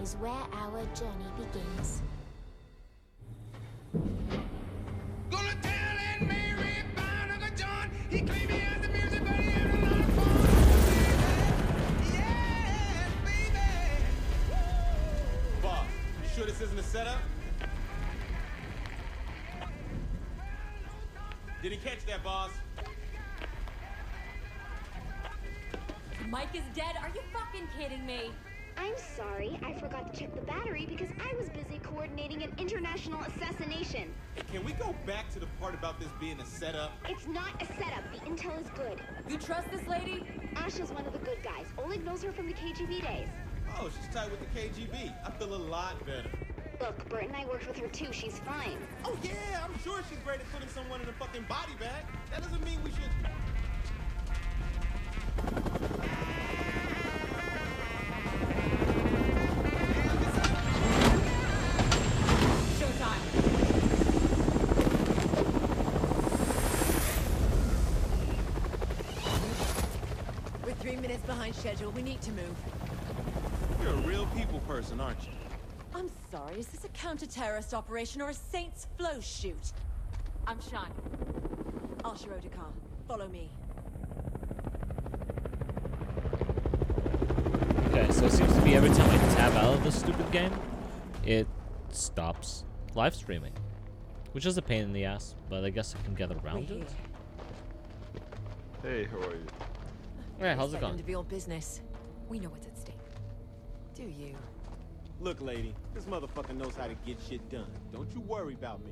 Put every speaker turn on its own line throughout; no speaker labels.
is where our journey begins.
Gonna tell Aunt Mary about Uncle John. He claimed he has the music, but he had a lot of fun. Yeah, baby. Boss, you sure this isn't a setup? Didn't catch that, boss.
Mike is dead. Are you fucking kidding me?
I'm sorry, I forgot to check the battery because I was busy coordinating an international assassination.
Hey, can we go back to the part about this being a setup?
It's not a setup. The intel is good.
You trust this lady?
Ash is one of the good guys. Oleg knows her from the KGB days.
Oh, she's tight with the KGB. I feel a lot better.
Look, Bert and I worked with her too. She's fine.
Oh, yeah, I'm sure she's great at putting someone in a fucking body bag. That doesn't mean we should...
Showtime.
We're 3 minutes behind schedule. We need to move.
You're a real people person, aren't you?
I'm sorry, is this a counter-terrorist operation or a Saints Flow shoot?
I'm Sean.
Archer Otakar, follow me.
Okay, so it seems to be every time I tab out of this stupid game, it stops live streaming. Which is a pain in the ass, but I guess I can get around it.
Hey, how are you?
Alright, how's it
None
going?
of your business. We know what's at stake. Do you?
Look, lady, this motherfucker knows how to get shit done. Don't you worry about me.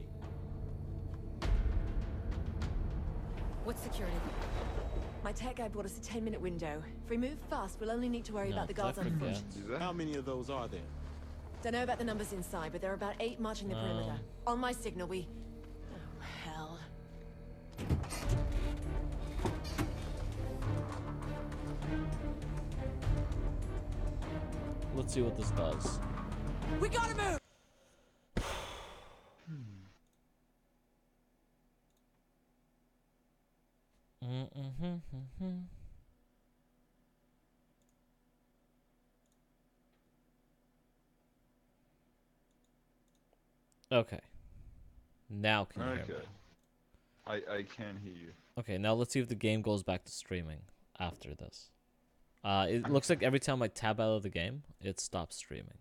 What's security?
My tech guy brought us a 10-minute window. If we move fast, we'll only need to worry
No,
about the guards on
definitely
foot.
can't.
Is that?
How many of those are there?
Don't know about the numbers inside, but there are about 8 marching the perimeter. On my signal, we... Oh, hell.
Let's see what this does.
We gotta move!
Okay. Now can you hear me?
Okay. I can hear you.
Okay, now let's see if the game goes back to streaming after this. It looks like every time I tab out of the game, it stops streaming.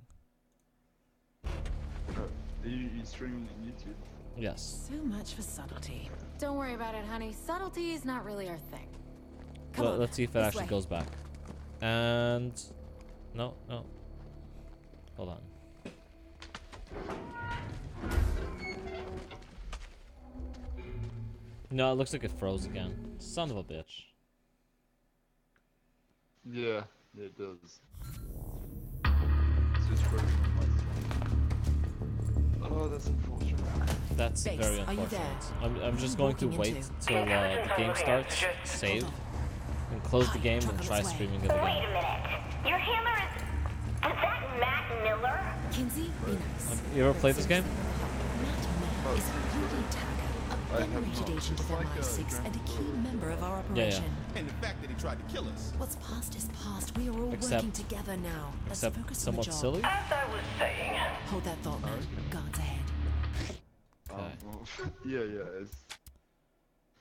Are you streaming on YouTube?
Yes.
So much for subtlety.
Don't worry about it, honey. Subtlety is not really our thing.
Come on,
Let's see if it
this
actually
way.
goes back. And... No. Hold on. No, it looks like it froze again. Son of a bitch.
Yeah, it does. It's just working on my screen. Oh, that's unfortunate.
That's
Base,
very
are you
unfortunate.
there?
I'm just going to
Walking
wait
into?
till the game starts, save, and close the game and try streaming it
Wait a
again.
minute. Your handler is that Matt Miller?
Kinsey, be nice.
You ever played this game?
Matt Miller is a leading attacker, a
I have
venerated
not.
agent
It's
of
like a
MI6 and a key member of our
Yeah, yeah.
operation.
And the fact that he tried to kill us.
What's past is past. We are all
Except-
working together now. Let's
Except
focus on the
somewhat
job.
silly.
As I was saying,
Hold that thought, man. Guards ahead.
Okay.
Well, yeah, it's...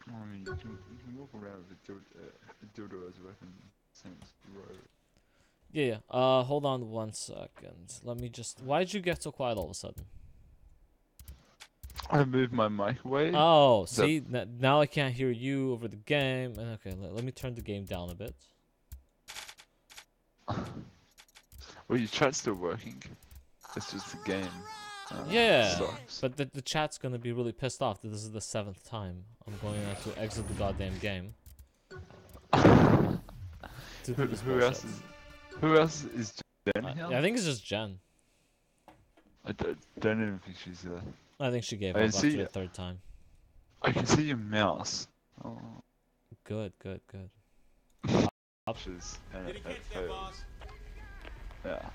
I mean, you can walk around with a dildo as a weapon. Seems right.
Yeah. Hold on 1 second. Let me just... Why'd you get so quiet all of a sudden?
I moved my mic away.
Oh,
So-
see? Now I can't hear you over the game. Okay, let me turn the game down a bit.
Well, your chat's still working. It's just the game.
Yeah,
Sucks.
but the chat's gonna be really pissed off that this is the 7th time I'm going to have to exit the goddamn game. To do this
Who else
bullshit.
is? Who else is Jen here?
I think it's just Jen.
I don't even think she's there.
I think she gave
I
up
see
after the
it.
3rd time.
I can see your mouse. Oh,
Good.
options.
Did he catch that, boss?
Yeah.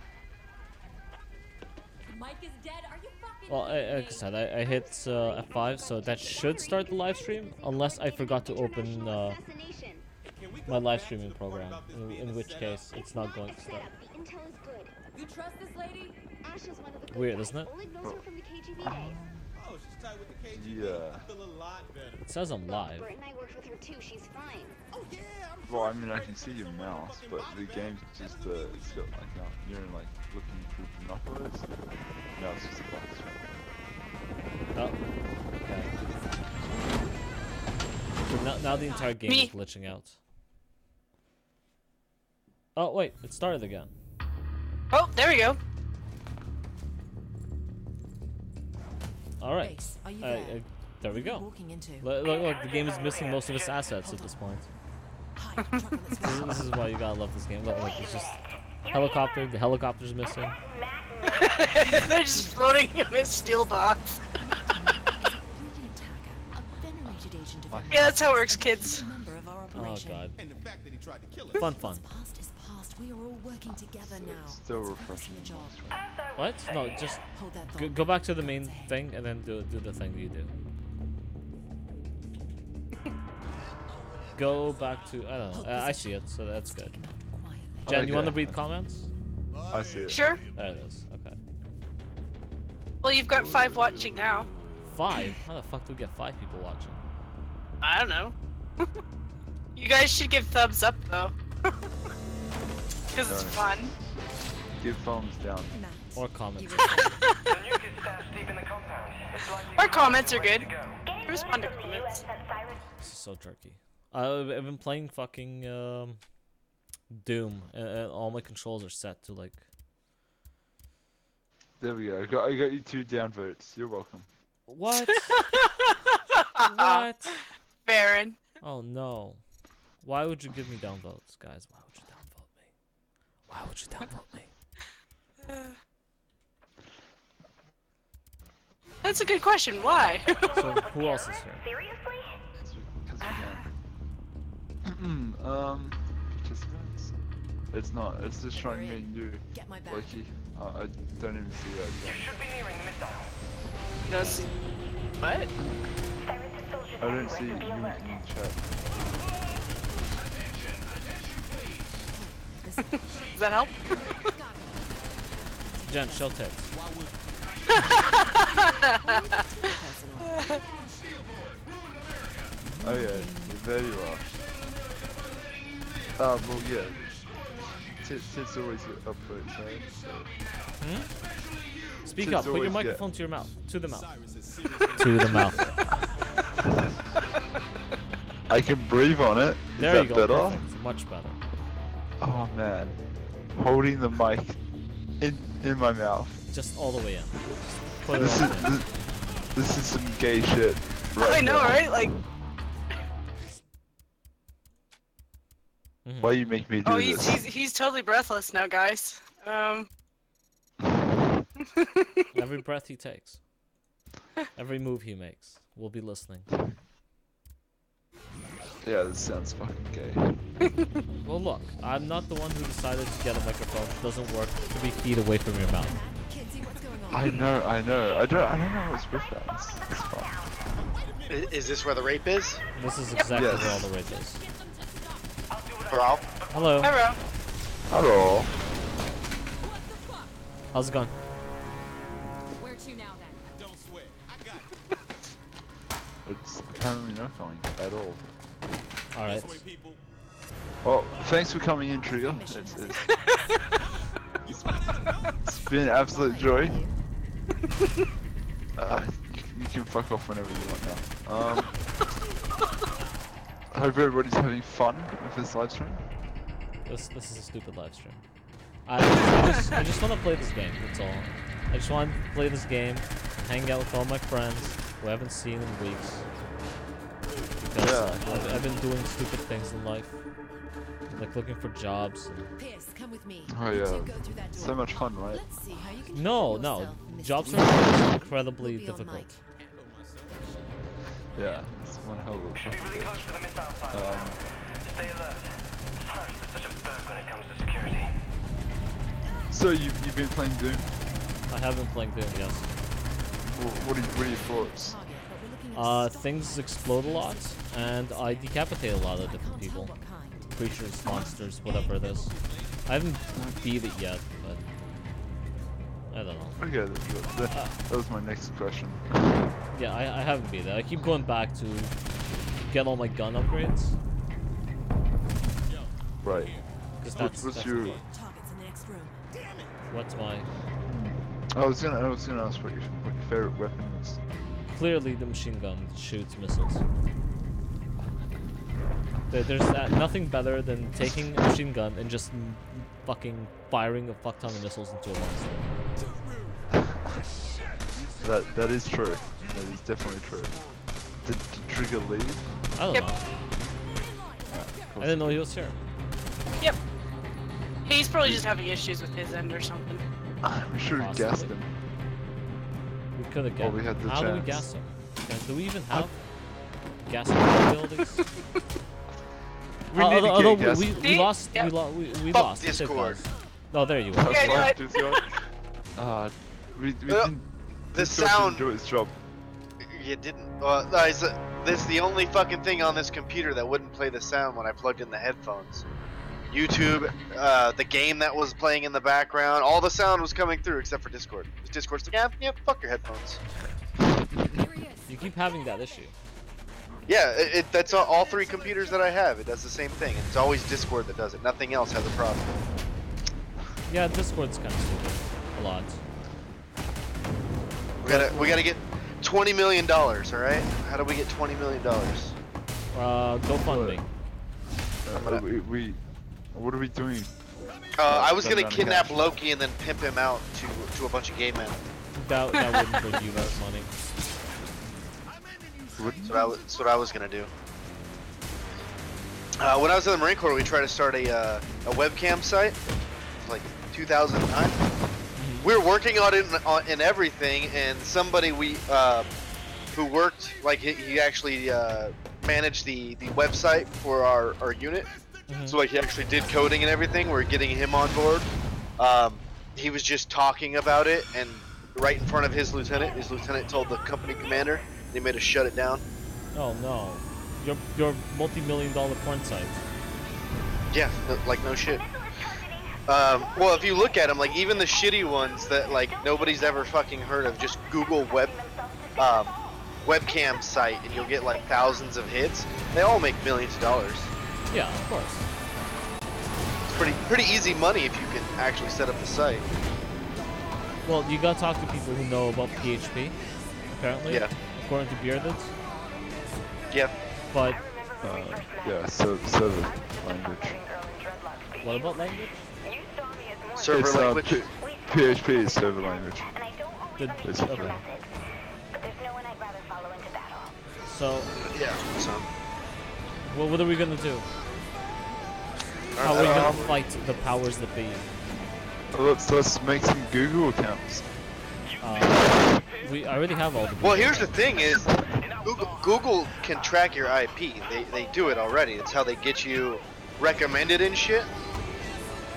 Mike is dead. Are you fucking
Well,
kidding
like I
me?
said, I hit F5, so that should start the live stream, unless I forgot to open
Assassination.
Can we go
my live
back to
streaming
the part
program,
about this being
in
a
which
setup?
case it's not going to
Set
start.
up. The intel is good.
You trust this lady?
Natasha's one of the good
Weird,
guys.
isn't it?
Oleg knows her from the KGB days.
Oh, she's tight with the KGB.
Yeah.
I feel a lot better.
It says I'm live.
Bert and I worked with her too. She's fine.
Oh yeah, I'm
Well, I mean, I can see your mouse, but the game's just it's got like you're like looking through binoculars. No, it's just a box.
Oh. Okay. So now the entire game is glitching out. Oh wait, it started again.
Oh, there we go.
All right.
Base, are you there?
There we go.
Walking into.
Look, the game is missing most of its assets at this point.
Hi, truck on its way.
This is why you gotta love this game. Look, it's just helicopter. The helicopter's missing.
They're just floating in a steel box. Yeah, that's how it works, kids.
Oh god.
And the fact that he tried to kill us.
Fun.
Past is past. We are all working together now.
Still refreshing.
Your job.
What? No, just
Hold that thought.
go back to the main thing and then do the thing you do. Go back to I don't know. I see it, so that's good. Jen, you want to read comments?
I see it.
Sure.
There it is. Okay.
Well, you've got 5 watching now.
5? How the fuck do we get 5 people watching?
I don't know. You guys should give thumbs up though. Because it's fun.
Give thumbs down.
Or comments.
Our comments are good. Respond to comments.
This is so jerky. I've been playing fucking Doom, and all my controls are set to like.
There we go. I got you 2 downvotes. You're welcome.
What? What?
Baron.
Oh no! Why would you give me downvotes, guys? Why would you downvote me? Why would you downvote me?
That's a good question. Why?
So who else is here?
Seriously?
Because we can. Participants? It's not. It's just showing me you,
Get my back.
Loki. I don't even see that.
Should be nearing the missile.
Does what?
I don't see you in chat.
Does that help?
Jen, show tits.
Oh yeah, there you are. Well yeah. Tits always get upvotes, right? So.
Speak
Tits
up. Put your
always
microphone to your mouth. To the mouth.
Cyrus is serious.
To the mouth.
I can breathe on it. Is
There
that
you go.
better?
Perfect. Much better.
Oh man. Holding the mic in my mouth.
Just all the way in. Put it
This
all
is
in.
this is some gay shit.
I know,
now.
right? Like,
Why you make me do
oh,
this?
he's totally breathless now, guys.
Every breath he takes. Every move he makes. We'll be listening.
Yeah, this sounds fucking gay.
Well, look, I'm not the one who decided to get a microphone that doesn't work to be feet away from your mouth.
Can't see what's going on.
I know. I don't know what's with that. It's fine.
Is this where the rape is?
This is exactly
Yes.
where all the rape is.
Hello?
Hello.
Hello.
Hello.
How's it going?
Where to now then?
Don't sweat. I got it.
It's apparently not going at all.
Alright.
This way, people.
Well, thanks for coming in, Trigger. It's been an absolute joy. You can fuck off whenever you want now. I hope everybody's having fun with this live stream.
This is a stupid live stream. I just want to play this game, that's all. I just want to play this game, hang out with all my friends who I haven't seen in weeks. Because
Yeah.
I've been doing stupid things in life. Like looking for jobs. And...
Pierce, come with me.
Oh
You
yeah.
two go through that door.
So much fun, right?
Let's see how you can
No,
handle
no.
yourself, Mr.
Jobs
Weaver.
are incredibly
We'll be on
difficult.
mic.
Yeah, it's one hell of a fun.
Stay alert. Cyrus is such a bird when it comes to security.
So you've been playing Doom?
I have been playing Doom, yes.
What are your thoughts?
Target, but we're looking at a
Things explode a lot, and I decapitate a lot of different
Can't tell
people.
what kind.
Creatures, monsters, whatever it is. I haven't beat it yet, but I don't know.
Okay, that was my next question.
Yeah, I haven't been there. I keep going back to get all my gun upgrades.
Right.
Because
What's
that's
your?
important.
Target's in the next room.
What's my...
I was gonna ask what your favorite weapon is.
Clearly the machine gun that shoots missiles. There's nothing better than taking a machine gun and just fucking firing a fuck ton of missiles into a monster.
That is true. That is definitely true. Did Trigger leave?
I don't know. I didn't know he was here.
Yep. He's probably just having issues with his end or something.
We should have gassed him.
We could have
Well,
gassed
we had the
How do we
chance.
gas him? Do we even have gas capabilities?
We need to get
although
gas.
we lost,
Yep.
we
Fuck
lost. That's it,
Discord.
guys. Oh, there you go.
Okay,
That's
good.
right. We
Well,
didn't.
the
Discord
sound-
didn't do its job.
You didn't. This is the only fucking thing on this computer that wouldn't play the sound when I plugged in the headphones. YouTube, the game that was playing in the background, all the sound was coming through except for Discord. Discord's like, yeah, fuck your headphones.
You keep having that issue.
Yeah, that's all three computers that I have. It does the same thing. It's always Discord that does it. Nothing else has a problem.
Yeah, Discord's kind of stupid. A lot.
We gotta get $20 million. All right? How do we get $20 million?
GoFundMe.
What are we doing?
I was gonna
$7
kidnap
cash.
Loki and then pimp him out to a bunch of gay men.
That wouldn't bring you that money.
That's what I was gonna do. When I was in the Marine Corps, we tried to start a webcam site, like 2009. We were working on it and everything, and somebody who worked, like he actually managed the website for our unit. So like he actually did coding and everything. We're getting him on board. He was just talking about it, and right in front of his lieutenant told the company commander. They made us shut it down.
Oh no, your multi-million-dollar porn site.
Yeah, no shit. Well, if you look at them, like even the shitty ones that like nobody's ever fucking heard of, just Google webcam site, and you'll get like thousands of hits. They all make millions of dollars.
Yeah, of course.
It's pretty easy money if you can actually set up the site.
Well, you gotta talk to people who know about PHP, apparently.
Yeah.
According to Bearded.
Yeah.
But
Yeah, server language.
what about language?
Server
It's,
language.
PHP is server language.
It's
Basically.
okay. So,
Yeah. So.
well, what are we gonna do? How are we gonna fight the powers that be?
Let's make some Google accounts.
I already have all the.
Well, here's the thing: is Google can track your IP. They do it already. It's how they get you recommended and shit,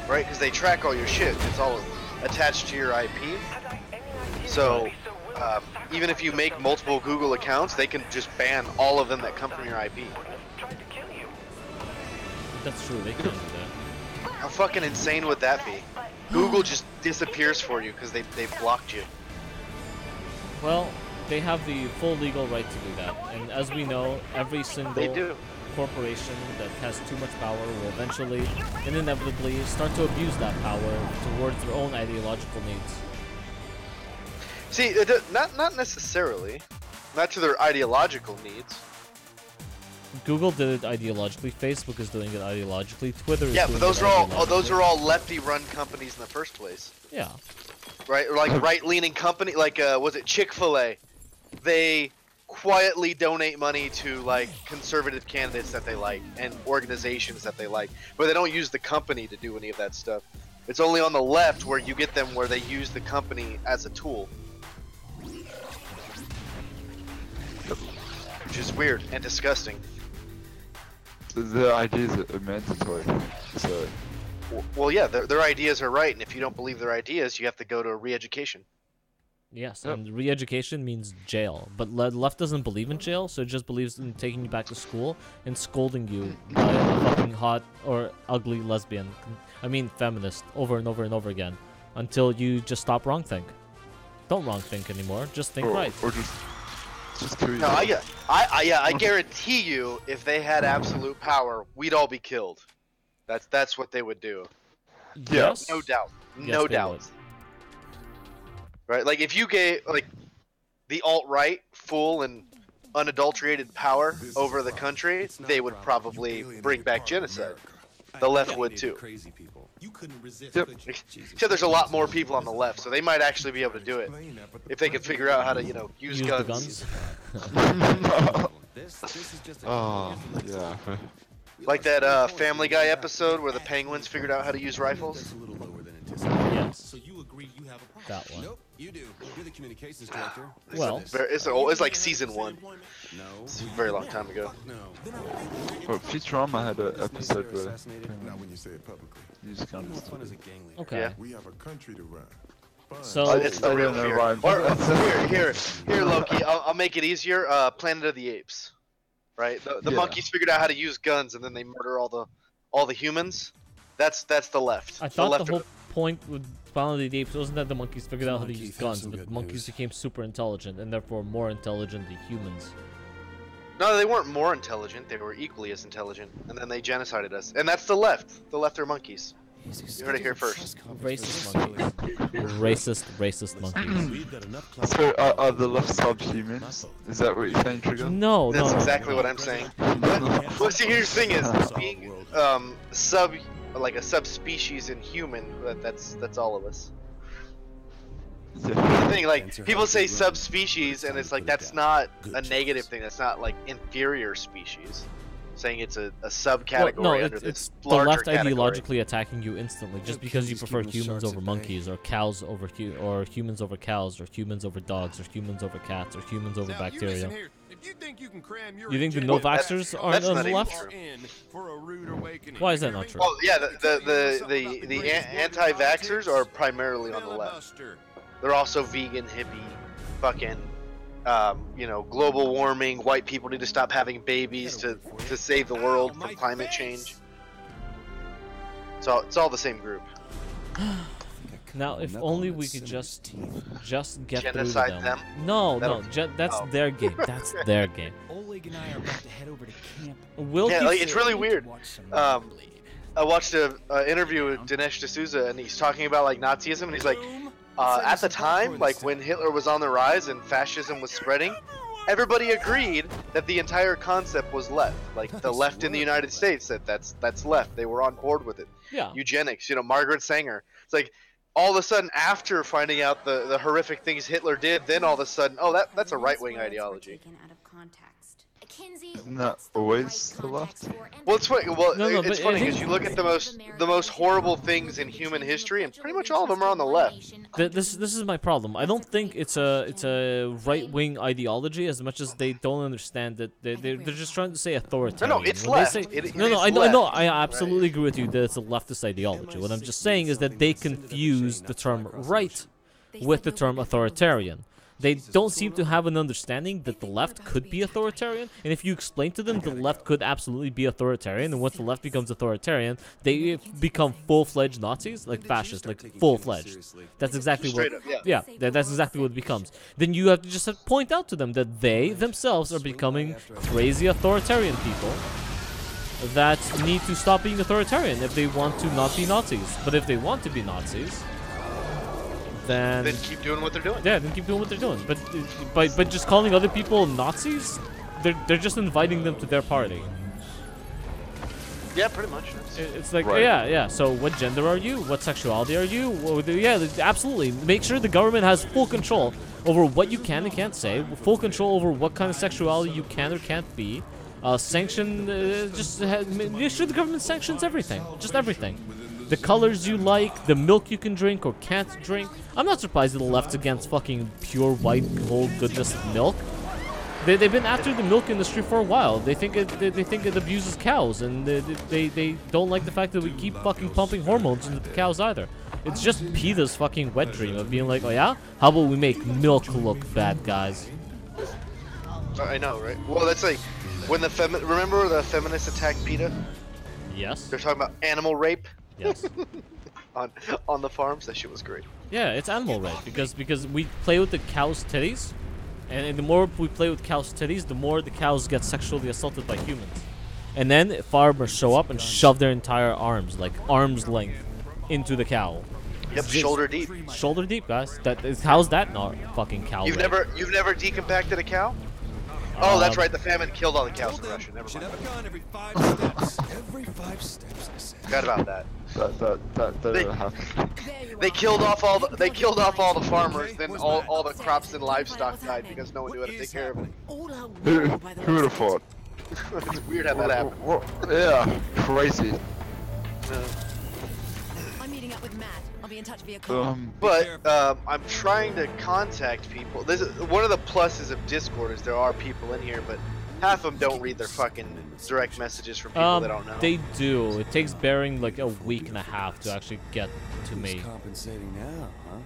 right? Because they track all your shit. It's all attached to your IP. So even if you make multiple Google accounts, they can just ban all of them that come from your IP.
That's true. They can do that.
How fucking insane would that be? Google just disappears for you because they blocked you.
Well, they have the full legal right to do that, and as we know, every single
They do.
corporation that has too much power will eventually and inevitably start to abuse that power towards their own ideological needs.
See, not necessarily. Not to their ideological needs.
Google did it ideologically. Facebook is doing it ideologically. Twitter is
Yeah,
doing
but those
it
are
ideologically.
all lefty-run companies in the first place.
Yeah.
Right, or like right-leaning company, like was it Chick-fil-A? They quietly donate money to like conservative candidates that they like and organizations that they like, but they don't use the company to do any of that stuff. It's only on the left where you get them where they use the company as a tool, which is weird and disgusting.
The ideas are mandatory, so.
Well, yeah, their ideas are right, and if you don't believe their ideas, you have to go to re-education.
Yes, and re-education means jail. But left doesn't believe in jail, so it just believes in taking you back to school and scolding you by a fucking hot or ugly lesbian. I mean feminist, over and over and over again, until you just stop wrong-think. Don't wrong think anymore. Just think
Or,
right.
or just kill you.
No, I guarantee you, if they had absolute power, we'd all be killed. That's what they would do.
Yes.
No doubt.
Yes,
No
they
doubt.
would.
Right? Like if you gave like the alt-right full and unadulterated power over the country, they would probably bring back genocide. The left would too.
Yep.
Except there's a lot more people on the left, so they might actually be able to do it if they could figure out how to, use
Use
guns.
the guns.
Oh, yeah.
Like that Family Guy episode where the penguins figured out how to use rifles.
Yes. That one.
Nope, you do. You're the communications director.
Well,
It's like season 1.
No.
It's a very long time ago.
No.
Well, Futurama had an episode where
Not when you say it publicly.
use guns.
Fun as a gang leader.
okay.
Yeah.
We have a country to run.
So
It's the
I
real
don't know
fear.
why I'm-
Or, here, Loki. I'll make it easier. Planet of the Apes, right? The
Yeah.
monkeys figured out how to use guns, and then they murder all the humans. That's the left.
I thought
left
the whole point with Planet of the Apes wasn't that the monkeys figured out how to use guns, but the monkeys became super intelligent and therefore more intelligent than humans.
No, they weren't more intelligent. They were equally as intelligent, and then they genocided us. And that's the left. The left are monkeys. You heard it here first.
Racist monkeys. Racist monkeys.
So, are the left subhumans? Is that what you're saying, Trigger?
No,
That's
no.
exactly what I'm saying. Well, see, here's the thing: is being like a subspecies in human. That's all of us. The thing, like people say subspecies, and it's like that's not a negative thing. That's not like inferior species. Saying it's a subcategory
Well, no,
under
it's
this
the
larger
left
category.
ideologically attacking you instantly just because you prefer humans over monkeys, or cows over or humans over cows, or humans over dogs, or humans over cats, or humans over bacteria. You think the no-vaxxers aren't on the left? Why is that not true?
Oh yeah, the anti-vaxxers are primarily on the left. They're also vegan, hippie, fucking, global warming. White people need to stop having babies to save the world from climate change. So it's all the same group.
Now, if only we could just get
Genocide
through
them?
No,
That'll-
that's
oh.
their game. That's their game.
Oleg and I are about to head over to camp.
We'll
Yeah,
keep
like, it's really weird.
Watch some
I watched a interview with Dinesh D'Souza, and he's talking about like Nazism, and he's like, at the time, like when Hitler was on the rise and fascism was spreading, everybody agreed that the entire concept was left. Like the left in the United States said that's left. They were on board with it.
Yeah.
Eugenics, Margaret Sanger. It's like all of a sudden after finding out the horrific things Hitler did, then all of a sudden, oh, that's a right-wing ideology.
Isn't that always the left?
Well, it's funny. Well,
No,
it's
but
funny
I
because you look at the most horrible things in human history, and pretty much all of them are on the left.
This is my problem. I don't think it's a right wing ideology as much as they don't understand that they're just trying to say authoritarian.
No, it's
When they
left.
say-
It
no,
is
I know.
left.
I absolutely agree with you that it's a leftist ideology. What I'm just saying is that they confuse the term right with the term authoritarian. They don't seem to have an understanding that the left could be authoritarian, and if you explain to them the left could absolutely be authoritarian, and once the left becomes authoritarian, they become full-fledged Nazis, like fascists, like full-fledged. That's exactly what.
Straight up, yeah.
That's exactly what it becomes. Then you have to just point out to them that they themselves are becoming crazy authoritarian people that need to stop being authoritarian if they want to not be Nazis. But if they want to be Nazis, then
keep doing what they're doing.
Yeah, then keep doing what they're doing. But by just calling other people Nazis, they're just inviting them to their party.
Yeah, pretty much.
It's like,
Right.
yeah. So what gender are you? What sexuality are you? Yeah, absolutely. Make sure the government has full control over what you can and can't say. Full control over what kind of sexuality you can or can't be. Make sure the government sanctions everything. Just everything. The colors you like, the milk you can drink or can't drink. I'm not surprised that the left's against fucking pure white, whole goodness of milk. They've been after the milk industry for a while. They think it abuses cows, and they don't like the fact that we keep fucking pumping hormones into the cows either. It's just PETA's fucking wet dream of being like, oh yeah? How about we make milk look bad, guys?
I know, right? Well, that's like when remember the feminists attacked PETA?
Yes.
They're talking about animal rape.
Yes.
on the farms. That shit was great.
Yeah, it's animal rape because we play with the cow's titties, and the more we play with cow's titties, the more the cows get sexually assaulted by humans. And then farmers show up and shove their entire arms, like arm's length, into the cow.
Yep, shoulder deep.
Shoulder deep, guys. How's that not fucking cow
You've
rape?
never decompacted a cow? Oh, that's right. The famine killed all the cows in Russia. Never
Should
mind.
have a gun every 5 steps. Every 5 steps, I said.
Forgot about that.
That didn't happen.
They killed off all the farmers. Then all the crops and livestock died because no one knew how to take care of them.
All out
Who
war by the
would have
looks of it.
thought?
It's weird how that happened.
What? Yeah, crazy.
I'm meeting up with Matt. I'll be in touch via call.
But I'm trying to contact people. This is one of the pluses of Discord is there are people in here, but half of them don't read their fucking direct messages from people they don't know.
They do. It takes Bearing like a week and a half to actually get to me.
Compensating now, huh?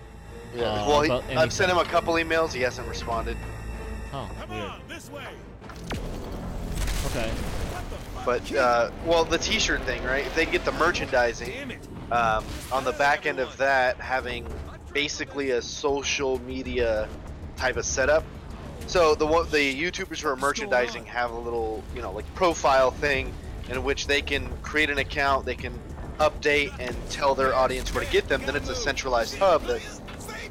Yeah. Well,
about
I've sent him a couple emails. He hasn't responded.
Oh, weird. Okay.
But well, the T-shirt thing, right? If they get the merchandising, on the back end of that, having basically a social media type of setup. So the YouTubers who are merchandising have a little, like profile thing in which they can create an account, they can update and tell their audience where to get them. Then it's a centralized hub that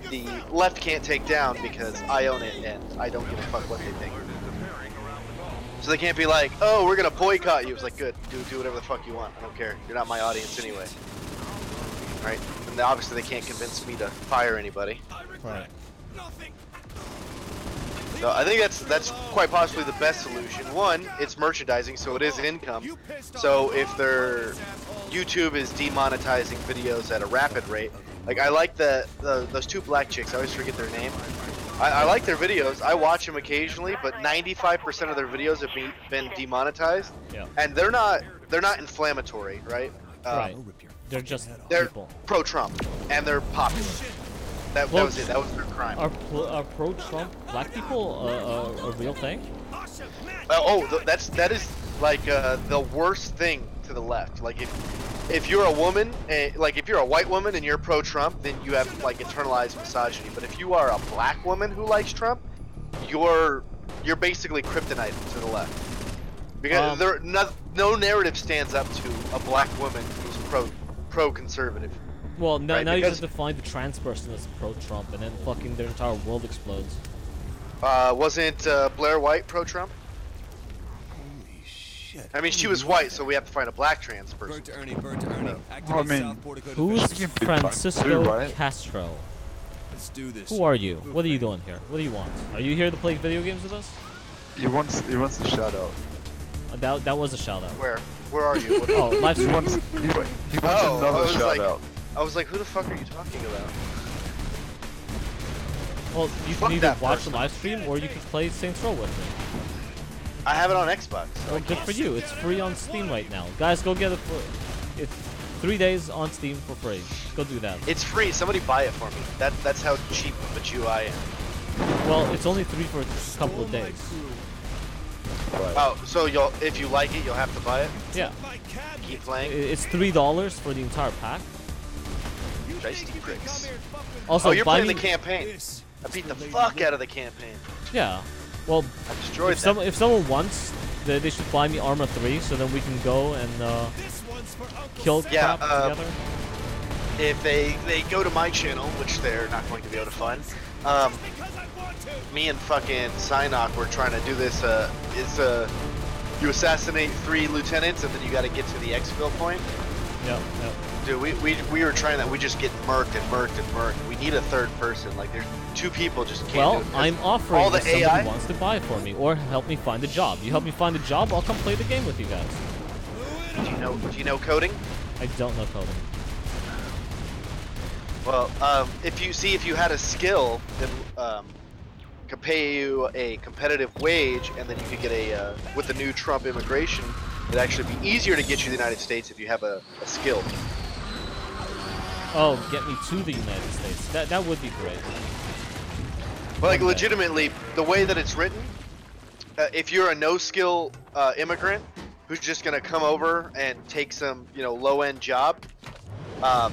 the left can't take down because I own it and I don't give a fuck what they think. So they can't be like, oh, we're gonna boycott you. It's like, good, do whatever the fuck you want. I don't care. You're not my audience anyway. Right? And obviously they can't convince me to fire anybody.
Right.
So I think that's quite possibly the best solution. One, it's merchandising, so it is income. So if their YouTube is demonetizing videos at a rapid rate, like I like those two black chicks. I always forget their name. I like their videos. I watch them occasionally, but 95% of their videos have been demonetized, and they're not inflammatory, right?
Right. They're just
they're
people.
pro-Trump, and they're popular. That was it. That was their crime.
Are pro-Trump black people a real thing?
That is like the worst thing to the left. Like if you're a woman, like if you're a white woman and you're pro-Trump, then you have like internalized misogyny. But if you are a black woman who likes Trump, you're basically kryptonite to the left. Because no narrative stands up to a black woman who's pro-conservative.
Well, now
Right,
you
because-
just define the trans person as pro-Trump, and then fucking their entire world explodes.
Wasn't Blair White pro-Trump?
Holy shit.
I mean, she was white, so we have to find a black trans person.
Burnt to Ernie, burnt to Ernie.
I
Activate
mean,
South Portico
Who's
defense.
can be black too,
Francisco
right?
Castro?
Let's do this.
Who are you? What are you doing here? What do you want? Are you here to play video games with us?
He wants a shout out.
That was a shout out.
Where are you?
Oh, live
He
stream.
wants
Oh,
another shout out.
I was like, who the fuck are you talking about?
Well, you
Fuck
can either
that
watch
person.
the live stream or you can play Saints Row with me.
I have it on Xbox. So
Well, good for you. It's free on Steam right now. Guys, go get it for... It's 3 days on Steam for free. Go do that.
It's free. Somebody buy it for me. That's how cheap of a Jew I am.
Well, it's only free for a couple of days.
Right.
Oh, so if you like it, you'll have to buy it.
Yeah.
Keep playing.
It's $3 for the entire pack.
Dicey pricks.
Also,
Oh, you're
buy
playing
me...
the campaign. I beat the fuck out of the campaign.
Yeah. Well,
I destroyed
if someone wants, they should buy me Armor 3, so then we can go and kill crap together.
If they go to my channel, which they're not going to be able to fund, me and fucking Psynock were trying to do this. You assassinate 3 lieutenants and then you got to get to the exfil point.
Yep.
Dude, we were trying that. We just get murked and murked and murked. We need a third person. Like there's 2 people just can't
Well,
do it.
I'm offering
all the
if somebody
AI
wants to buy for me or help me find a job. You help me find a job, I'll come play the game with you guys.
Do you know coding?
I don't know coding.
Well, if you had a skill, then could pay you a competitive wage, and then you could get with the new Trump immigration, it'd actually be easier to get you to the United States if you have a skill.
Oh, get me to the United States. That would be great.
But like legitimately, the way that it's written, if you're a no-skill immigrant who's just gonna come over and take some low-end job,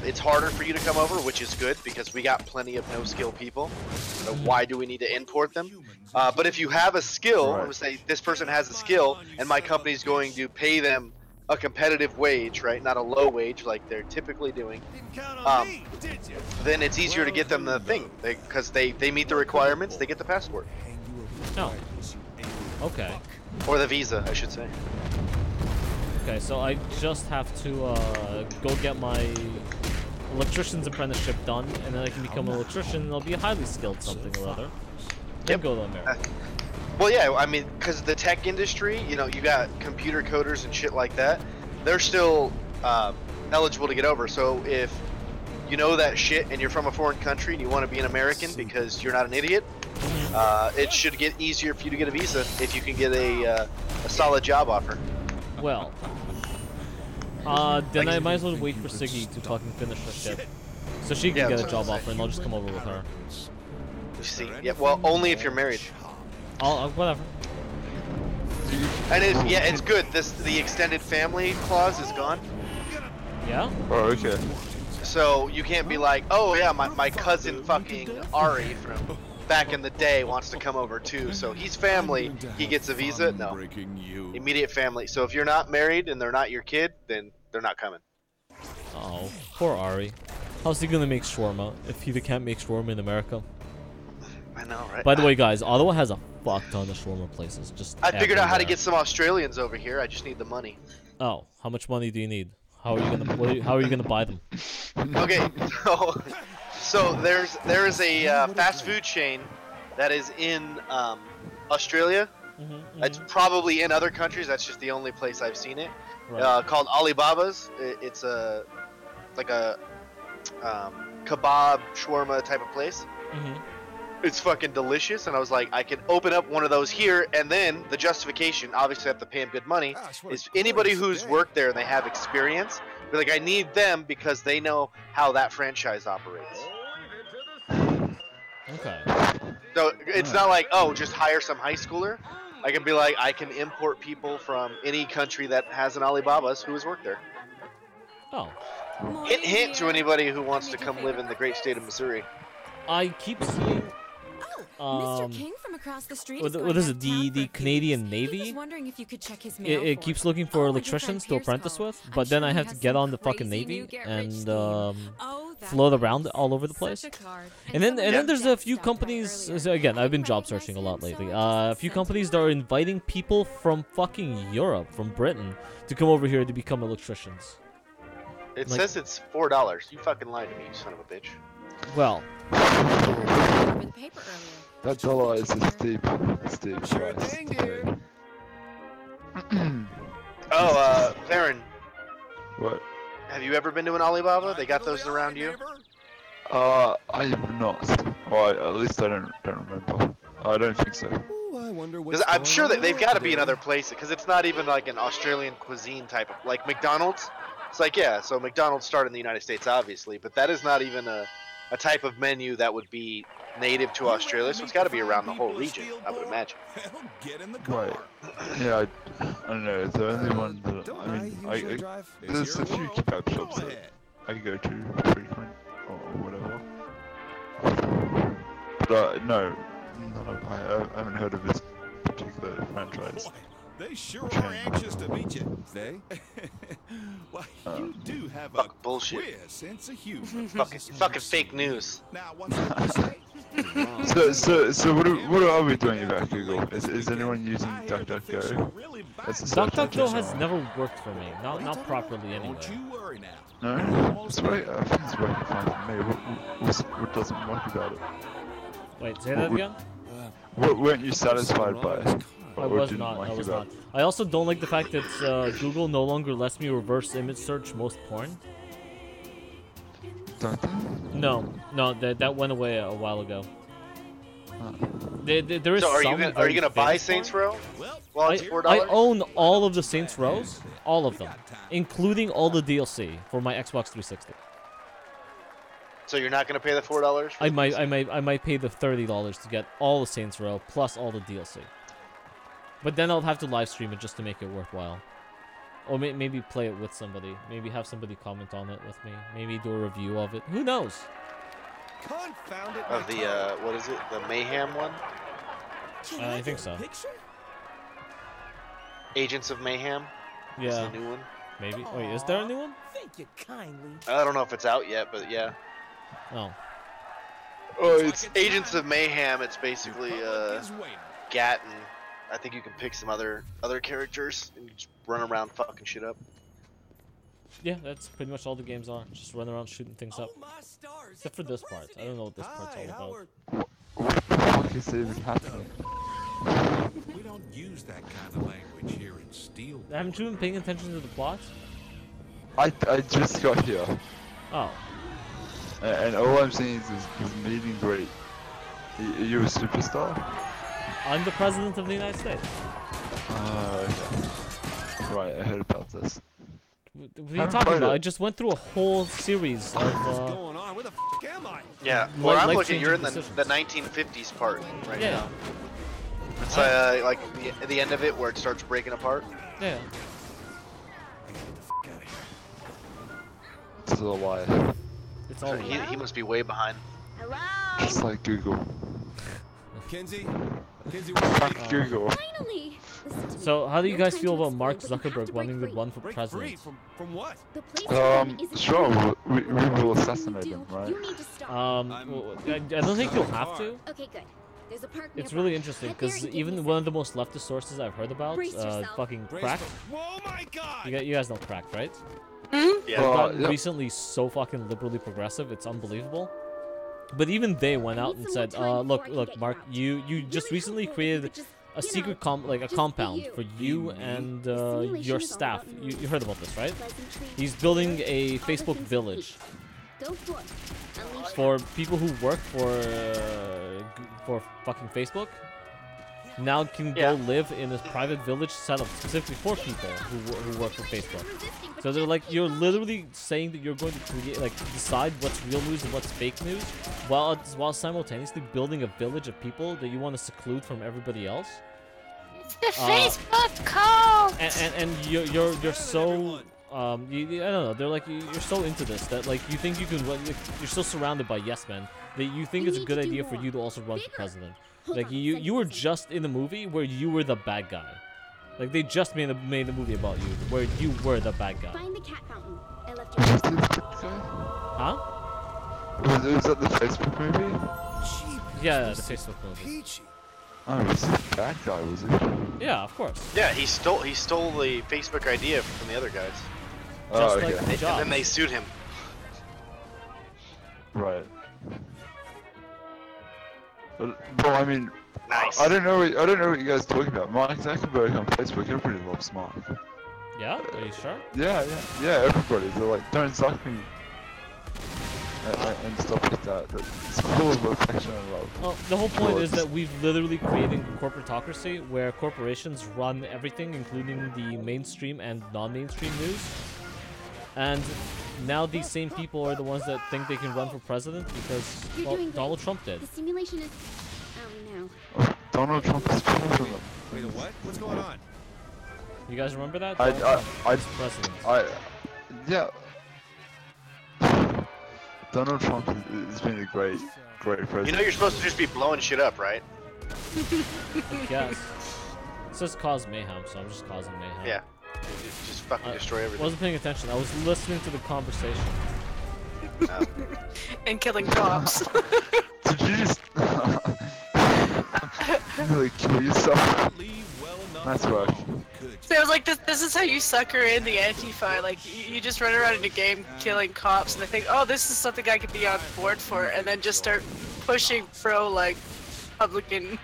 it's harder for you to come over, which is good because we got plenty of no-skill people. So why do we need to import them? But if you have a skill, I'm gonna say this person has a skill, and my company's going to pay them a competitive wage, right? Not a low wage like they're typically doing. Then it's easier to get them the thing because they meet the requirements. They get the passport.
Oh. Okay.
Or the visa, I should say.
Okay, so I just have to go get my electrician's apprenticeship done, and then I can become an electrician, and I'll be a highly skilled something or other. Then go to America.
Well, yeah, I mean, because the tech industry, you know, you got computer coders and shit like that. They're still eligible to get over. So if you know that shit and you're from a foreign country and you want to be an American because you're not an idiot, it should get easier for you to get a visa if you can get a solid job offer.
Well, then I might as well wait for Siggy to fucking finish her shit, so she can get a job offer, and I'll just come over with her.
See, yeah, well, only if you're married.
Whatever.
And it's good. The extended family clause is gone.
Yeah.
Oh, okay.
So you can't be like, oh yeah, my cousin fucking Ari from back in the day wants to come over too. So he's family. He gets a visa. No. Immediate family. So if you're not married and they're not your kid, then they're not coming.
Oh, poor Ari. How's he gonna make shawarma if he can't make shawarma in America?
I know, right?
By the way, guys, Ottawa has a fuck ton of shawarma places. Just
I figured out how to
everywhere.
get some Australians over here. I just need the money.
Oh, how much money do you need? How are you gonna how are you gonna buy them?
Okay, so there is a fast food chain that is in Australia. It's probably in other countries. That's just the only place I've seen it.
Right.
Called Alibaba's. It's like a kebab shawarma type of place. It's fucking delicious, and I was like, I can open up one of those here, and then the justification, obviously I have to pay them good money, is anybody who's worked there and they have experience, be like, I need them because they know how that franchise operates.
Okay.
So it's not like, oh, just hire some high schooler. I can be like, I can import people from any country that has an Alibaba's who has worked there.
Oh.
Hint, hint to anybody who wants to come live in the great state of Missouri.
I keep seeing.
Mr. King from across the street.
What is it? The Canadian Navy?
Wondering if you could check his mail
It keeps looking for electricians to apprentice with, but then I have to get on the fucking Navy and float around all over the place. And then there's a few companies. Again, I've been job searching a lot lately. A few companies that are inviting people from fucking Europe, from Britain, to come over here to become electricians.
It says it's $4. You fucking lied to me, you son of a bitch.
Well.
That dollar is a steep price to pay.
Oh, Theron.
What?
Have you ever been to an Alibaba? They got those around you?
I have not. Or at least I don't remember. I don't think so.
Because I'm sure that they've got to be in other places, because it's not even like an Australian cuisine type of, like McDonald's. It's like, yeah, so McDonald's started in the United States, obviously, but that is not even a type of menu that would be native to Australia, so it's got to be around the whole region, I would imagine.
Right. Yeah, I don't know. It's the only one that I mean, there's a few kebab shops that I go to frequent or whatever. But no, I haven't heard of this particular franchise.
They sure are anxious to meet you. They? Well, you do have a
bullshit.
queer sense of humor.
Fucking fake news.
Now, what's that you say?
So what are we doing about Google? Is anyone using DuckDuckGo?
DuckDuckGo has never worked for me. Not properly anyway.
Don't you worry now.
No? It's right, I think it's working fine for me. What doesn't work about it?
Wait, say that again?
Weren't you satisfied by it?
I was not. I also don't like the fact that Google no longer lets me reverse image search most porn.
Don't they?
No, that went away a while ago. There is
so are
some.
Are you gonna buy Saints Row? Well, it's $4.
I own all of the Saints Rows, all of them, including all the DLC for my Xbox 360.
So you're not gonna pay the $4?
I might pay the $30 to get all the Saints Row plus all the DLC. But then I'll have to live stream it just to make it worthwhile. Or maybe play it with somebody. Maybe have somebody comment on it with me. Maybe do a review of it. Who knows?
Confound it.
Of the what is it? The Mayhem one?
I think so.
Agents of Mayhem. Is
Yeah.
the new one.
Maybe. Wait, is there a new one?
Thank you kindly.
I don't know if it's out yet, but yeah.
Oh.
Oh, it's Agents of Mayhem. It's basically Gat, and I think you can pick some other characters and just run around fucking shit up.
Yeah, that's pretty much all the games are. Just run around shooting things up. Except for this part. I don't know what this part's all about.
What the fuck is even happening?
We don't use that kind of language here in Steel.
Haven't you been paying attention to the plot?
I just got here.
Oh.
And all I'm saying is this meeting great. Are you a superstar?
I'm the president of the United States.
Okay. Right, I heard about this.
What are you talking about? I just went through a whole series of
going on? Where the f am I?
Yeah, well, I'm looking. You're in the 1950s part right now. It's like the end of it where it starts breaking apart.
Yeah.
It's a lie.
It's all
he must be way behind.
Hello?
Just like Google.
Kinsey,
Fuck Google.
Finally! Listen to me.
So, how do you
No
guys
time
feel
to
about Mark
explode, but you have
Zuckerberg
to
wanting to
break
run for
break
president?
free from what?
The place you're in isn't
Sure, we will
you
assassinate
do,
him, right?
You need to stop.
Well, I don't think you'll have to.
Okay, good. There's a park
It's
nearby.
really interesting
Head there
because
and give
even
me a
one of
sec.
the most leftist sources I've heard about,
Brace yourself.
fucking Crack.
Oh my god!
You guys know Crack, right?
Yeah.
They've gotten
yeah.
recently so fucking liberally progressive, it's unbelievable. But even they went out and said, look, Mark, you just recently created a secret compound for you and your staff. You heard about this, right? He's building a Facebook village
Go for it. Unleash
for people who work for fucking Facebook. Now can go live in a private village set up specifically for people who work for Facebook. So they're like, you're literally saying that you're going to create, like, decide what's real news and what's fake news, while simultaneously building a village of people that you want to seclude from everybody else.
It's the Facebook cult.
And you're so I don't know. They're like, you're so into this that like you think you can run. You're so surrounded by yes men that you think it's a good idea for you to also run for president. Like you were just in a movie where you were the bad guy. Like they just made a movie about you where you were the bad guy.
Find the cat fountain. I left you.
Huh?
Was that the Facebook movie?
Yeah, the Facebook movie.
Oh, was he a bad guy, was he?
Yeah, of course.
Yeah, he stole the Facebook idea from the other guys.
Just
okay.
like
And then they sued him.
Right. But I mean,
Nice.
I don't know what you guys are talking about. Mark Zuckerberg on Facebook, everybody loves Mark.
Yeah? Are you sure?
Yeah, everybody. They're like, don't suck me. And stuff like that. It's full of affection and love.
Well, the whole point is that we've literally created a corporatocracy where corporations run everything, including the mainstream and non-mainstream news. And now these same people are the ones that think they can run for president because, well, Donald Trump did.
The simulation is. Oh
Oh, Donald Trump is president.
Wait, what? What's going on?
You guys remember that?
President. Yeah. Donald Trump has been a great president.
You know you're supposed to just be blowing shit up, right?
I guess. It says cause mayhem, so I'm just causing mayhem.
Yeah. Just fucking destroy everything.
I wasn't paying attention. I was listening to the conversation.
And killing cops.
Did you just really kill yourself? Nice work.
So it was like, this is how you sucker in the Antifa. Like, you just run around in a game killing cops, and they think, oh, this is something I could be on board for, and then just start pushing pro, like, Republican.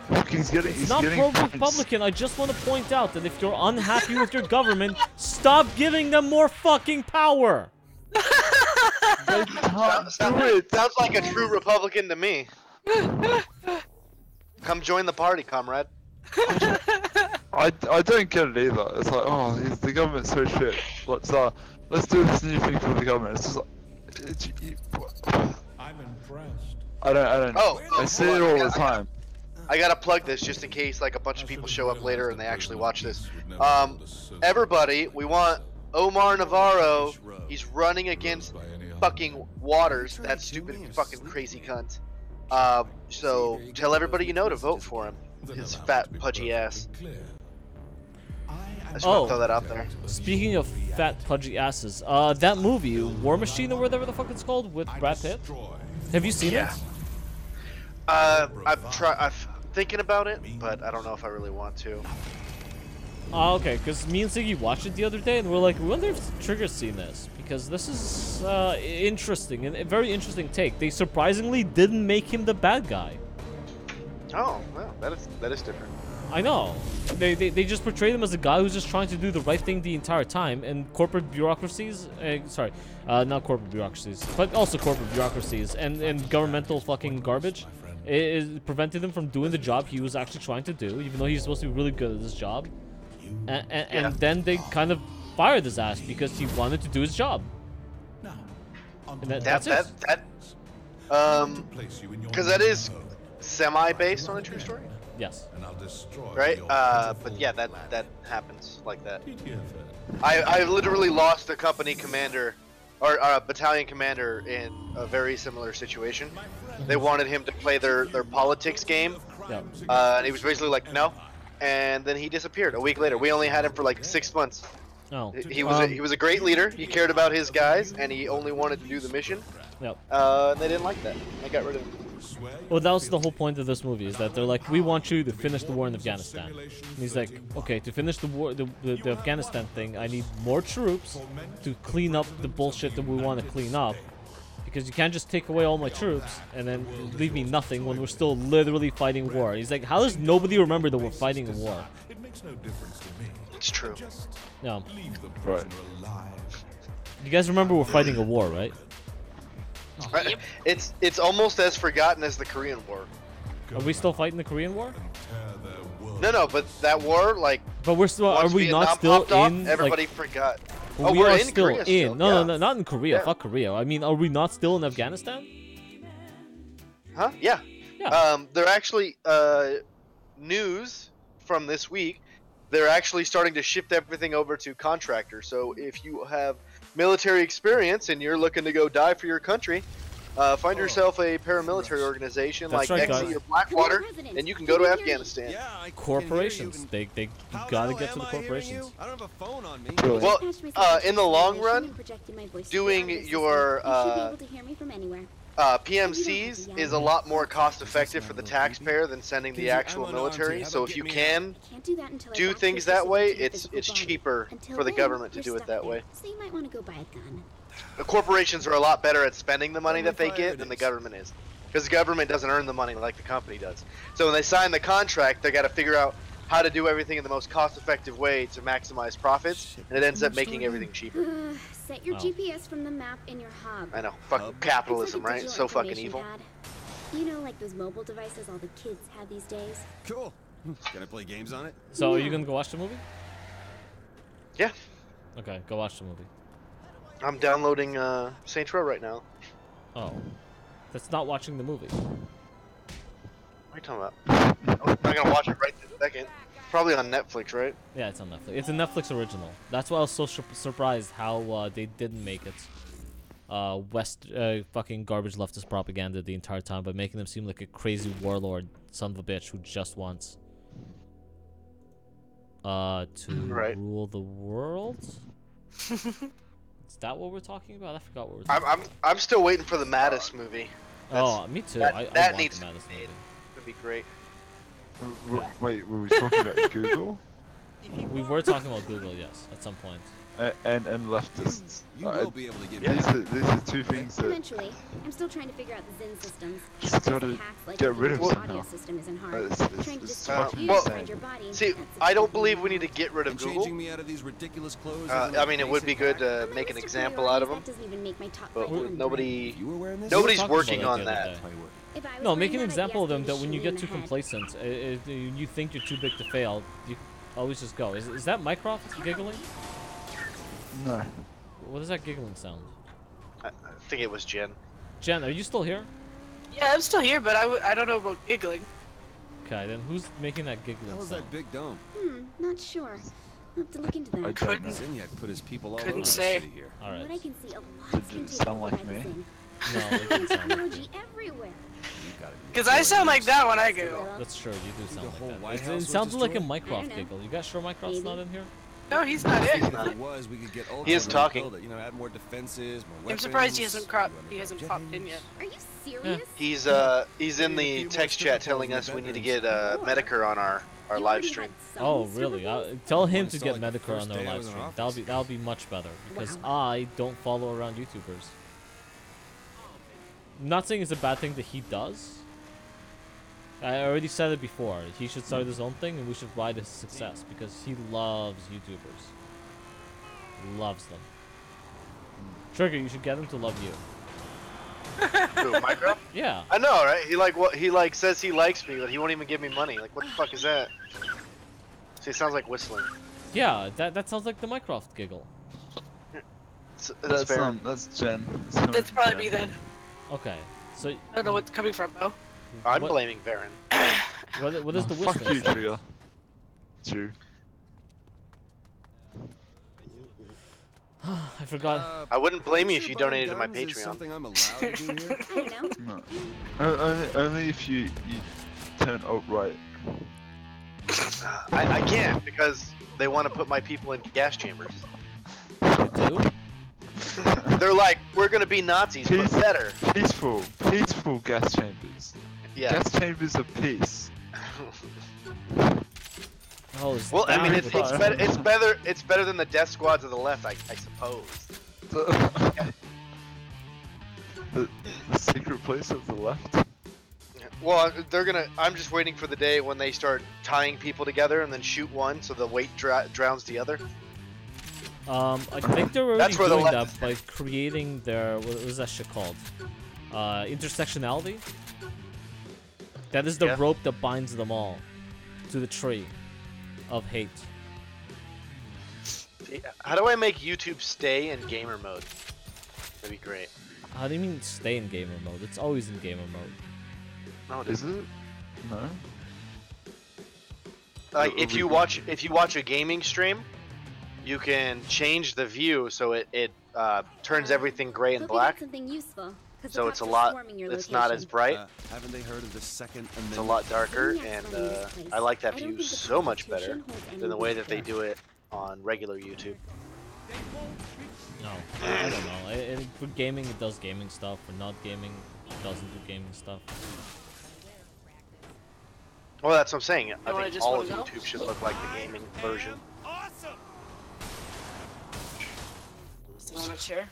It's not pro-Republican. I just want to point out that if you're unhappy with your government, stop giving them more fucking power.
Sounds like a true Republican to me. Come join the party, comrade.
I don't get it either. It's like, oh, the government's so shit. Let's do this new thing for the government. It's just like,
I'm impressed.
I don't.
Oh,
I see it all the time.
I gotta plug this just in case like a bunch of people show up later and they actually watch this. Everybody, we want Omar Navarro. He's running against fucking Waters, that stupid fucking crazy cunt. So tell everybody you know to vote for him. His fat pudgy ass. I just want to throw that out there.
Speaking of fat pudgy asses, that movie War Machine or whatever the fuck it's called with Brad Pitt. Have you seen it?
I'm thinking about it, but I don't know if I really want to.
Okay, because me and Siggy watched it the other day, and we're like, we wonder if Trigger's seen this, because this is interesting, and a very interesting take. They surprisingly didn't make him the bad guy.
Oh, well, that is different.
I know. They just portrayed him as a guy who's just trying to do the right thing the entire time, and corporate bureaucracies, not corporate bureaucracies, but also corporate bureaucracies, and governmental fucking garbage, it prevented him from doing the job he was actually trying to do, even though he's supposed to be really good at this job. And then they kind of fired his ass because he wanted to do his job. And that's it.
Because that is semi-based on a true story.
Yes.
Right? But yeah, that happens like that. I literally lost a company commander, or a battalion commander in a very similar situation. They wanted him to play their politics game, and he was basically like, no. And then he disappeared a week later. We only had him for like 6 months.
Oh.
He was a great leader. He cared about his guys, and he only wanted to do the mission.
Yep.
And they didn't like that. They got rid of him.
Well, that was the whole point of this movie, is that they're like, we want you to finish the war in Afghanistan. And he's like, okay, to finish the war, the Afghanistan thing, I need more troops to clean up the bullshit that we want to clean up. Because you can't just take away all my troops and then leave me nothing when we're still literally fighting war. He's like, how does nobody remember that we're fighting a war?
It's true.
No.
Right.
You guys remember we're fighting a war, right?
It's almost as forgotten as the Korean War.
Are we still fighting the Korean War?
No, but that war, like.
But we're still. Are we
Vietnam
not still
popped off,
in?
everybody
like,
forgot.
Well, we
we're
are
in
still
Korea
in.
still.
No,
Yeah.
not in Korea.
Yeah.
Fuck Korea. I mean, are we not still in Afghanistan?
Huh? Yeah. They're actually news from this week. They're actually starting to shift everything over to contractors. So if you have military experience and you're looking to go die for your country, find yourself a paramilitary organization
That's
like
right,
XE
guys.
or Blackwater, and you can go to Afghanistan.
Corporations. They gotta get to the corporations.
I don't have a phone on me.
Well, in the long run, doing your PMCs is a lot more cost effective for the taxpayer than sending the actual military. So if you can do things that way, it's cheaper for the government to do it that way.
So you might want to go buy a gun.
The corporations are a lot better at spending the money that they get than the government is. Because the government doesn't earn the money like the company does. So when they sign the contract, they got to figure out how to do everything in the most cost-effective way to maximize profits, and it ends up making everything cheaper.
Set your GPS from the map in your hub.
I know. Fucking capitalism, right? It's so fucking evil.
You know, like those mobile devices all the kids have these days?
Cool. Can I play games on it?
So are you gonna go watch the movie?
Yeah.
Okay, go watch the movie.
I'm downloading Saints Row right now.
Oh. That's not watching the movie.
What are you talking about? I'm not gonna watch it right this second. Probably on Netflix, right?
Yeah, it's on Netflix. It's a Netflix original. That's why I was so surprised how they didn't make it fucking garbage leftist propaganda the entire time by making them seem like a crazy warlord son of a bitch who just wants to rule the world. Is that what we're talking about? I forgot what we're talking about.
I'm still waiting for the Mattis movie.
Me too.
That
I want
needs
the
to be
Mattis
made.
movie.
It'd be great.
Wait, were we talking about Google?
We were talking about Google, yes, at some point.
And leftists.
You will be able to get
these are two things that
Eventually, I'm still trying to figure out the Zen systems.
just gotta get rid of
the
somehow.
audio system isn't hard.
It's
Trying to
it's
distract
fucking
you
well,
inside
insane.
your body.
See,
that's
I don't
extremely
believe we
hard.
need to get rid of
And
Google.
changing me out of these ridiculous clothes.
I mean, it would be good to
On my
make an
list of
example out of them,
priorities, that doesn't even make my top
but
500.
nobody,
You were wearing this?
nobody's
talking about
working
that
on
the other
that.
day.
If I was
No,
wearing
make an
that, I'd
example of
be
them that
asking
when you
to
get
shoot
too
me in the head.
complacent, you think you're too big to fail, you always just go. Is that Mycroft giggling?
No.
What is that giggling sound?
I think it was Jen.
Jen, are you still here?
Yeah, I'm still here, but I don't know about giggling.
Okay, then who's making that giggling
How was
sound?
that big dome?
Not sure. I'll have to look into that.
Zinyak put his people all
Couldn't
over the
say.
city here.
All right.
What I can see, a lot
Did
can
it
take
sound
over
like
by
me?
the thing.
No, it doesn't sound like you.
Technology everywhere.
Because I sound like that when I giggle.
That's true, you do sound
whole
like
White
that. It
House was
sounds like a
destroyed?
Mycroft giggle. You guys sure Mycroft's not in here?
No, he's not
If
it.
it was, we could get
He is talking.
build it, you know, add more defenses, more
I'm
weapons.
surprised he hasn't popped in yet.
Are you serious?
He's in the text chat telling us we need to get Medicare on our live stream.
Oh, really? Tell him to get Medicare on their live stream. That'll be much better because I don't follow around YouTubers. I'm not saying it's a bad thing that he does. I already said it before. He should start his own thing, and we should ride his success because he loves YouTubers. Loves them. Trigger, you should get him to love you.
Who, Minecraft?
Yeah.
I know, right? He says he likes me, but he won't even give me money. Like, what the fuck is that? See, it sounds like whistling.
Yeah, that sounds like the Mycroft giggle.
That's fair.
That's Jen.
That's probably me then.
Okay, so
I don't know what's coming from though.
I'm blaming Baron.
what is the
Fuck
whistling?
you, Trigger. True.
I forgot.
I wouldn't blame you if you donated to my
Guns is
Patreon.
something I'm allowed to do here?
I don't know.
No. Only if you turn alt-right.
I can't because they want to put my people in gas chambers.
Do?
They're like, we're gonna be Nazis, but better.
Peaceful gas chambers.
Yeah.
Gas chambers of peace.
Oh, is
Well, I mean,
that
it's
what-
it's better than the death squads of the left, I suppose.
The secret place of the left.
Well, I'm just waiting for the day when they start tying people together and then shoot one so the weight drowns the other.
I think they're already
That's where the
doing that
left
by creating their what was that shit called? Intersectionality. That is the rope that binds them all to the tree of hate.
How do I make YouTube stay in gamer mode? That'd be great.
How do you mean stay in gamer mode? It's always in gamer mode.
No, it
Is
isn't.
it? No.
Like if you watch a gaming stream, you can change the view so it turns everything gray and
Hope you
black.
got something useful, 'cause the
So it's a
cops are
lot.
swarming your
It's not as
location.
bright.
Haven't they heard of the Second Amendment?
It's a lot darker,
Zignak's
and
running this place.
I like that
I don't
view
think the
so much better
Constitution holds any
than the way
weight
that they
there.
do it on regular YouTube.
No, I don't know. For gaming, it does gaming stuff. For not gaming, it doesn't do gaming stuff.
Well, that's what I'm saying. I
wanna
think
just
all of
wanna go?
YouTube should look like the gaming version.
Sit on a chair.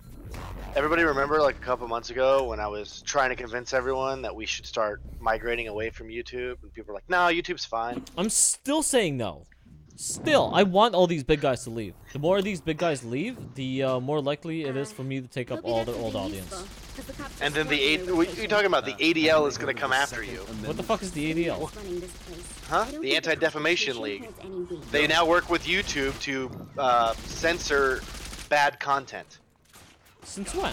Everybody remember like a couple months ago when I was trying to convince everyone that we should start migrating away from YouTube, and people were like, "No, YouTube's fine."
I'm still saying no. Still, I want all these big guys to leave. The more these big guys leave, the more likely it is for me to take up
Hope you
all
got
their old
something
audience.
useful, 'cause the cops are
And then the
swarming your
what are you
location.
talking about? The ADL is gonna come after you,
What the fuck is the ADL?
Zignak's running this place.
huh?
I don't
The
think
Anti-Defamation
Constitution
League.
holds any weight.
They now work with YouTube to censor bad content.
Since when?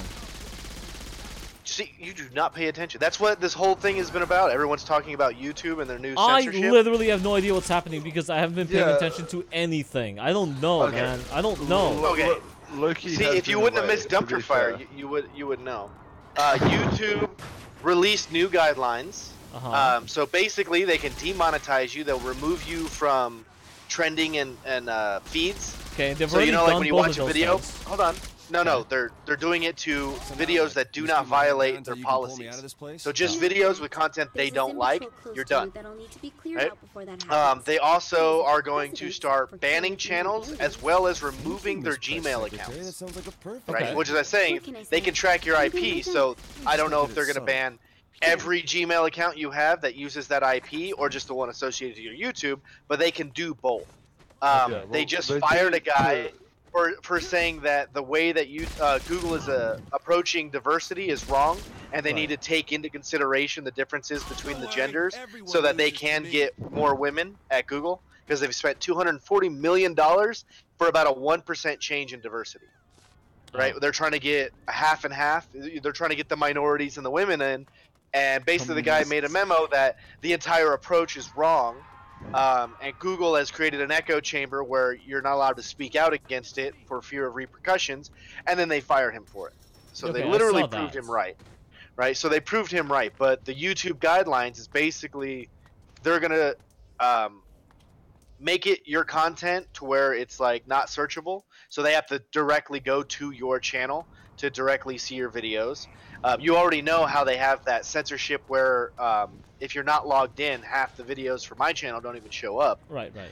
See, you do not pay attention. That's what this whole thing has been about. Everyone's talking about YouTube and their new
I
censorship.
literally have no idea what's happening because I haven't been paying
Yeah.
attention to anything. I don't know,
Okay.
man. I don't know.
Okay.
Loki
See,
has
if you
been
wouldn't have
away,
missed
to
Dumpster
be
Fire,
fair.
you would know. YouTube released new guidelines. So basically, they can demonetize you. They'll remove you from trending and feeds.
Okay, they've
So
already
you know, like
done
when you
both
watch
of
a
those
video.
things.
Hold on. No, they're doing it to videos that do not violate their policies. So just videos with content they
There's a
don't
Zim
like,
patrol close
you're
to you
done.
that'll need to be cleared
Right?
out before that happens.
They also are going to
President's
start
for
banning
killing
channels
human
as well as removing their Gmail
That
accounts.
sounds like a perfect.
Right?
Okay.
Which is I saying,
What can I
they
say?
can track your IP, so I don't know if they're going to
Subtle.
ban every Gmail account you have that uses that IP or just the one associated to your YouTube, but they can do both.
Yeah,
They
well,
just
they
fired
do
a guy
to-
for saying that the way that Google is approaching diversity is wrong, and they need to take into consideration the differences between the genders so that they can get more women at Google, because they've spent $240 million for about a 1% change in diversity. Right? They're trying to get a half and half. They're trying to get the minorities and the women in, And basically, the guy made a memo that the entire approach is wrong, and Google has created an echo chamber where you're not allowed to speak out against it for fear of repercussions, and then they fired him for it. So
Okay,
they
I
literally
saw
proved
that.
him right. Right? So they proved him right, but the YouTube guidelines is basically they're gonna make it your content to where it's like not searchable, so they have to directly go to your channel to directly see your videos. You already know how they have that censorship where if you're not logged in, half the videos for my channel don't even show up.
Right, right.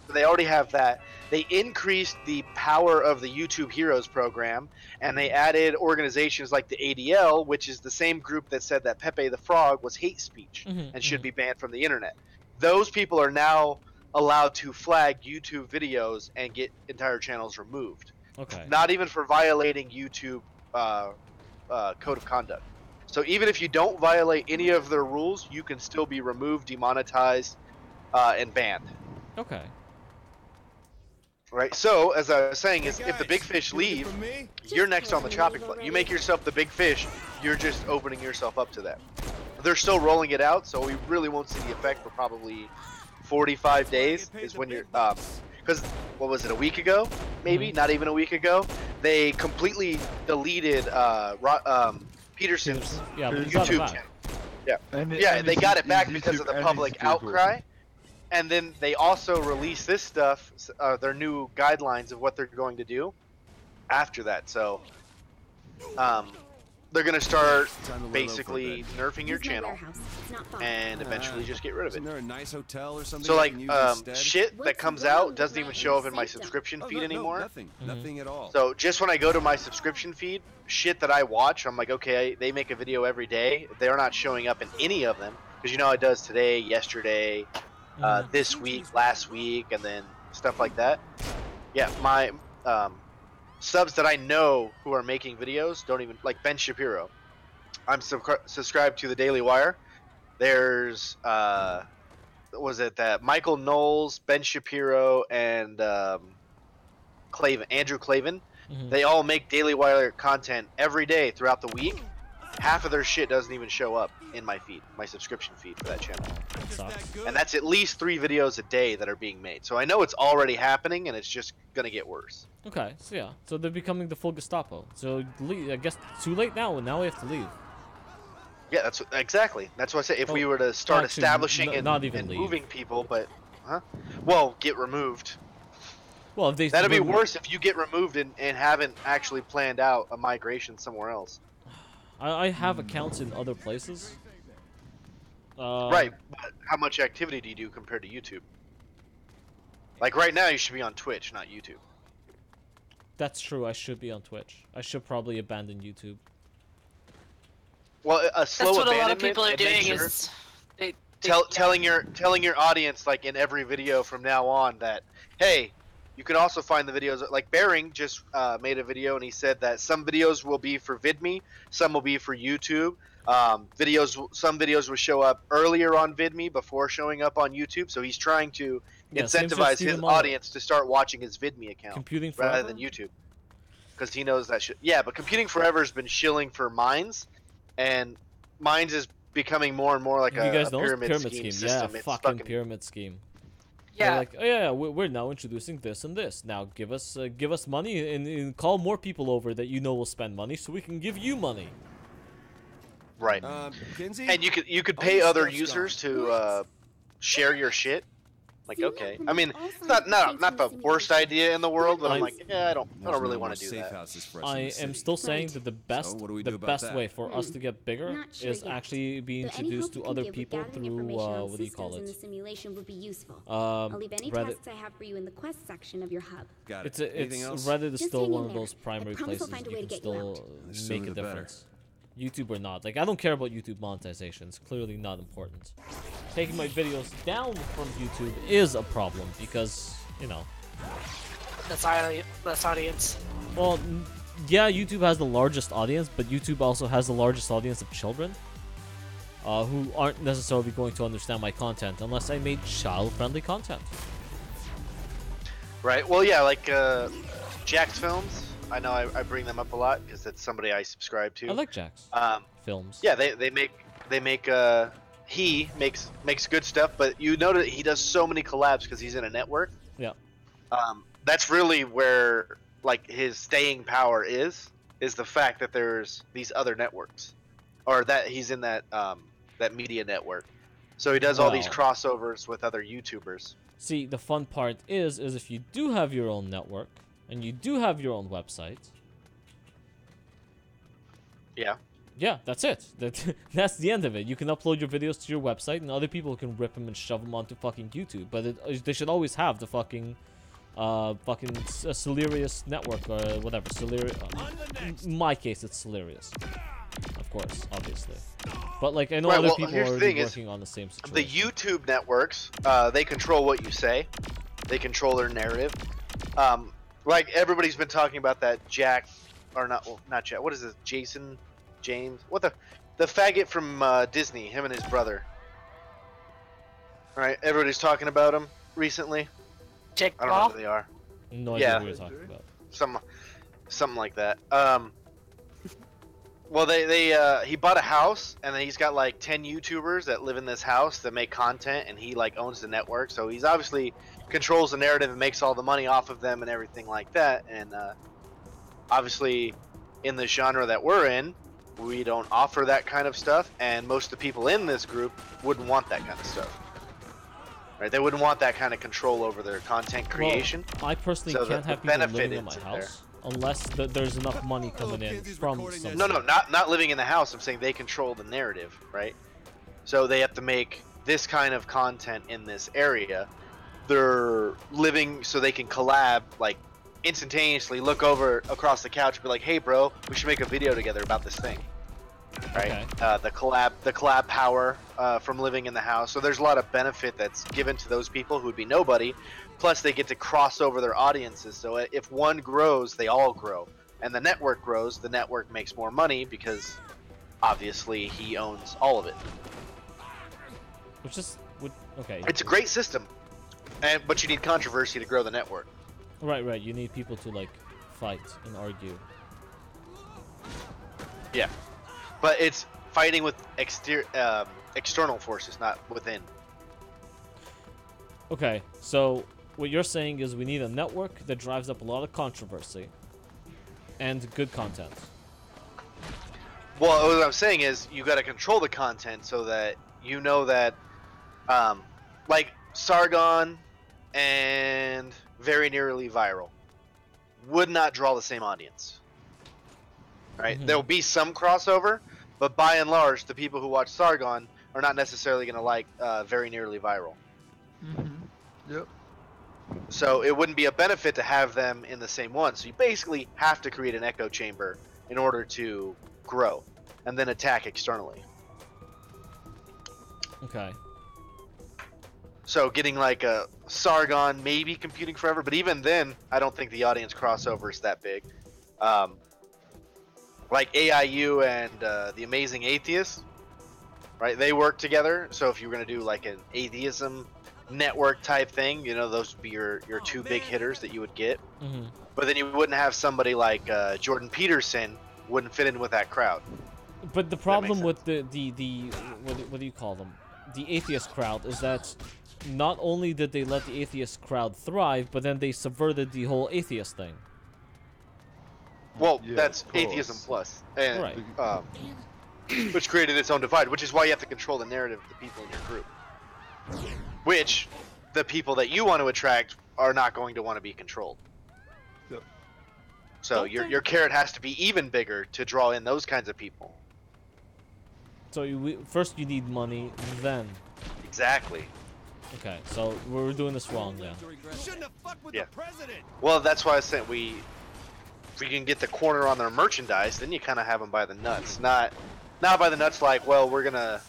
So they already have that. They increased the power of the YouTube Heroes program, and they added organizations like the ADL, which is the same group that said that Pepe the Frog was hate speech and should be banned from the internet. Those people are now allowed to flag YouTube videos and get entire channels removed.
Okay.
Not even for violating YouTube code of conduct. So even if you don't violate any of their rules, you can still be removed, demonetized, and banned.
Okay.
Right. So as I was saying, is if the big fish leave, you're next on the chopping block. You make yourself the big fish, you're just opening yourself up to that. They're still rolling it out, so we really won't see the effect for probably 45 days. Is when you're because what was it, a week ago? Maybe not even a week ago. They completely deleted Peterson's YouTube channel. Yeah, they got it back because of the public outcry. And then they also released this stuff, their new guidelines of what they're going to do after that. So they're going to start basically nerfing your channel and eventually just get rid of it.
Isn't there a nice hotel or something?
So like
instead?
shit that comes out doesn't even show up in my subscription feed anymore.
Nothing. Nothing at all.
So just when I go to my subscription feed, shit that I watch, I'm like, okay, they make a video every day. They're not showing up in any of them because you know it does today, yesterday, this week, last week, and then stuff like that. Yeah, my subs that I know who are making videos don't even, like Ben Shapiro. I'm subscribed to the Daily Wire. There's was it that Michael Knowles, Ben Shapiro, and Andrew Klavan. They all make Daily Wire content every day throughout the week. Half of their shit doesn't even show up in my feed, my subscription feed for that channel. And that's at least 3 videos a day that are being made. So I know it's already happening, and it's just gonna get worse.
Okay, so yeah, so they're becoming the full Gestapo. So I guess too late now, and now we have to leave.
Yeah, that's exactly. That's what I say. If we were to start
actually,
establishing and
leave.
moving people, but well, get removed.
Well, if they
that'd be worse if you get removed and haven't actually planned out a migration somewhere else.
I have accounts in other places.
Right, but how much activity do you do compared to YouTube? Like right now, you should be on Twitch, not YouTube.
That's true. I should be on Twitch. I should probably abandon YouTube.
Well, a slow
That's what a lot of
abandonment.
people are doing
Sure.
is
telling your audience, like in every video from now on, that hey, you can also find the videos. Like Bering just made a video and he said that some videos will be for VidMe, some will be for YouTube. Some videos will show up earlier on VidMe before showing up on YouTube. So he's trying to incentivize his audience to start watching his VidMe account
Computing
rather
Forever?
than YouTube, because he knows that shit. Yeah, but Computing Forever has been shilling for Mines, and Mines is becoming more and more like
you guys know
pyramid scheme system.
Yeah,
It's
fucking pyramid scheme.
Yeah.
They're like, oh yeah, we're now introducing this and this. Now give us money and call more people over that you know will spend money, so we can give you money.
Right.
Kinsey?
And you could pay other users to share your shit. Like, okay, I mean, it's not the worst idea in the world, but I'm like, yeah, I don't really want to do that.
I am still saying that the best way for us to get bigger is actually be introduced to other people through what do you call it?
I'll leave any
Reddit.
tasks I have for you in the quest section of your hub.
Got it.
It's Reddit is
Just
still
hang
one
in
of
there.
those primary
I promise I'll
places
find a
you
way to
can
get you
still
The sooner
make a
the better.
difference. YouTube or not. Like, I don't care about YouTube monetization. It's clearly not important. Taking my videos down from YouTube is a problem because, you know.
That's audience.
Well, yeah, YouTube has the largest audience, but YouTube also has the largest audience of children who aren't necessarily going to understand my content unless I made child-friendly content.
Right. Well, yeah, like Jack's Films. I know I bring them up a lot because it's somebody I subscribe to.
I like Jack's films.
Yeah, they make they make he makes good stuff, but you know that he does so many collabs because he's in a network.
Yeah.
That's really where like his staying power is the fact that there's these other networks, or that he's in that that media network. So he does all these
Well.
crossovers with other YouTubers.
See, the fun part is if you do have your own network and you do have your own website.
Yeah.
Yeah, that's it. That's the end of it. You can upload your videos to your website, and other people can rip them and shove them onto fucking YouTube. But they should always have the fucking Celerius network or whatever. In my case, it's Celerius, of course, obviously. But like I know other people are already working on the same situation.
The YouTube networks, they control what you say. They control their narrative. Like everybody's been talking about that Jack, or not Jack. What is this? Jason. James, what the faggot from Disney, him and his brother. All right, everybody's talking about him recently.
Jake
I don't know who they are.
No idea what you're talking about.
Something like that. Well, he bought a house, and then he's got like 10 YouTubers that live in this house that make content, and he like owns the network. So he's obviously controls the narrative and makes all the money off of them and everything like that. And obviously, in the genre that we're in, we don't offer that kind of stuff, and most of the people in this group wouldn't want that kind of stuff. Right? They wouldn't want that kind of control over their content creation.
Well, I personally can't have people living in my house unless there's enough money coming in from some.
No, not living in the house. I'm saying they control the narrative, right? So they have to make this kind of content in this area. They're living so they can collab, like instantaneously look over across the couch and be like, hey bro, we should make a video together about this thing, right? Okay. The collab power from living in the house. So there's a lot of benefit that's given to those people who would be nobody, plus they get to cross over their audiences. So if one grows, they all grow, and the network grows, the network makes more money because obviously he owns all of it.
Okay,
it's a great system, but you need controversy to grow the network.
Right. You need people to like fight and argue.
Yeah, but it's fighting with external forces, not within.
Okay, so what you're saying is we need a network that drives up a lot of controversy and good content.
Well, what I'm saying is you got to control the content so that you know that, like Sargon and Very Nearly Viral would not draw the same audience, right?
Mm-hmm.
There will be some crossover, but by and large, the people who watch Sargon are not necessarily going to like Very Nearly Viral.
Mm-hmm. Yep.
So it wouldn't be a benefit to have them in the same one. So you basically have to create an echo chamber in order to grow, and then attack externally.
Okay.
So getting like a Sargon maybe competing forever, but even then, I don't think the audience crossover is that big. Like AIU and the Amazing Atheist, right? They work together. So if you were gonna do like an atheism network type thing, you know, those would be your two big hitters that you would get.
Mm-hmm.
But then you wouldn't have somebody like Jordan Peterson wouldn't fit in with that crowd.
But the problem with the what do you call them? The atheist crowd is that not only did they let the atheist crowd thrive, but then they subverted the whole atheist thing.
Well, yeah, that's atheism plus, and,
right.
Which created its own divide, which is why you have to control the narrative of the people in your group. Which the people that you want to attract are not going to want to be controlled.
Yep.
So your carrot has to be even bigger to draw in those kinds of people.
So first you need money, then.
Exactly.
Okay, so we're doing this wrong now.
Yeah. Well, that's why I said if we can get the corner on their merchandise, then you kind of have them by the nuts. Not by the nuts like, well, we're gonna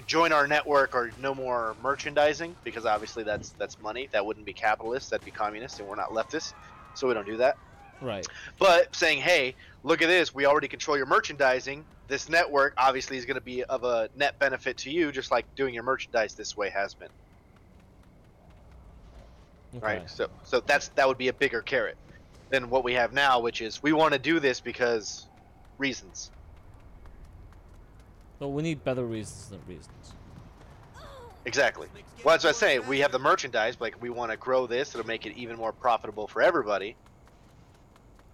join our network or no more merchandising, because obviously that's money. That wouldn't be capitalist. That'd be communist, and we're not leftists, so we don't do that.
Right.
But saying, hey, look at this. We already control your merchandising. This network obviously is going to be of a net benefit to you, just like doing your merchandise this way has been.
Okay.
Right. So that would be a bigger carrot than what we have now, which is we want to do this because reasons.
But we need better reasons than reasons.
Exactly. Well, that's what I say. We have the merchandise, but like we want to grow this. It'll make it even more profitable for everybody.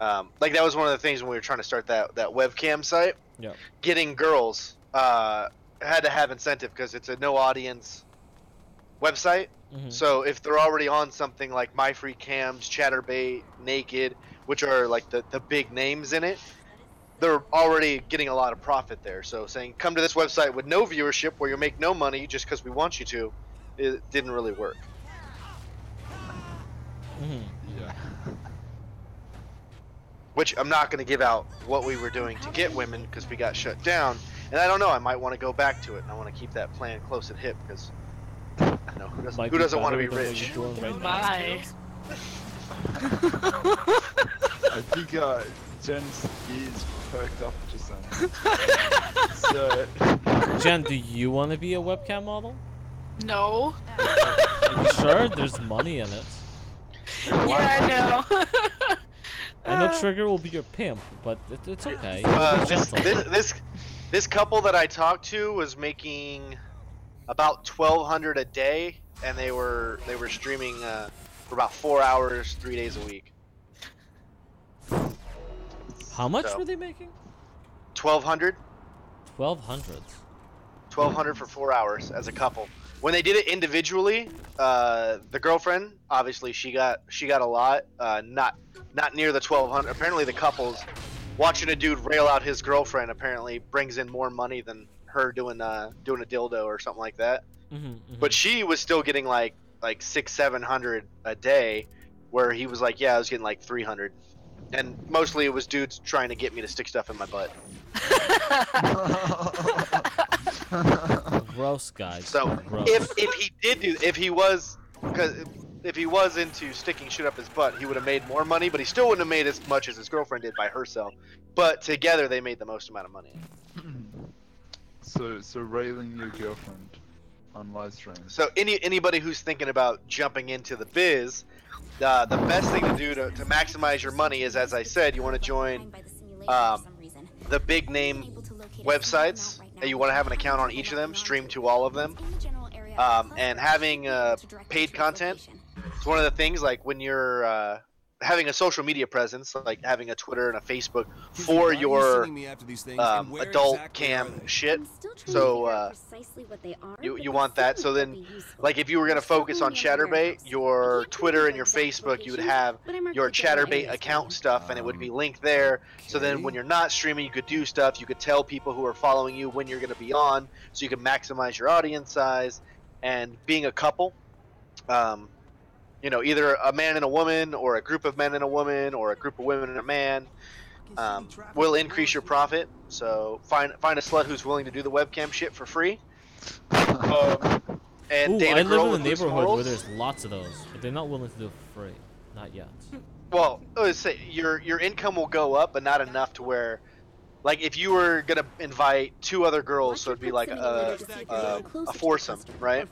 Like that was one of the things when we were trying to start that webcam site.
Yeah.
Getting girls had to have incentive because it's a no audience website. So if they're already on something like My Free Cams, Chatterbait, Naked, which are like the big names in it, they're already getting a lot of profit there. So saying come to this website with no viewership where you make no money just because we want you to, it didn't really work.
Yeah.
Which I'm not going to give out what we were doing to get women because we got shut down. And I don't know, I might want to go back to it. And I want to keep that plan close at hip because, you know, who doesn't want to be rich?
My.
I think Jen's ears perked up just then. So.
Jen, do you want to be a webcam model?
No.
Are you sure? There's money in it.
Yeah, I know.
I know Trigger will be your pimp, but it's okay.
This couple that I talked to was making about $1,200 a day, and they were streaming for about 4 hours, 3 days a week.
How much were they making?
1,200.
1,200.
1,200 for 4 hours as a couple. When they did it individually, the girlfriend obviously she got a lot, not near the 1,200. Apparently, the couples watching a dude rail out his girlfriend apparently brings in more money than her doing a dildo or something like that. But she was still getting like 600-700 a day, where he was like, yeah, I was getting like 300, and mostly it was dudes trying to get me to stick stuff in my butt.
Gross, guys.
So
gross.
if he was into sticking shit up his butt, he would have made more money, but he still wouldn't have made as much as his girlfriend did by herself. But together they made the most amount of money.
So railing your girlfriend on live stream.
So anybody who's thinking about jumping into the biz, the best thing to do to maximize your money is, as I said, you want to join the big name websites, and you want to have an account on each of them, stream to all of them, and having paid content. It's one of the things, like when you're having a social media presence, like having a Twitter and a Facebook for your adult cam shit. So you want that. So then, like if you were gonna focus on Chatterbait, your Twitter and your Facebook, you would have your Chatterbait account stuff, and it would be linked there. So then, when you're not streaming, you could do stuff. You could tell people who are following you when you're gonna be on, so you can maximize your audience size. And being a couple, you know, either a man and a woman, or a group of men and a woman, or a group of women and a man, will increase your profit. So find a slut who's willing to do the webcam shit for free. And date a girl
I live in
with
a
loose
neighborhood
morals.
where there's lots of those, but they're not willing to do it for free. Not yet.
Well, let's say your income will go up, but not enough to where, like, if you were gonna invite 2 other girls, so it'd be like a foursome, right?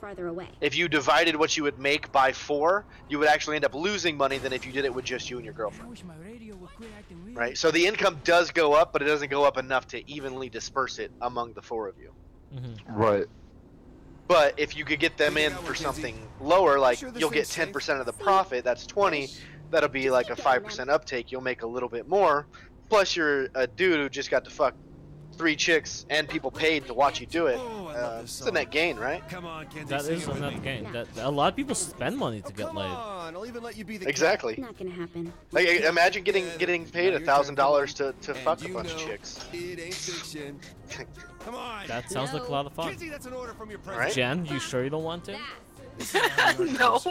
If you divided what you would make by 4, you would actually end up losing money than if you did it with just you and your girlfriend. Right? So the income does go up, but it doesn't go up enough to evenly disperse it among the 4 of you.
Right.
But if you could get them in for something lower, like you'll get 10% of the profit, that's 20, that'll be like a 5% uptake, you'll make a little bit more. Plus, you're a dude who just got to fuck 3 chicks and people paid to watch you do it. It's a net gain, right?
That is a net gain. That a lot of people spend money to get laid.
Exactly.
Not gonna happen.
Like, imagine getting paid $1,000 to fuck a bunch of chicks.
Come on.
That sounds like a lot of fun.
Kinsey, that's an order from your
Right?
Jen, you sure you don't want to?
No.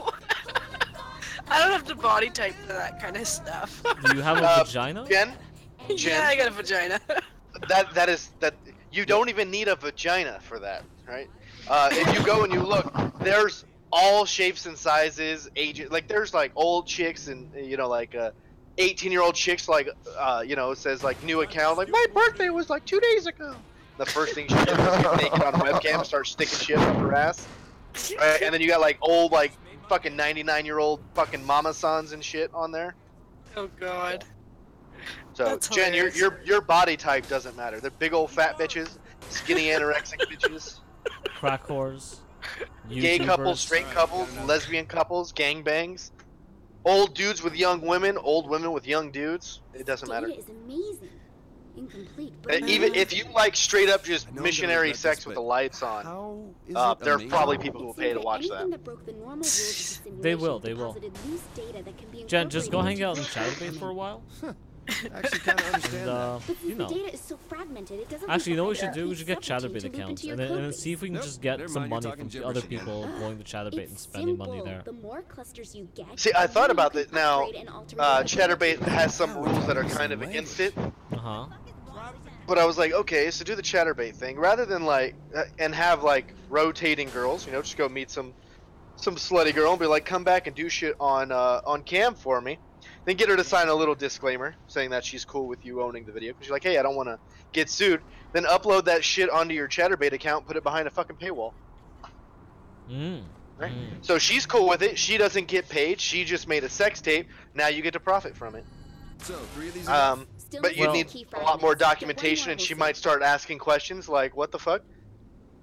I don't have the body type for that kind of stuff.
Do you have a vagina?
Jen,
Yeah, I got a vagina.
that you don't even need a vagina for that, right? If you go and you look, there's all shapes and sizes, ages. Like there's like old chicks and like 18-year-old chicks, like it says like new account, like my birthday was like 2 days ago. The first thing she does is get naked on a webcam and start sticking shit up her ass. Right? And then you got like old like fucking 99-year-old fucking mama sons and shit on there.
Oh god.
So
That's
Jen,
hilarious.
your body type doesn't matter. They're big old fat bitches, skinny anorexic bitches,
Crack whores.
gay couples,
YouTubers.
straight couples, lesbian couples, gangbangs, old dudes with young women, old women with young dudes. It doesn't matter.
Data is amazing. Incomplete, but
Even if you like straight up just
I know I'm gonna
missionary
regret
sex
this,
with
but
the lights on,
How is
there are
it
probably
amazing?
people who will
It
pay
says
to
that
watch
anything
that.
that broke the normal rules of the simulation
They will, they will.
deposited loose data that can be
Jen, just go hang
incorporated
out in
into
Chatterbait for a while.
I actually kind of understand
And,
that.
But since
you know.
the data is so fragmented, it doesn't
Actually, you know what we
provide
should do? We should get
substitute
Chatterbait
to loop
accounts
into
and
your
then
code
see if we can
Nope,
just get
never
some
mind, you're
money
talking
from other
gibberish again.
people going to Chatterbait and
It's
spending
simple.
money there.
The more clusters you get,
See, I
the
thought
more
about
you
it.
can
Now,
upgrade and alter your data.
Chatterbait has some
Yeah, we're
rules that are
talking the
kind
same
of against it.
Uh-huh.
But I was like, okay, so do the Chatterbait thing rather than like and have like rotating girls. You know, just go meet some slutty girl and be like, come back and do shit on cam for me. Then get her to sign a little disclaimer saying that she's cool with you owning the video because you're like, hey, I don't want to get sued. Then upload that shit onto your Chatterbait account, put it behind a fucking paywall. Right? So she's cool with it. She doesn't get paid. She just made a sex tape. Now you get to profit from it.
So 3 of these.
But you need a lot more documentation, and she might start asking questions like, "What the fuck?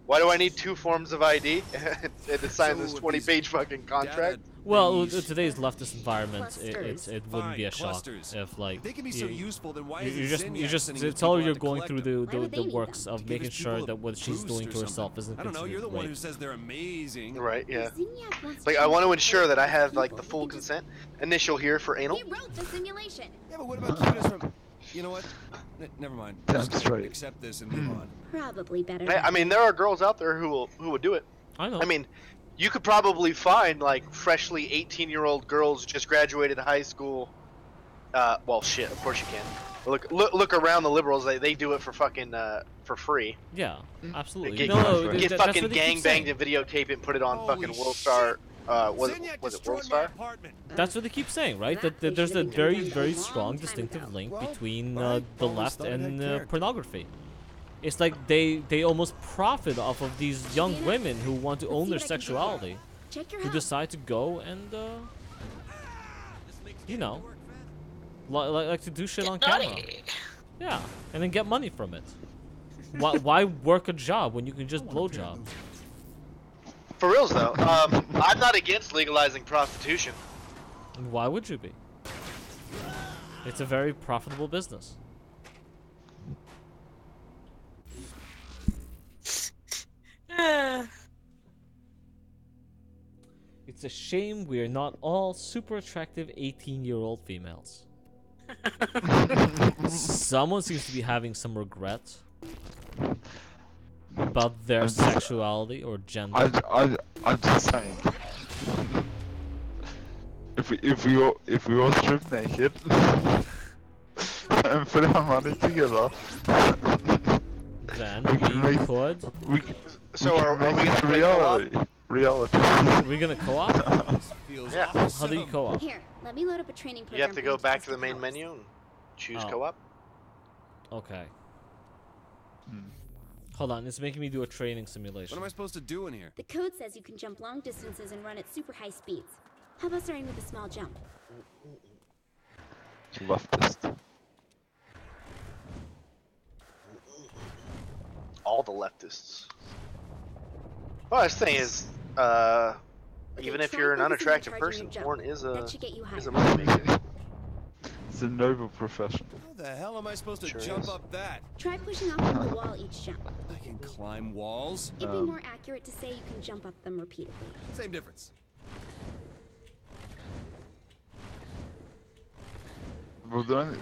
Why do I need 2 forms of ID and to sign this 20-page fucking contract?"
Well, today's leftist environment, it wouldn't be a shock
clusters.
if like
They can be so useful, then why is
you
Zinniac
just
sending those
tell her
people
you're
out to
going
collect
through
them?
the works of
To give
making
his
sure
people
that
a
what she's
boost
doing
or
to herself
something.
isn't
I don't know. You're the one who
rape.
says they're amazing.
Right? Yeah.
Zinniac wants
Like,
to
I want to
change
ensure that I have like
people.
the full
We can just-
consent. Initial here for anal.
He wrote the simulation.
Yeah, but what about keeping us from? You know what? Never mind.
That's
Just gonna
right.
accept this and move on.
Probably better.
I mean, there are girls out there who would do it.
I know.
I mean, you could probably find like freshly 18-year-old girls just graduated high school. Well, shit. Of course you can. Look around the liberals. They do it for fucking for free.
Yeah, absolutely.
Get,
No,
get
that's
fucking
what they keep
gang
saying.
banged and videotape it and put it on
Holy
fucking WorldStar. Was
Zinniac
it
destroyed my
WorldStar?
apartment.
That's what they keep saying, right? That
They
there's a
should've been
very,
done a
very
long
strong
time
distinctive
ago.
link
Well,
between
fine.
the
Always
left
thought it had
and
character.
pornography. It's like they almost profit off of these young women who want to
Let's
own
see
their
what I can do.
sexuality,
Check your
who
house.
decide to go and, you know, like to do shit on camera. Yeah, and then get money from it. Why work a job when you can just blow job?
For reals though, I'm not against legalizing prostitution.
And why would you be? It's a very profitable business. It's a shame we're not all super attractive 18-year-old females. Someone seems to be having some regret about their sexuality or gender.
I'm just saying. If we all strip naked and put our money together,
Then
we can
we
make
could.
So
we
are
can
we
make it
gonna
reality. Reality.
We're gonna co-op?
Feels
Yeah.
How do you co-op?
Here, let me load up a training program.
You have to
for
go
each
back
of
to the
us
main
house.
menu and choose
Oh.
co-op.
Okay. Hold on, it's making me do a training
What
simulation.
am I supposed to do in here?
The code says you can jump long distances and run at super high speeds. How about starting with a small jump?
Leftist.
All the leftists. Well, the thing is, even if
try
you're an
focusing on
unattractive
charging
person,
your jump.
porn is
That should get you
a
higher.
moneymaker.
It's a noble profession.
How the hell am I supposed to
Sure
jump
is.
up that?
Try pushing off of the wall each jump.
I can climb walls.
It'd be more accurate to say you can jump up them repeatedly.
Same difference.
Well, the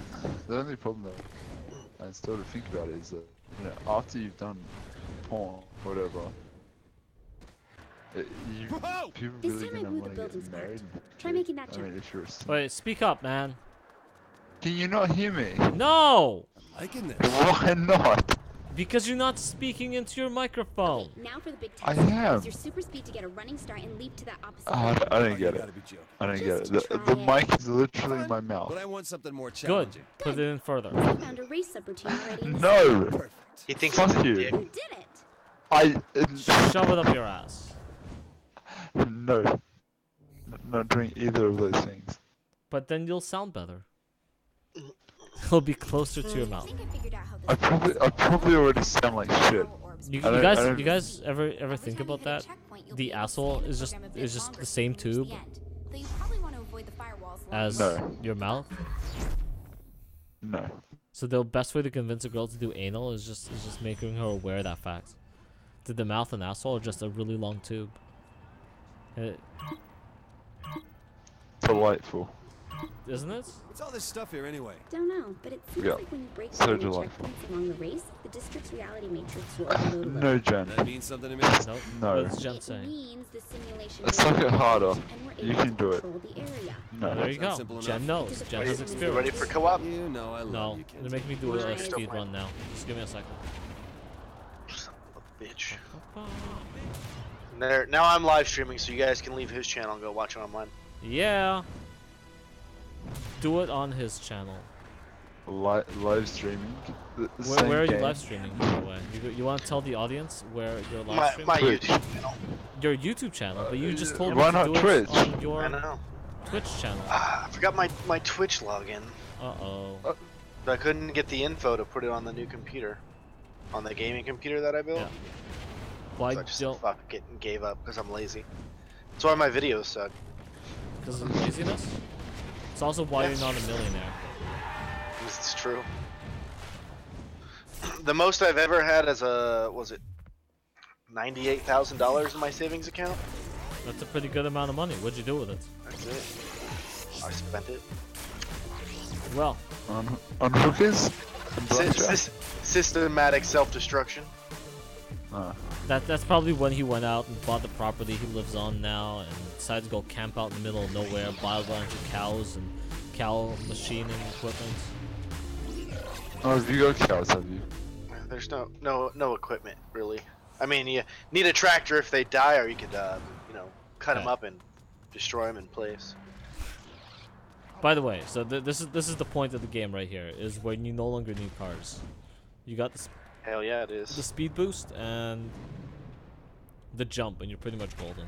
only problem though, and still to think about it, is that after you've done porn, whatever,
Whoa!
people
This
really
time I
gonna
blew the
want to
building's
get
part.
married.
Try making that
I
jump.
mean, if you're a
Wait, speak up, man.
Can you not hear me?
No!
Liking this.
Why not?
Because you're not speaking into your microphone.
Okay, now for the big
I
test.
am.
Use your super speed to get a running start and leap to that opposite.
I
button.
don't
Oh,
get
you
it.
gotta be joking.
I don't get
Just
it. The
try
mic is literally
Fine,
my mouth.
But I want something more
Good.
challenging.
Put it in further.
I found a race subroutine already. in the
No!
Perfect.
He thinks
Fuck
it's a
you.
dick.
You did it.
I...
Shove it up your ass.
No. Not doing either of those things.
But then you'll sound better. It'll be closer to your mouth.
I probably already sound like shit.
You
I don't-
guys ever think about that? The asshole is just the same tube as your mouth.
No.
So the best way to convince a girl to do anal is just making her aware of that fact. That the mouth and asshole are just a really long tube.
Delightful.
Isn't it?
What's all this stuff here anyway?
Don't know, but it seems
Yeah.
like when you break
So
through the
delightful.
checkpoints along the race, the district's reality matrix will overload a little.
No, Jen.
That means something to me.
Nope.
No.
What's Jen
It
saying?
means the simulation
Let's suck it harder.
and we're
You
able
can
to
do it.
control the area.
Oh, there you go.
Sounds simple
Jen
enough.
knows. Jen has
You
experience.
ready for co-op?
You know I love
No,
you,
they're making me do a
Nice.
speed run now. Just give me a second.
Son of a bitch. There. Now I'm live streaming, so you guys can leave his channel and go watch it online.
Yeah. Do it on his channel.
Live streaming. The
Where are you
game.
live streaming, by the way? You want to tell the audience where you're live
My
streaming?
Twitch.
YouTube channel.
Your YouTube channel, but you just told me
Why
to
not
do
Twitch?
it on
I
your
know.
Twitch channel.
I forgot my Twitch login.
Uh-oh.
So I couldn't get the info to put it on the new computer. On the gaming computer that I built.
Yeah. Why
So I just
don't...
fuck it and gave up because I'm lazy. That's why my videos suck.
Because of laziness? It's also why you're not a millionaire.
This is true. The most I've ever had is was it $98,000 in my savings account?
That's a pretty good amount of money. What'd you do with it?
That's it. I spent it.
Well,
On hookers? And blackjack?
Systematic self-destruction.
that's probably when he went out and bought the property he lives on now and decided to go camp out in the middle of nowhere, buy a bunch of cows and cow machining equipment.
Oh, have you got cows, have you?
There's no equipment really. I mean, you need a tractor if they die, or you could cut them
Okay.
up and destroy them in place.
By the way, so this is the point of the game right here, is when you no longer need cars. You got
Hell yeah, it
the
is.
speed boost and the jump, and you're pretty much golden.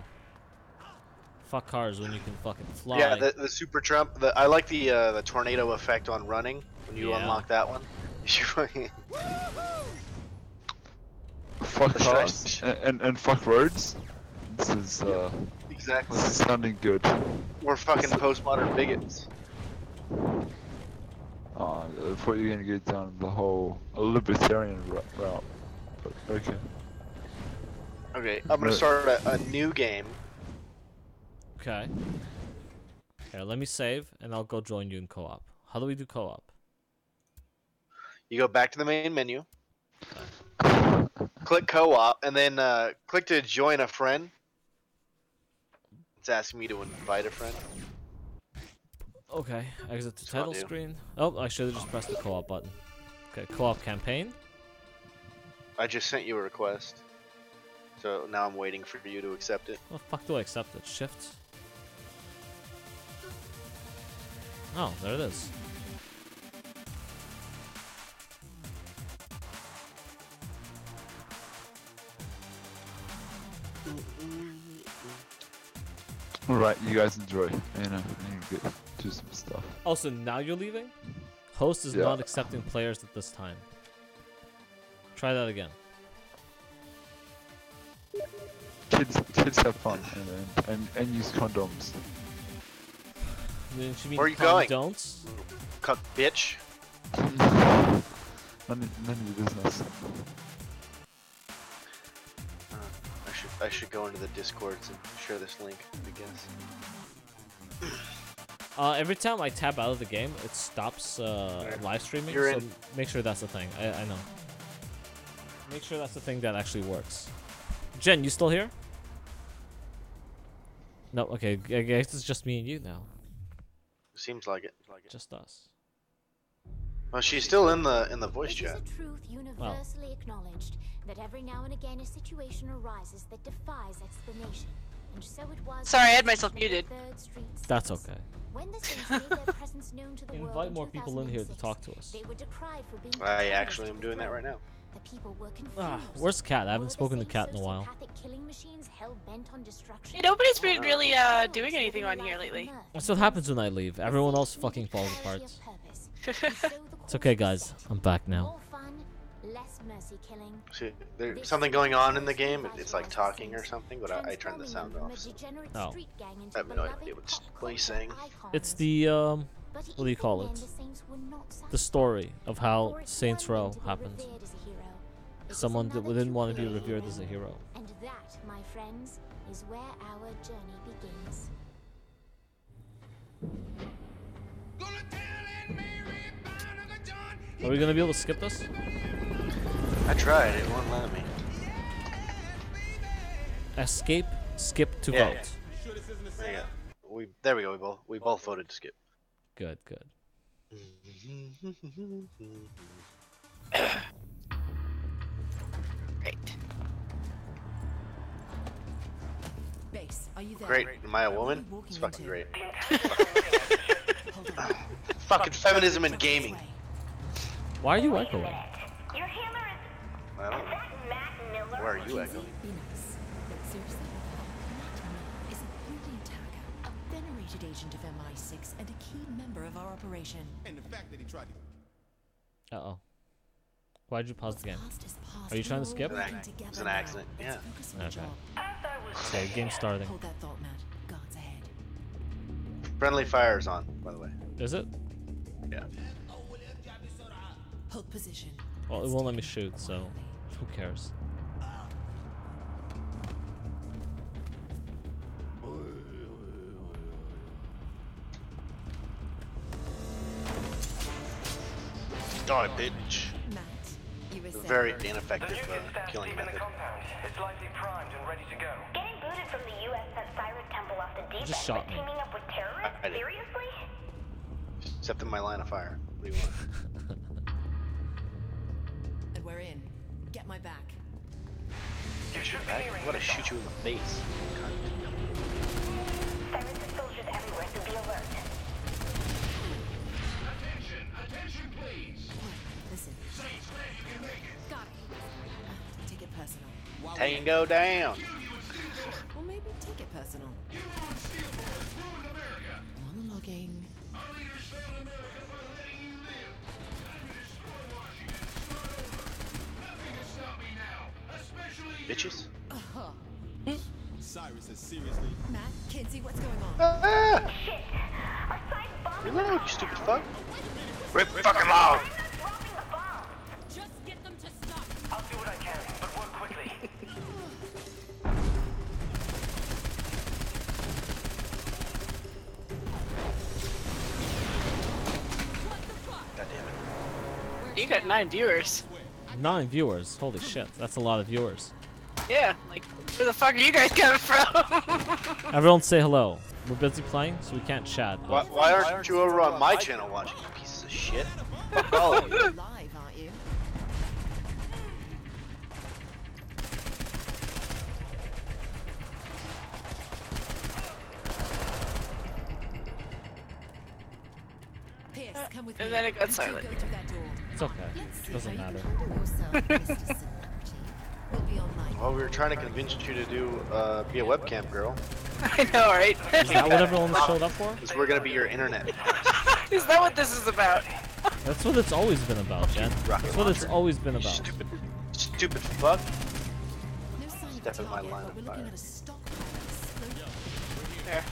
Fuck cars when you can fucking fly.
Yeah, the super jump. I like the tornado effect on running when you
Yeah.
unlock that one.
Fuck cars and fuck roads. This is
Exactly.
this is sounding good.
We're fucking postmodern bigots.
I thought you were gonna go down the whole libertarian route. But okay.
Okay, I'm gonna start a new game.
Okay. Here, let me save, and I'll go join you in co-op. How do we do co-op?
You go back to the main menu, click co-op, and then click to join a friend. It's asking me to invite a friend.
Okay, exit the
That's what I'll
title
do.
screen. Oh, I should have just pressed the co-op button. Okay, co-op campaign.
I just sent you a request, so now I'm waiting for you to accept it.
What the fuck do I accept it? Shift. Oh, there it is.
Alright, you guys enjoy. I need to do some stuff.
Oh, so now you're leaving? Host is
Yeah.
not accepting players at this time. Try that again.
Kids have fun and use condoms.
Didn't you mean
Where are you going?
Don't?
Cuck bitch.
None of your business.
I should go into the Discords and share this link, I guess.
Every time I tab out of the game, it stops live streaming.
You're
so
in.
make sure that's the thing. I know. Make sure that's the thing that actually works. Jen, you still here? No. Okay. I guess it's just me and you now.
Seems like it.
Just us.
Well, she's still in the voice
It
chat.
is a truth universally acknowledged that every now and again a situation arises that defies explanation. And so it was.
Sorry, I had myself muted.
Third Street
That's
Six.
okay.
When the Saints made their presence known to the world
Invite
in
more people in here to
2006,
talk to us.
They were decried for being
I
terrorists
actually am
to
doing that
the
right now.
The people were confused.
Where's Cat? I haven't
Were the
spoken to
Saints
Cat in a while.
sociopathic killing machines hell-bent on destruction?
Hey, nobody's been really doing anything on here lately.
That's what happens when I leave. Everyone else fucking falls apart. It's okay, guys. I'm back now.
More fun, less mercy killing.
See, there's something going on in the game. It's like talking or something, but I turned the sound off. So
Oh.
I have no idea what he's saying.
It's the what do you call it? The story of how Saints Row happened. Someone that didn't want to be revered as a hero.
And that, my friends, is where our journey begins.
Are we gonna be able to skip this?
I tried. It won't let me.
Escape, skip to
Yeah,
vote.
Yeah. There we go. We both voted to skip.
Good, good.
Great.
Base, are you there?
Great. Am I a woman? It's fucking great. Fucking feminism in gaming.
Why are you echoing?
Your handler is.
I don't know.
That Matt Miller?
Where are you echoing?
Be nice. But seriously, Matt Miller is a brilliant hacker, a venerated agent of MI6, and a key member of our operation.
And the fact that he tried to.
Uh-oh. Why'd you pause the game?
Past is past.
Are you trying to skip?
It was an accident. Yeah.
Okay. Okay, game starting.
Hold that thought, Matt. Guards ahead.
Friendly fire's on, by the way.
Is it?
Yeah.
Hold position.
Well, it won't let me shoot, so who cares?
Die, bitch.
Matt, you were
Very ineffective killing method.
It's likely primed and ready to go. Getting booted from the U.S. Cyrus Temple off the deep
Just
end,
shot
but
me.
teaming up with terrorists?
I did.
Seriously?
Except in my line of fire. What do you want?
And we're in. Get my back.
I want to shoot you in the face.
Cyrus' soldiers everywhere, so be alert.
Attention, please.
Listen. Got it. Take it personal.
Tango down.
Or maybe take it personal. Monologuing.
Bitches.
Cyrus is seriously.
Matt, Kinsey, what's going on?
Ah!
Shit! Our side bomb
Reload, you stupid fuck. Rip fucking loud.
dropping the bomb.
Just get them to stop.
I'll do what I can, but work quickly.
God damn it.
You got 9 viewers.
9 viewers. Holy shit, that's a lot of viewers.
Yeah, like, where the fuck are you guys coming from?
Everyone say hello. We're busy playing, so we can't chat.
Why,
But
why aren't you over on my channel watching, you pieces of shit? Fuck all of you.
You're live, aren't you? Pierce, come with me.
And then it got
You two
silent.
Go through that door.
it's okay.
Let's see
Doesn't
how
matter.
you handle yourself, Mr. Celebrity. We'll be online.
Well, we were trying to convince you to do, be a webcam girl.
I know, right?
Is that what everyone showed up for?
Because we're gonna be your internet.
Is that what this is about?
That's what it's always been about, Jen. That's what it's always been about.
Stupid fuck.
No sign of
Step in my
target,
line
but
of
we're looking
fire.
at a stockpile of explosives.
There.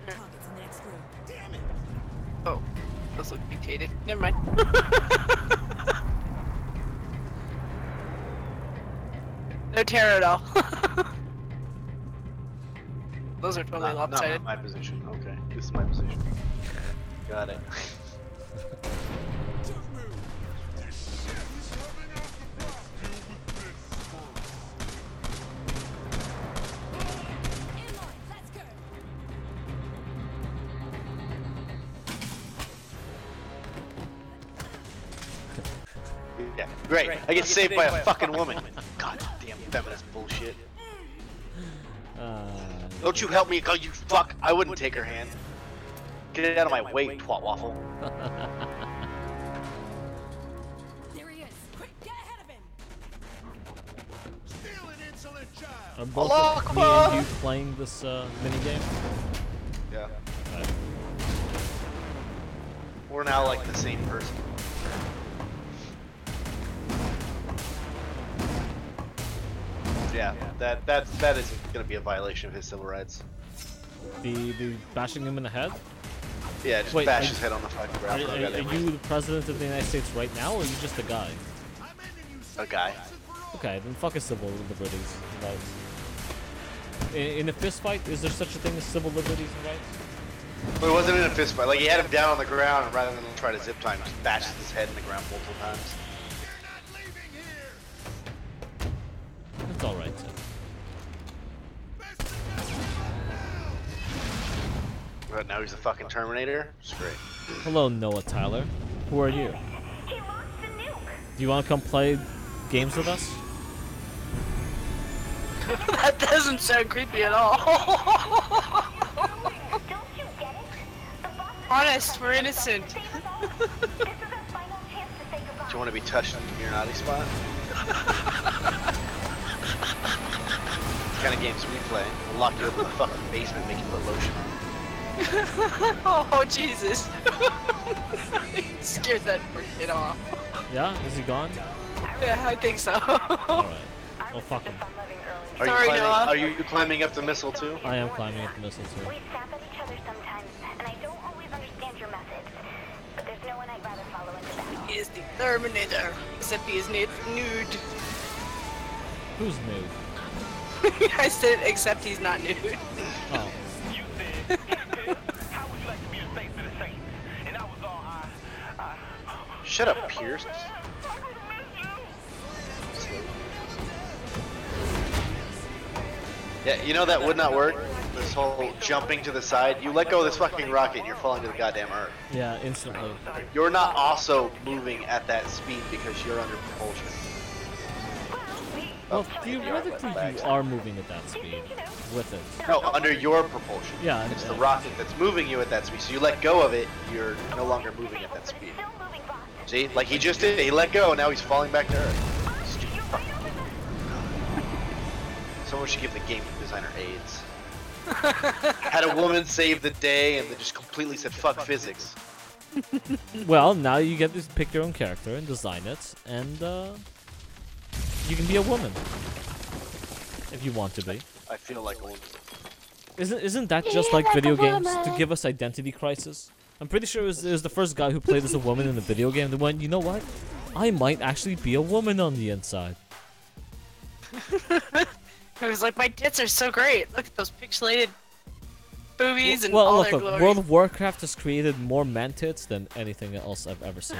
Targets in the next room.
Oh, those look mutated. Never mind. No terror at all. Those are totally
Not
lopsided.
my position. Okay, this is my position. Got it. Yeah, great. I get saved by a fucking woman. God damn feminist bullshit. Don't you help me, you fuck. I wouldn't take her hand. Get it out of my way, twat waffle.
There he is. Quick, get ahead of him.
Still an insolent child.
Are both
Allah
of me
Akbar.
and you playing this mini game?
Yeah. We're now like the same person. Yeah, that isn't gonna be a violation of his civil rights.
The bashing him in the head?
Yeah, just
Wait,
bash his head on the fucking ground.
Are you the president of the United States right now, or are you just a guy?
A guy.
Okay, then fuck his civil liberties and rights. In a fist fight, is there such a thing as civil liberties and rights?
Well, it wasn't in a fist fight. Like, he had him down on the ground, and rather than try to zip time, just bashes his head in the ground multiple times.
That's alright, Tim.
But now he's a fucking Terminator? It's great.
Hello, Noah Tyler. Who are you? Do you want to come play games with us?
That doesn't sound creepy at all. Honest, we're innocent.
Do you want to be touched in your naughty spot? What kind of games we play? We'll lock you up in the fucking basement, make you put lotion on.
Oh, Jesus. He scared that kid off.
Yeah? Is he gone?
Yeah, I think so.
Alright. Well, fuck him.
Are you climbing up the missile too?
I am climbing up the missile too.
We snap at each other sometimes, and I don't always understand your methods. But there's no one I'd rather follow into battle.
He is the Terminator, except he is nude.
Who's nude?
I said, except he's not nude.
Oh.
Shut up, Pierce. Yeah, you know that would not work? This whole jumping to the side. You let go of this fucking rocket and you're falling to the goddamn earth.
Yeah, instantly.
You're not also moving at that speed because you're under propulsion.
Well, theoretically you are moving at that speed with it.
No, under your propulsion.
Yeah,
it's the rocket that's moving you at that speed. So you let go of it, you're no longer moving at that speed. See? Like he just did. He let go, and now he's falling back to Earth. Stupid fucking. Someone should give the game designer AIDS. Had a woman save the day, and then just completely said, fuck physics.
Well, now you get to pick your own character and design it, and you can be a woman. If you want to be.
I feel like a woman.
Isn't that just like video games to give us identity crisis? I'm pretty sure it was the first guy who played as a woman in a video game that went, you know what? I might actually be a woman on the inside.
I was like, my tits are so great. Look at those pixelated boobies and
well,
all
look,
their
look,
glory.
World of Warcraft has created more man tits than anything else I've ever seen.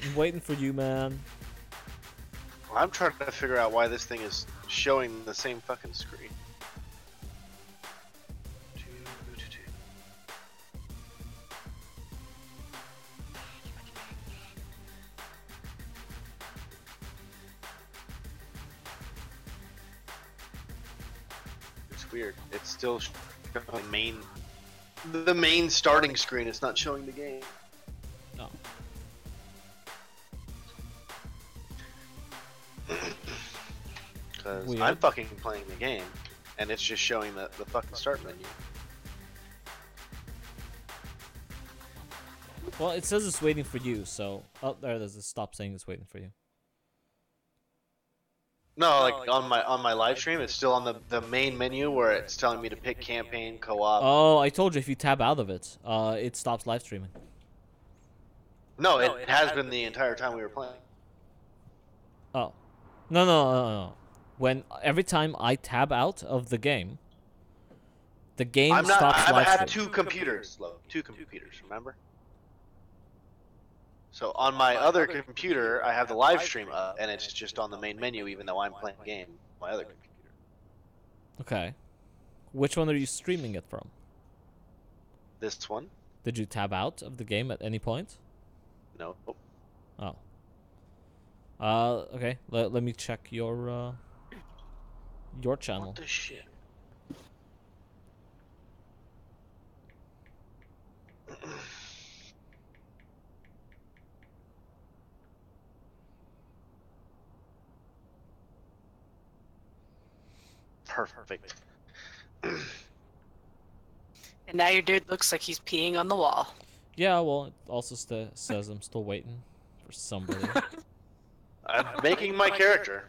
I'm waiting for you, man.
Well, I'm trying to figure out why this thing is showing the same fucking screen. It's weird. It's still showing the main starting screen. It's not showing the game.
Oh.
Because I'm fucking playing the game, and it's just showing the fucking start menu.
Well, it says it's waiting for you, so... Oh, there it is. It stopped saying it's waiting for you.
No, like on my live stream, it's still on the main menu where it's telling me to pick campaign, co-op.
Oh, I told you if you tab out of it, it stops live streaming.
No, it has been the entire time we were playing.
Oh. No. Every time I tab out of the game, the game stops live
I have
streaming.
two computers, remember? So on my other computer, I have the live stream up, and it's just on the main menu, even though I'm playing the game on my other computer.
Okay. Which one are you streaming it from?
This one.
Did you tab out of the game at any point?
No.
Oh. Okay. Let me check your channel.
What the shit? Perfect.
And now your dude looks like he's peeing on the wall.
Yeah, well, it also says I'm still waiting for somebody.
I'm making my character.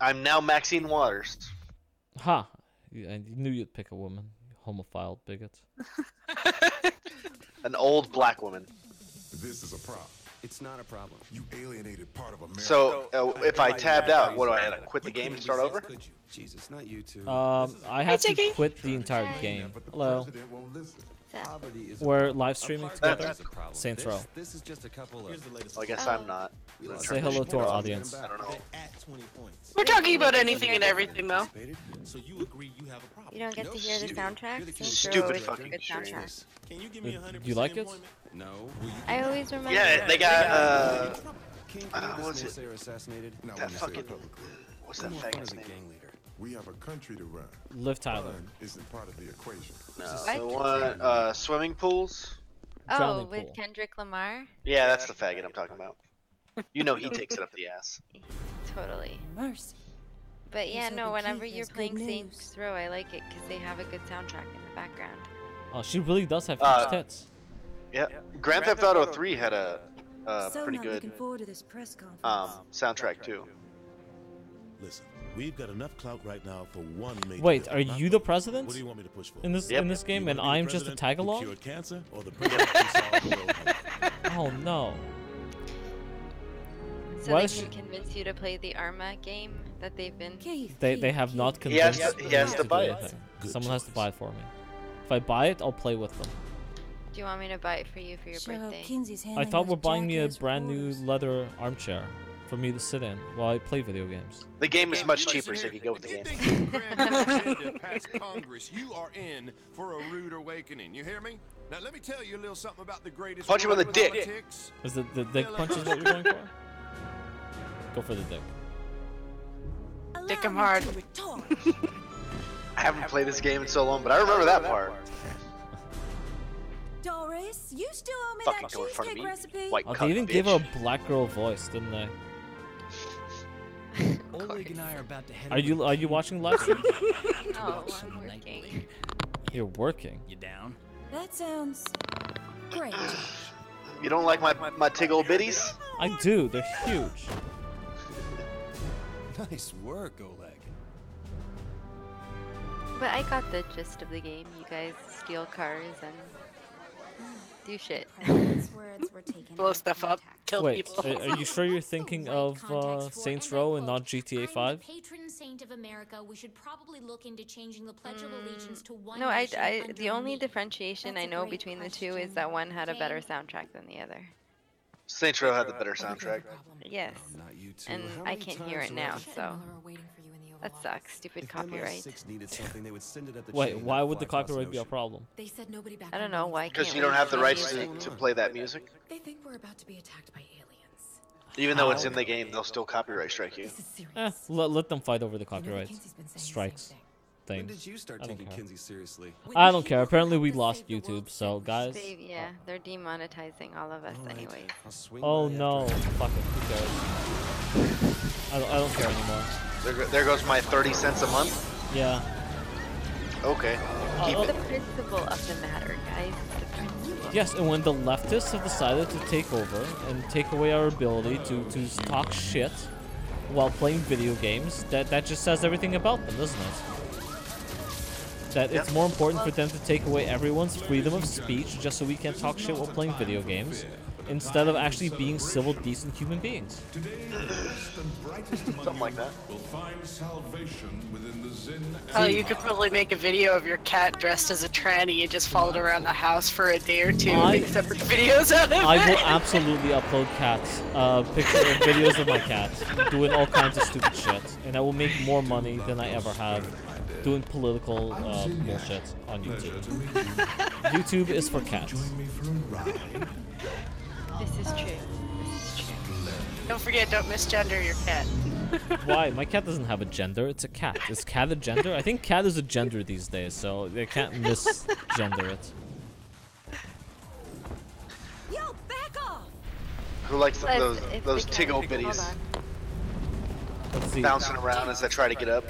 I'm now Maxine Waters.
Ha! I knew you'd pick a woman, you homophile bigot.
An old black woman.
This is a problem. It's not a problem. You alienated part of America.
So, if I tabbed out, what do I have to quit the game and start over?
Jesus, not you two.
I have to quit the entire game. Hello. We're live streaming together. Saints Row.
This is just a couple of.
Well, I guess I'm not.
Say hello to our audience.
I don't know.
We're talking about anything and everything, though.
So you agree you have a problem?
You don't get to hear the soundtrack?
Stupid fucking
good
stream.
soundtrack.
Can you give me 100%
You like it?
No.
I always remember.
Yeah, they got
What's
it? That fucking. What's that faggot's name?
We have a country to run.
Liv Tyler.
Isn't part of the equation.
No, the one swimming pools.
Oh,
Drowning
with
pool.
Kendrick Lamar?
Yeah, that's the faggot I'm talking about. You know he takes it up the ass.
Totally.
Mercy.
But yeah,
He's
no,
hoping
whenever
Keith
you're
has
playing
good
Saints Row, I like it because they have a good soundtrack in the background.
Oh, she really does have huge tits.
Yeah, Grand Theft Auto 3 had a
So
pretty
not
good
looking forward to this press conference.
soundtrack too.
Listen, we've got enough clout right now for one major.
Wait, are you the president
What do you want me to push for?
in this game, and I'm just a tag along?
Cured cancer or the president who solved the world hunger?
Oh no.
So
Why
they
is
can convince you to play the Arma game that they've been.
They have not
He has
convinced
to- he
me
has to
do
buy it.
anything. Someone has to buy it for me. If I buy it, I'll play with them.
Do you want me to buy it for you for your birthday?
I thought we're buying me a brand new leather armchair for me to sit in while I play video games.
The game is much cheaper if you go with the game.
Past Congress, you are in for a rude awakening. You hear me? Now let me tell you a little something about the greatest.
Punch him in the dick.
politics.
Is the dick punch is what you're going for? Go for the dick.
Dick him hard.
I haven't played this game in so long, but I remember that part.
Doris, you still owe me
Fucking
that
go in front of
cheesecake
me.
recipe?
White
Oh,
cunt
they even
bitch.
gave her a black girl voice, didn't they?
Oleg and I are about to head
Are you watching live stream?
No, I'm working.
You're working.
You down?
That sounds great.
You don't like my tiggle bitties?
I do. They're huge.
Nice work, Oleg.
But I got the gist of the game. You guys steal cars and do shit.
Blow stuff up, kill
Wait,
people.
are you sure you're thinking of Saints Row and not GTA 5?
Patron saint of America, we should probably look into changing the Pledge of Allegiance to one
No,
nation under
the only
me.
differentiation
That's
I
a
know
great
between the two is that one had a better soundtrack than the other.
Saints Row had the better soundtrack.
Yes. And I can't hear it now, so that sucks. Stupid copyright.
Wait, why would the copyright be a problem?
They said nobody back
I don't know why.
Because
can't
you don't
we
have the
play
rights
music?
to play that music.
They think we're about to be attacked by aliens.
Even though it's in the game, they'll still copyright strike you.
Let them fight over the copyright strikes thing.
When did you start
I don't
taking
care.
Kinsey seriously?
I don't care. Apparently we lost YouTube, so guys.
Yeah, they're demonetizing all of us anyways.
Oh no! Fuck it. Who cares? I don't care anymore.
There goes my 30 cents a month.
Yeah.
Okay. Keep
It's
it.
the principle of the matter, guys. It's the principle.
Yes, and when the leftists have decided to take over and take away our ability to talk shit while playing video games, that just says everything about them, doesn't it? That it's more important for them to take away everyone's freedom of speech just so we can talk shit while playing video games, instead of actually being civil, decent human beings.
Something like that.
Oh, you could probably make a video of your cat dressed as a tranny and just follow it around the house for a day or two and make separate videos out of it.
I will absolutely upload cats, videos of my cat, doing all kinds of stupid shit, and I will make more money than I ever have doing political bullshit on YouTube. YouTube is for cats.
This is true. This is true.
Don't forget, don't misgender your cat.
Why? My cat doesn't have a gender. It's a cat. Is cat a gender? I think cat is a gender these days, so they can't misgender it.
Yo, back off!
Who likes
Let's-
those
if they can.
tiggle bitties
Hold on.
Let's see.
bouncing around as I try to get up?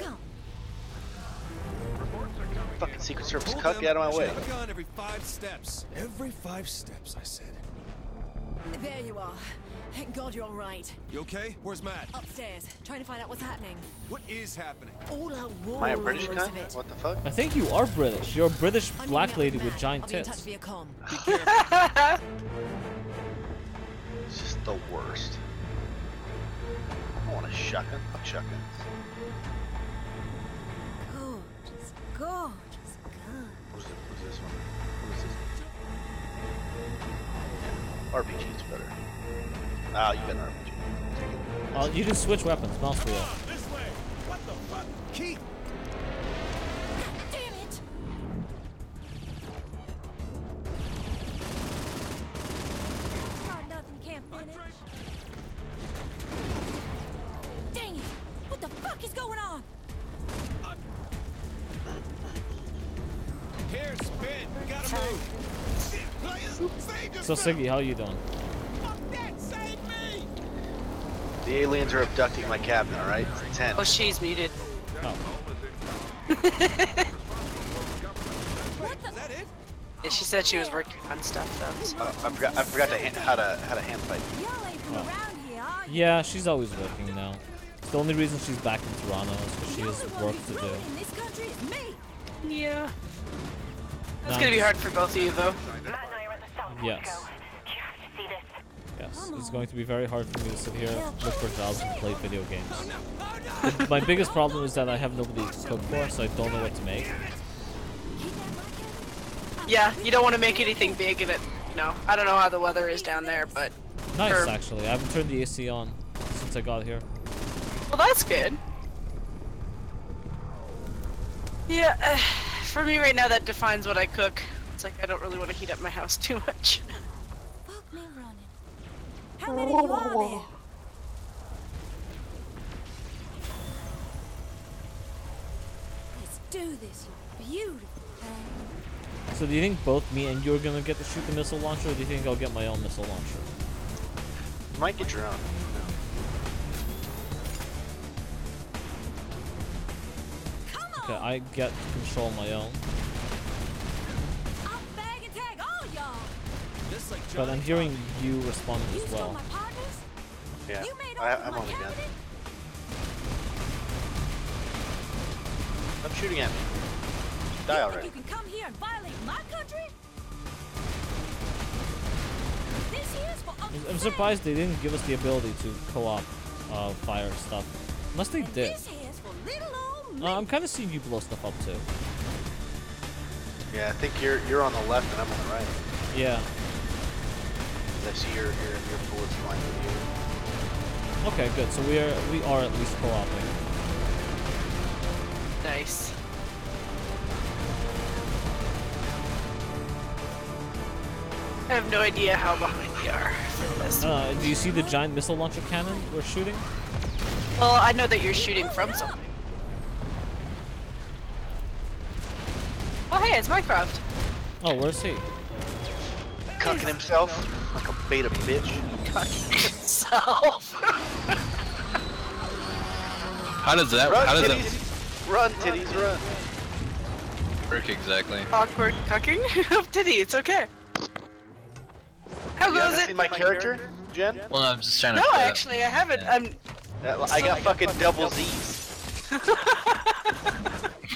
Fucking Secret Service cut, get out of my way.
Shotgun every 5 steps. Every 5 steps, I said.
There you are. Thank God you're all right.
You okay? Where's Matt?
Upstairs, trying to find out what's happening.
What is happening?
All out war.
Am I a British guy? What the fuck?
I think you are British. You're a British black lady with giant
I'll be in touch
tits.
via comm.
Be careful.
It's just the worst. I want a shotgun. Fuck shotguns.
Gorgeous, gorgeous gun.
Who's this one? Who is this? RPG's better. Ah, you got an RPG. Take it.
You can switch weapons, mouse wheel.
This way. What the fuck? Keith.
Damn it! Nothing can't finish. Dang it! What the fuck is going on?
Here, spin. Gotta move. Shit, players. Save
So
yourself.
Siggy, how you doing?
Fuck that. Save me.
The aliens are abducting my cabin, alright? It's 10.
Oh, she's muted.
Oh.
Is that it?
Yeah, she said she was working on stuff though. So.
I forgot to how to hand fight.
Y'all ain't from around here, are you?
Yeah, she's always working now. The only reason she's back in Toronto is because she has work to do.
In this country is me.
Yeah. It's gonna be hard for both of you though.
Yes. Yes, it's going to be very hard for me to sit here, look for jobs, and play video games. My biggest problem is that I have nobody to cook for, so I don't know what to make.
Yeah, you don't want to make anything big in it. No, I don't know how the weather is down there, but.
Nice, actually. I haven't turned the AC on since I got here.
Well, that's good. Yeah, for me right now, that defines what I cook. It's like I don't really want to heat up my house too much.
Fuck me running. How many of you are there? Let's do this, you beautiful thing.
So do you think both me and you are gonna get to shoot the missile launcher, or do you think I'll get my own missile launcher?
You might get your own.
Okay, I get to control my own.
I'll bag and tag all y'all.
Just like
But I'm hearing you responding as well.
My partners?
Yeah,
You made off with
I'm
my
only done.
cabinet?
Stop shooting at me. Die
You
already.
think you can come here and violate my country? This here's for
I'm surprised they didn't give us the ability to co-op fire stuff. Unless they did.
This here's for little old me.
I'm kind of seeing you blow stuff up too.
Yeah, I think you're on the left and I'm on the right.
Yeah.
I see your bullets flying with you.
Okay, good. So we are at least co-oping.
Nice. I have no idea how behind we are for this.
Do you see the giant missile launcher cannon we're shooting?
Well, I know that you're shooting from something. Oh, hey, it's Minecraft.
Oh, where's he?
Cucking himself like a beta bitch.
Cucking himself.
How does that
Run, titties, run.
work exactly?
Awkward cucking of titty, it's okay. How
You
goes
haven't
it?
seen my character, Jen?
Well, I'm just trying to.
No, actually, I haven't.
I got fucking double Z's.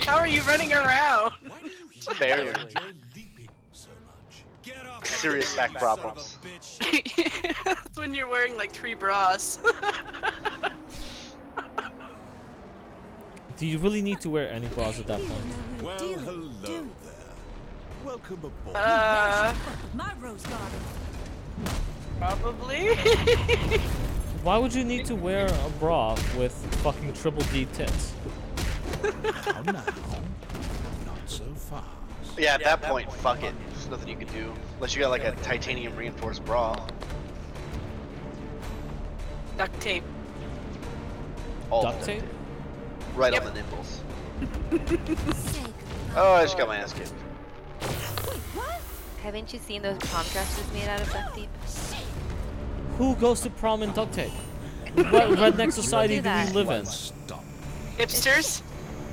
How are you running around?
Barely. Serious back problems.
That's when you're wearing like 3 bras.
Do you really need to wear any bras at that point?
Well, hello there. Welcome aboard.
My rose garden.
Probably.
Why would you need to wear a bra with fucking triple D tits?
Come now. Not so fast.
Yeah, at that point, fuck it. There's nothing you can do. Unless you got like a titanium reinforced bra.
Duct tape.
All
Duct tape?
Right on the nipples. Oh, I just got my ass kicked.
Haven't you seen those prom dresses made out of duct tape?
Who goes to prom in duct tape? What redneck society do we live in?
Hipsters?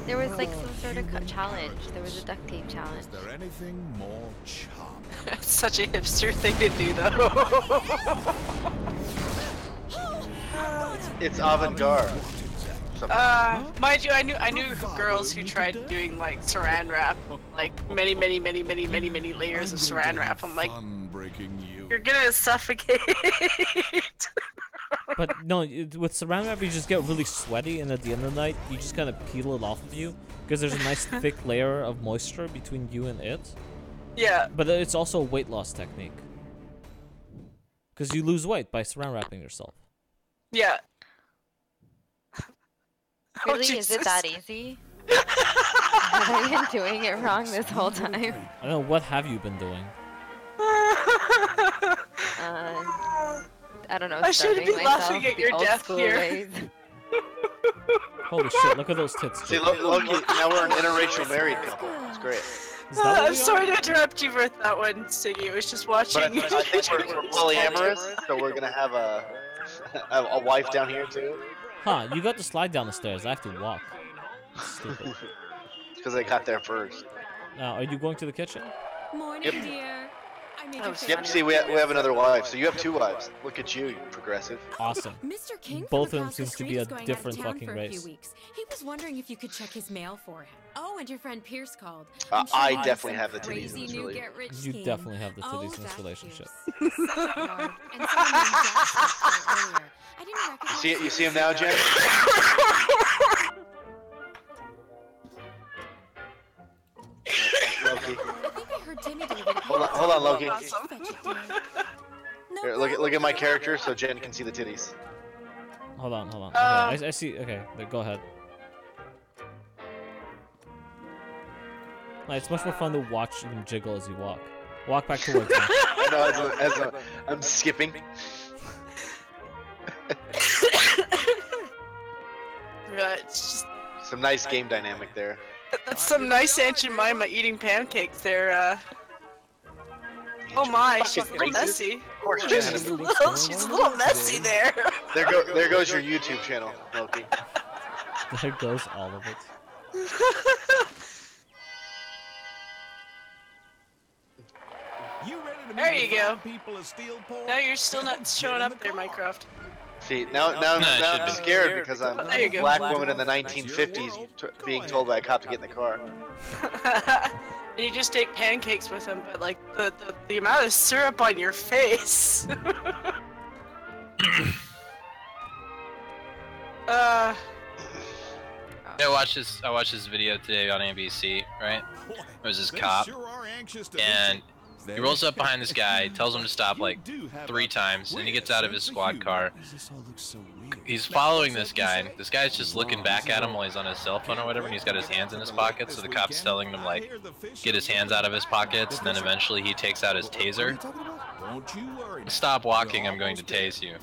There was like some sort of challenge. There was a duct tape challenge.
Is there anything more charming?
That's such a hipster thing to do, though.
It's avant-garde.
Mind you, I knew girls who tried doing like saran wrap, like many layers of saran wrap. I'm like, you're gonna suffocate.
But no, with saran wrap you just get really sweaty, and at the end of the night you just kind of peel it off of you because there's a nice thick layer of moisture between you and it.
Yeah.
But it's also a weight loss technique because you lose weight by saran wrapping yourself.
Yeah.
Really, is it that easy? Have I been doing it wrong this whole time?
I don't know, what have you been doing?
I don't know.
I shouldn't be laughing at your death here.
Holy shit, look at those tits.
See, Loki, now we're an interracial married couple. It's great.
I'm sorry to interrupt you with that one, Siggy. I was just watching.
But I think we're polyamorous, so we're gonna have a wife down here too.
Huh, you got to slide down the stairs. I have to walk. Stupid.
Because I got there first.
Now, are you going to the kitchen?
Morning, dear. I made your
Yep, see, we have another wife, so you have 2 wives. Look at you, you progressive.
Awesome.
Mr. King
Both
from
of them
across the
seems to
street
be a
is going out of
different
town
fucking
for a few
race.
weeks. He was wondering if you could check his mail for him. Oh, and your friend Pierce called.
I definitely have the titties in this relationship.
You definitely have the titties in this relationship.
You see him now, Jen? Loki. Hold on, Loki. Here, look at my character so Jen can see the titties.
Hold on. Okay, I see. Okay, go ahead. It's much more fun to watch them jiggle as you walk. Walk back towards me.
I know, I'm skipping.
Right, it's just...
Some nice game dynamic there.
That's some nice Aunt Jemima eating pancakes there, Oh my, she's a little messy.
Of course,
She's a little messy there.
There goes your YouTube channel, Loki.
There goes all of it.
There you go. Now you're still not showing up there, Minecraft.
See, now I'm scared because I'm a black woman in the 1950s being told by a cop to get in the car.
And you just take pancakes with him, but like the amount of syrup on your face.
I watched this video today on ABC, right? It was this cop, and he rolls up behind this guy, tells him to stop like 3 times, and he gets out of his squad car. He's following this guy, and this guy's just looking back at him while he's on his cell phone or whatever, and he's got his hands in his pockets, so the cop's telling him, like, get his hands out of his pockets, and then eventually he takes out his taser. Stop walking, I'm going to tase you.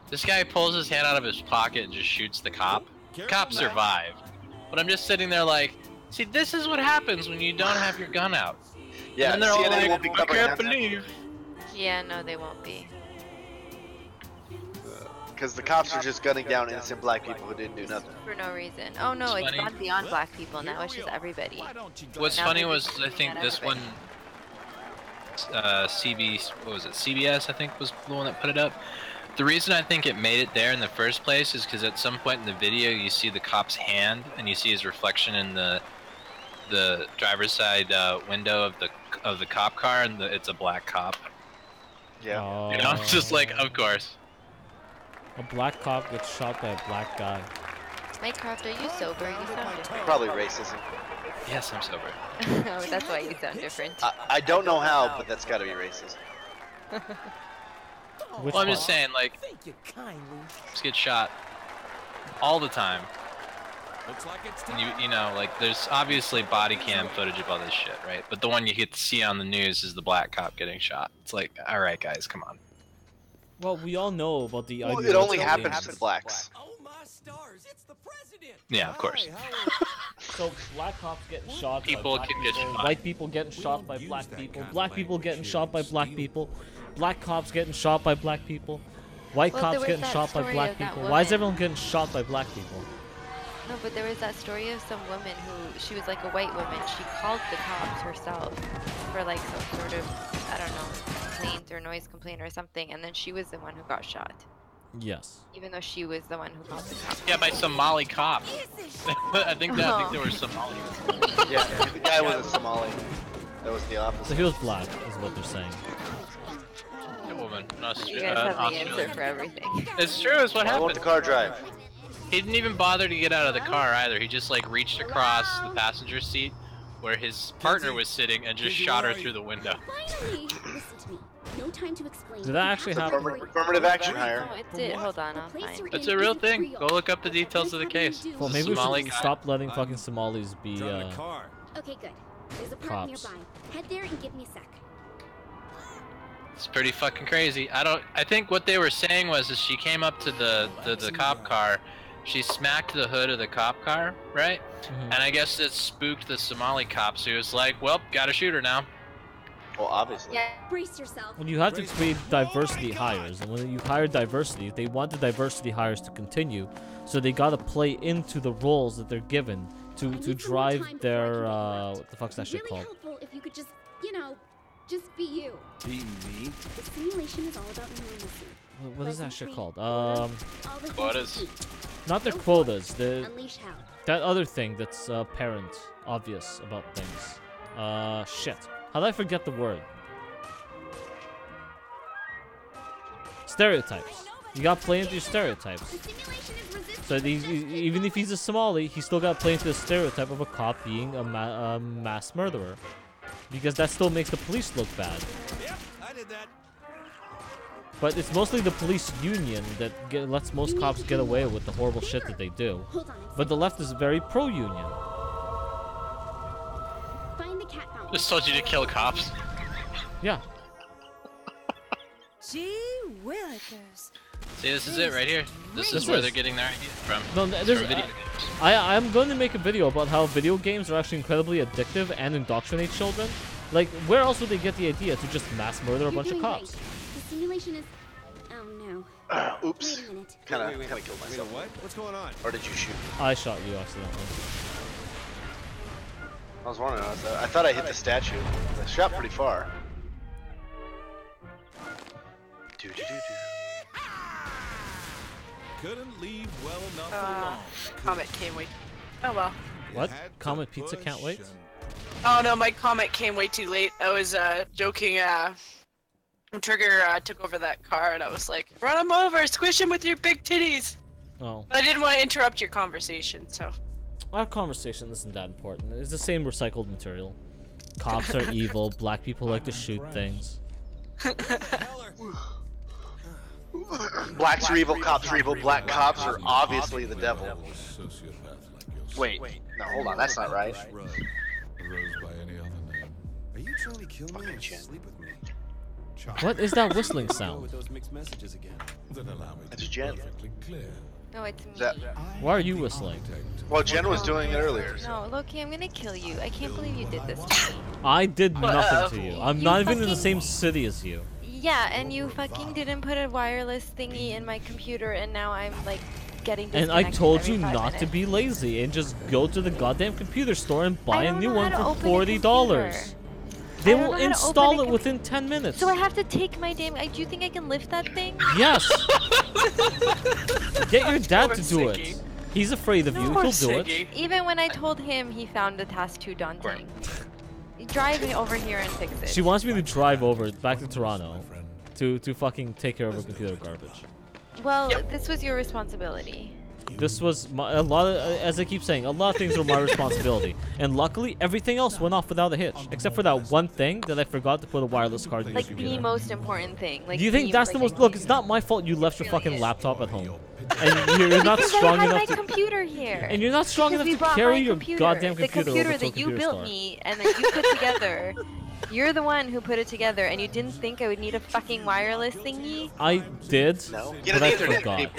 This guy pulls his hand out of his pocket and just shoots the cop. The cop survived. But I'm just sitting there like, see, this is what happens when you don't have your gun out.
Yeah,
and they're all like,
won't be
I can't believe.
Yeah, no, they won't be.
Because the cops are just gunning down innocent black people who didn't do nothing.
For no reason. Oh no, it's gone beyond black people now, it's just everybody.
What's funny was, I think this one, CBS, I think, was the one that put it up. The reason I think it made it there in the first place is because at some point in the video you see the cop's hand and you see his reflection in the driver's side window of the cop car, and it's a black cop.
Yeah.
Oh.
You know, I'm just like, of course.
A black cop gets shot by a black guy.
Minecraft, are you sober? You sound different.
Probably racism.
Yes, I'm sober.
Oh, that's why you sound different.
I don't know how, but that's gotta be racist.
Well, I'm just saying, like, just get shot all the time. And you know, like, there's obviously body cam footage of all this shit, right? But the one you get to see on the news is the black cop getting shot. It's like, all right, guys, come on.
Well, we all know about the
Well, it only happens to blacks.
Yeah, of course.
So black cops getting shot.
People
by black
can get
people.
shot.
White people getting shot by black people. Black people getting shot by black people. Black cops getting shot by black people. White cops getting shot by black people. Why is everyone getting shot by black people?
No, but there was that story of some woman who, she was like a white woman. She called the cops herself for like some sort of, I don't know, complaint or noise complaint or something, and then she was the one who got shot.
Yes.
Even though she was the one who called the cops.
Yeah, by Somali cop. I think they were Somali.
Yeah, the guy was a Somali. That was the opposite.
So he was black, is what they're saying.
A woman.
You guys have the answer for everything.
It's true, it's what happened.
Let the car drive.
He didn't even bother to get out of the car either. He just like reached across the passenger seat where his partner was sitting and just shot her through the window.
Finally! Listen to me. No time to explain.
Did that actually happen?
Affirmative action hire.
Oh, it did. Hold on, I'll find it.
That's a real thing. Go look up the details of the case.
Well, maybe we should stop letting fucking Somalis be,
Okay, good. There's a park
cops.
nearby. Head there and give me a sec.
It's pretty fucking crazy. I think what they were saying was is she came up to the cop car, she smacked the hood of the cop car, right? And I guess it spooked the Somali cop, so he was like, well, gotta shoot her now.
Well, obviously.
Yeah. Brace yourself.
Well, you have to create diversity hires, and when you hire diversity, they want the diversity hires to continue, so they gotta play into the roles that they're given to drive their what the fuck's that shit called?
Helpful if you could just, you know, just be you.
Be me?
The simulation is all about normalcy.
What is that shit called?
Quotas.
Not the quotas.
Unleash hell.
That other thing that's apparent, obvious about things. Shit. How did I forget the word? Stereotypes. You gotta play into your stereotypes. So even if he's a Somali, he still gotta play into the stereotype of a cop being a mass murderer. Because that still makes the police look bad.
Yep, I did that.
But it's mostly the police union that lets most cops get away with the horrible shit that they do. But the left is very pro-union.
Just told you to kill cops.
Yeah.
Gee willikers.
See, this is it right here. This is where they're getting their ideas from.
No, there's,
from video
I'm going to make a video about how video games are actually incredibly addictive and indoctrinate children. Like, where else would they get the idea to just mass murder a bunch of cops?
The simulation is... Oh no.
Oops.
Wait a minute.
Kinda killed myself.
What? What's going on?
Or did you shoot?
I shot you accidentally.
I was wondering. I thought I hit the statue. I shot pretty far.
Couldn't leave well enough alone.
Comment came way. Oh well.
What? Comet Pizza can't wait?
Oh no, my comment came way too late. I was joking. Trigger took over that car, and I was like, "Run him over, squish him with your big titties."
Oh.
But I didn't want to interrupt your conversation, so.
Our conversation isn't that important. It's the same recycled material. Cops are evil. Black people like to shoot things.
Blacks are evil, cops are evil, black cops are obviously the devil. Wait, no, hold on, that's not right.
Are you trying to kill me and sleep with me?
What is that whistling sound?
With those mixed messages again.
That's Jen.
No, it's me.
Why are you whistling?
Well, Jen was doing it earlier.
No, Loki, I'm gonna kill you. I can't believe you did this to me.
I did nothing to you. I'm not even in the same city as you.
Yeah, and you fucking didn't put a wireless thingy in my computer, and now I'm like getting disconnected.
And I told you
every 5
not
minutes.
to be lazy and just go to the goddamn computer store and buy a new one for $40. They will install it within 10 minutes.
So I have to take my damn... Do you think I can lift that thing?
Yes! Get your dad to do it. He's afraid of you. He'll do it.
Even when I told him, he found the task too daunting. Drive me over here and fix it.
She wants me to drive over back to Toronto to fucking take care of her computer garbage.
Well, this was your responsibility.
This was a lot of, as I keep saying, a lot of things were my responsibility. And luckily, everything else went off without a hitch. Except for that one thing that I forgot to put a wireless card in your
Like
computer.
the most important thing. Like
Do you think that's the most... Look, it's not my fault you left your fucking laptop at home. And you're not strong
I had
enough
my
to...
computer here.
And you're not strong enough to carry your goddamn computer
The
over
computer
to a
that you
computer
built
store.
me and that you put together. You're the one who put it together, and you didn't think I would need a fucking wireless thingy?
I did,
No.
but I forgot.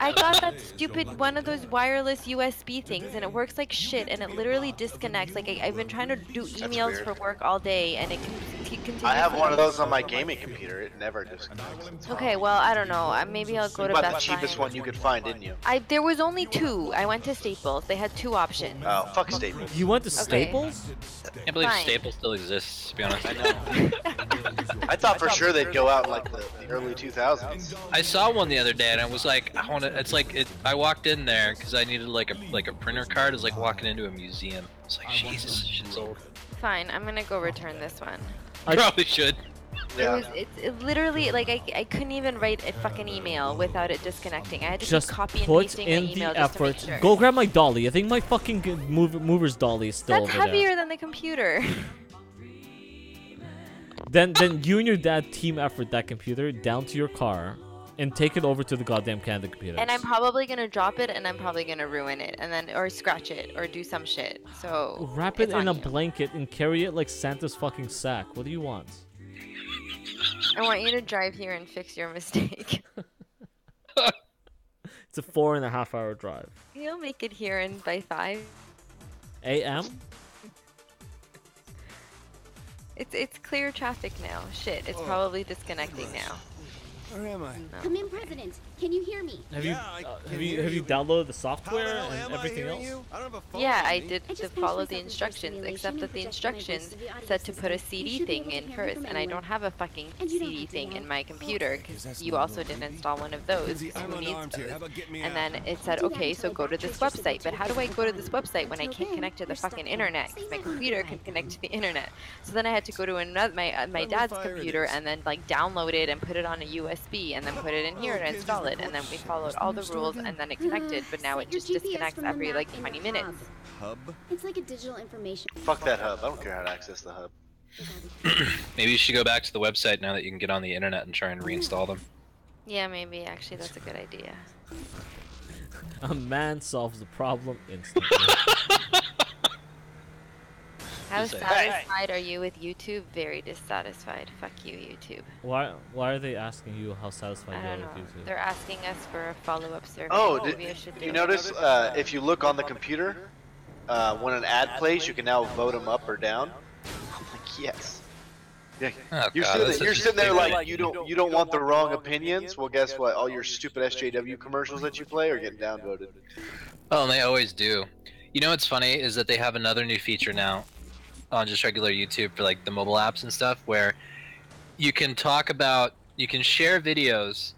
I got that stupid one of those wireless USB things, and it works like shit, and it literally disconnects. Like I've been trying to do emails for work all day, and it continues.
I have one of those on my gaming computer. It never disconnects.
Okay, well I don't know. Maybe I'll go to
You bought the
Best Buy.
cheapest one you could find, didn't you?
There was only 2. I went to Staples. They had 2 options.
Oh, fuck Staples.
You went to Staples?
I can't believe
Fine.
Staples still exists, to be honest.
I know. I thought for sure they'd go out in like the early 2000s.
I saw one the other day and I was like, I want to. It's like I walked in there because I needed like a printer card. It was like walking into a museum. It's like Jesus, shit's old.
Fine, I'm gonna go return this one.
I probably should.
Yeah.
It literally, like, I couldn't even write a fucking email without it disconnecting. I had to
Just
keep copy and
put
pasting
in
my email
the
just to make
effort.
sure.
Go grab my dolly. I think my fucking mover's dolly is still
That's
over
heavier
there.
than the computer.
Then you and your dad team effort that computer down to your car and take it over to the goddamn Canada computer.
And I'm probably gonna drop it, and I'm probably gonna ruin it, and then or scratch it, or do some shit. So
Wrap it
it's
in a
on you.
blanket and carry it like Santa's fucking sack. What do you want?
I want you to drive here and fix your mistake.
It's a 4.5-hour drive.
You'll make it here in by 5.
A.M.?
It's clear traffic now. Shit, it's probably disconnecting now.
Where am I?
Come in, President. Can you hear me?
Have you downloaded the software and everything else?
Yeah, I did to follow the instructions, except that the instructions said to put a CD thing in first, and I don't have a fucking CD thing in my computer because you also didn't install one of those. So who needs those? And then it said, okay, so go to this website. But how do I go to this website when I can't connect to the fucking internet? Because my computer can connect to the internet. So then I had to go to another my dad's computer and then like download it and put it on a USB and then put it in here to install it, and then we followed all the rules and then it connected, but now it just disconnects every like 20 minutes.
Hub?
It's like a digital information.
Fuck that hub. I don't care how to access the hub.
Maybe you should go back to the website now that you can get on the internet and try and reinstall them.
Yeah, maybe actually that's a good idea.
A man solves the problem instantly.
How
Just say,
satisfied are you with YouTube? Very dissatisfied. Fuck you, YouTube.
Why are they asking you how satisfied
I
you are
don't know.
with YouTube?
They're asking us for a follow-up survey.
Oh,
Maybe I should do
you
it.
notice if you look on the computer, when an ad plays, you can now vote them up or down? I'm like, yes. Yeah.
Oh,
You're,
God,
sitting,
that's
you're
such a
sitting there
stupid-
like you don't want the wrong opinions. Well, guess what? All your stupid SJW commercials that you play are getting downvoted.
Oh, and they always do. You know what's funny is that they have another new feature now on just regular YouTube for like the mobile apps and stuff where you can you can share videos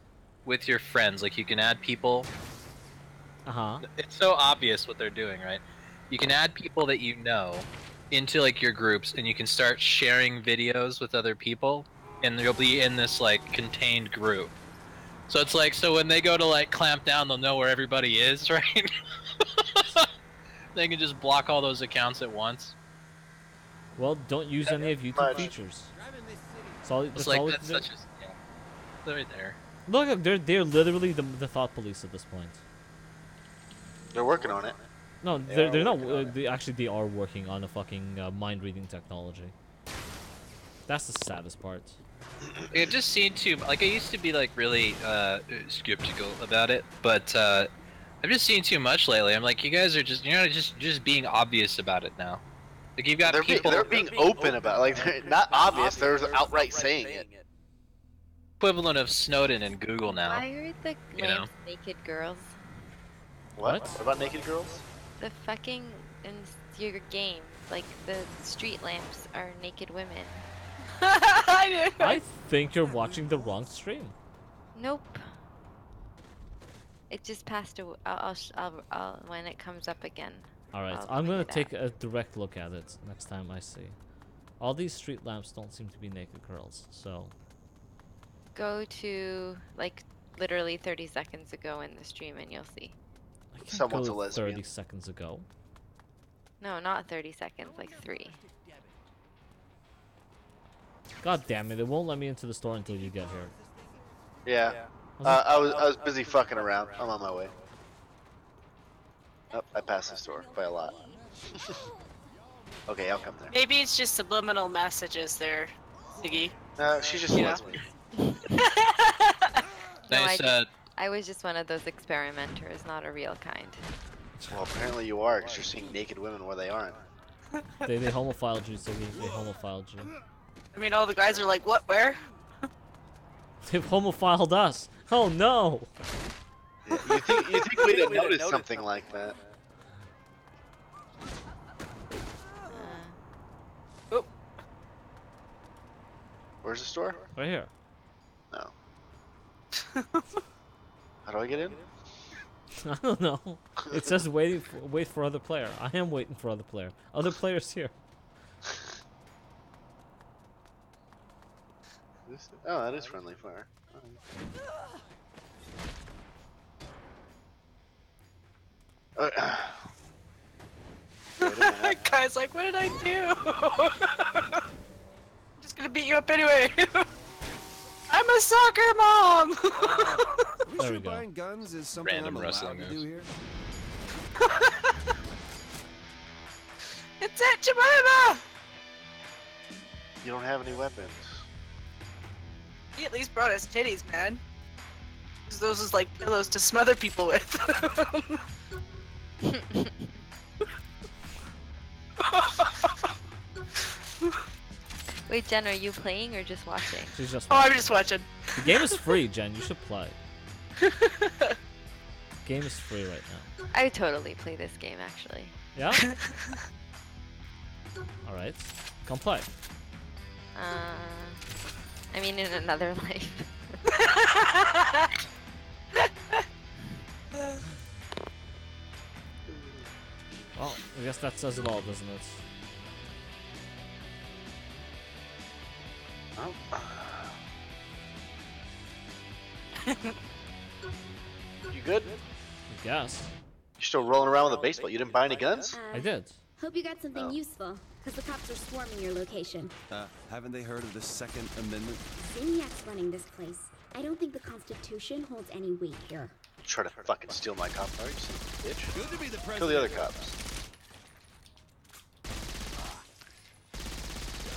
with your friends. Like you can add people. It's so obvious what they're doing, right? You can add people that you know into like your groups, and you can start sharing videos with other people, and you'll be in this like contained group. So it's like, so when they go to like clamp down, they'll know where everybody is, right? They can just block all those accounts at once.
Well, don't use any of YouTube's features.
It's like that's such a they're right there.
Look, they're literally the thought police at this point.
They're working on it.
No, they're not. They are working on a fucking mind reading technology. That's the saddest part.
It just seemed too like I used to be like really skeptical about it, but I've just seen too much lately. I'm like, you guys are just being obvious about it now. Like you've got people.
They're being open about it. Like they're not obvious. They're outright saying it.
Equivalent of Snowden and Google now.
I heard the lamps naked girls.
What? What about naked girls?
The fucking in your game, like the street lamps are naked women.
I think you're watching the wrong stream.
Nope. It just passed away. I'll when it comes up again.
All right, I'm gonna take a direct look at it next time I see. All these street lamps don't seem to be naked girls, so.
Go to like literally 30 seconds ago in the stream and you'll see.
Someone's a
Go
lesbian.
30 seconds ago.
No, not 30 seconds, like 3.
God damn it! It won't let me into the store until you get here.
Yeah. I was busy fucking around. I'm on my way. Oh, I passed the store by a lot. Okay, I'll come there.
Maybe it's just subliminal messages there, Ziggy.
She's just a lesbian.
No,
Nice.
I was just one of those experimenters, not a real kind.
Well, apparently you are, because you're seeing naked women where they aren't.
They homophiled you, so they homophiled you.
I mean, all the guys are like, what, where?
They've homophiled us. Oh no!
Yeah, you think we'd have noticed something like that?
Oh.
Where's the store?
Right here.
No. How do I get in?
I don't know. It says wait for other player. I am waiting for other player. Other players here.
Oh, that is friendly fire.
Guy's like, what did I do? I'm just gonna beat you up anyway. I'm a soccer mom.
There we go.
Buying guns is something
Random
I'm
wrestling
allowed to do here.
It's at Jemima.
You don't have any weapons.
He at least brought us titties, man. 'Cause those is like pillows to smother people with.
Wait, Jen, are you playing or just watching?
She's just
Oh, I'm just watching.
The game is free, Jen. You should play. Game is free right now.
I would totally play this game, actually.
Yeah? Alright. Come play.
I mean, in another life.
Well, I guess that says it all, doesn't it?
Oh. You good?
I guess.
You're still rolling around with a baseball. You didn't buy any guns?
I did.
Hope you got something useful, because the cops are swarming your location.
Haven't they heard of the Second Amendment?
Zaniac's running this place. I don't think the Constitution holds any weight here.
Try to fucking steal my cop car, you son of a bitch.
Good to be the president.
Kill the other cops.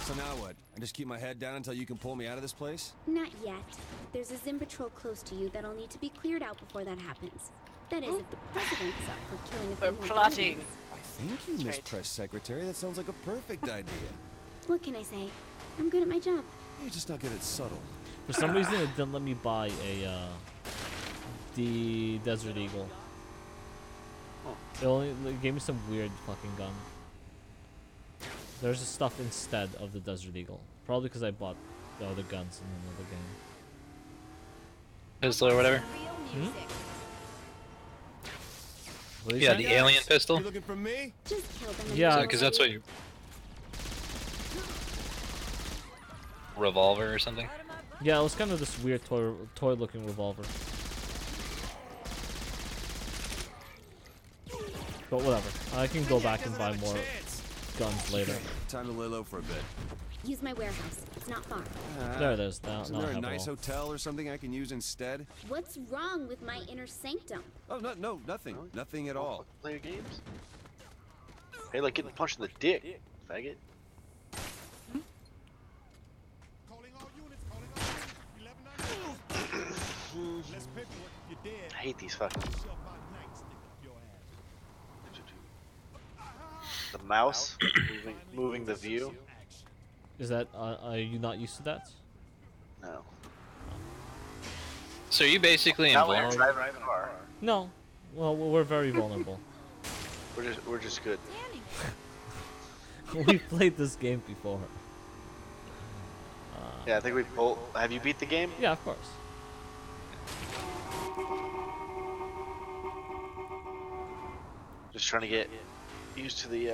So now what? I just keep my head down until you can pull me out of this place?
Not yet. There's a Zim patrol close to you that'll need to be cleared out before that happens. That is, if the president's up for killing a few
We're
more
plotting.
Canadians.
Thank you, Miss Press Secretary. That sounds like a perfect idea.
What can I say? I'm good at my job.
You're just not good at subtle.
For some reason, it didn't let me buy the Desert Eagle. It gave me some weird fucking gun. There's stuff instead of the Desert Eagle. Probably because I bought the other guns in another game.
Pistol or whatever.
Hmm? What
Yeah, the alien pistol.
You looking for me?
Just kill them. and
Yeah,
Because that's what you. Revolver or something.
Yeah, it was kind of this weird toy-looking revolver. But whatever. I can go back and buy more guns later.
Time to lay low for a bit.
Use my warehouse. It's not far.
There it is. Now,
Isn't
now I
there a
have
nice
it all.
hotel or something I can use instead?
What's wrong with my inner sanctum?
Oh, no, nothing. Nothing at all.
Play your games? Hey, like getting punched in the dick, faggot. I hate these fucking... The mouse moving the view.
Is that, are you not used to that?
No.
So are you basically
Not when you're
invulnerable?
driving a car.
No. Well, we're very vulnerable.
We're just good.
We've played this game before.
Yeah, I think we both. Have you beat the game?
Yeah, of course.
Just trying to get used to the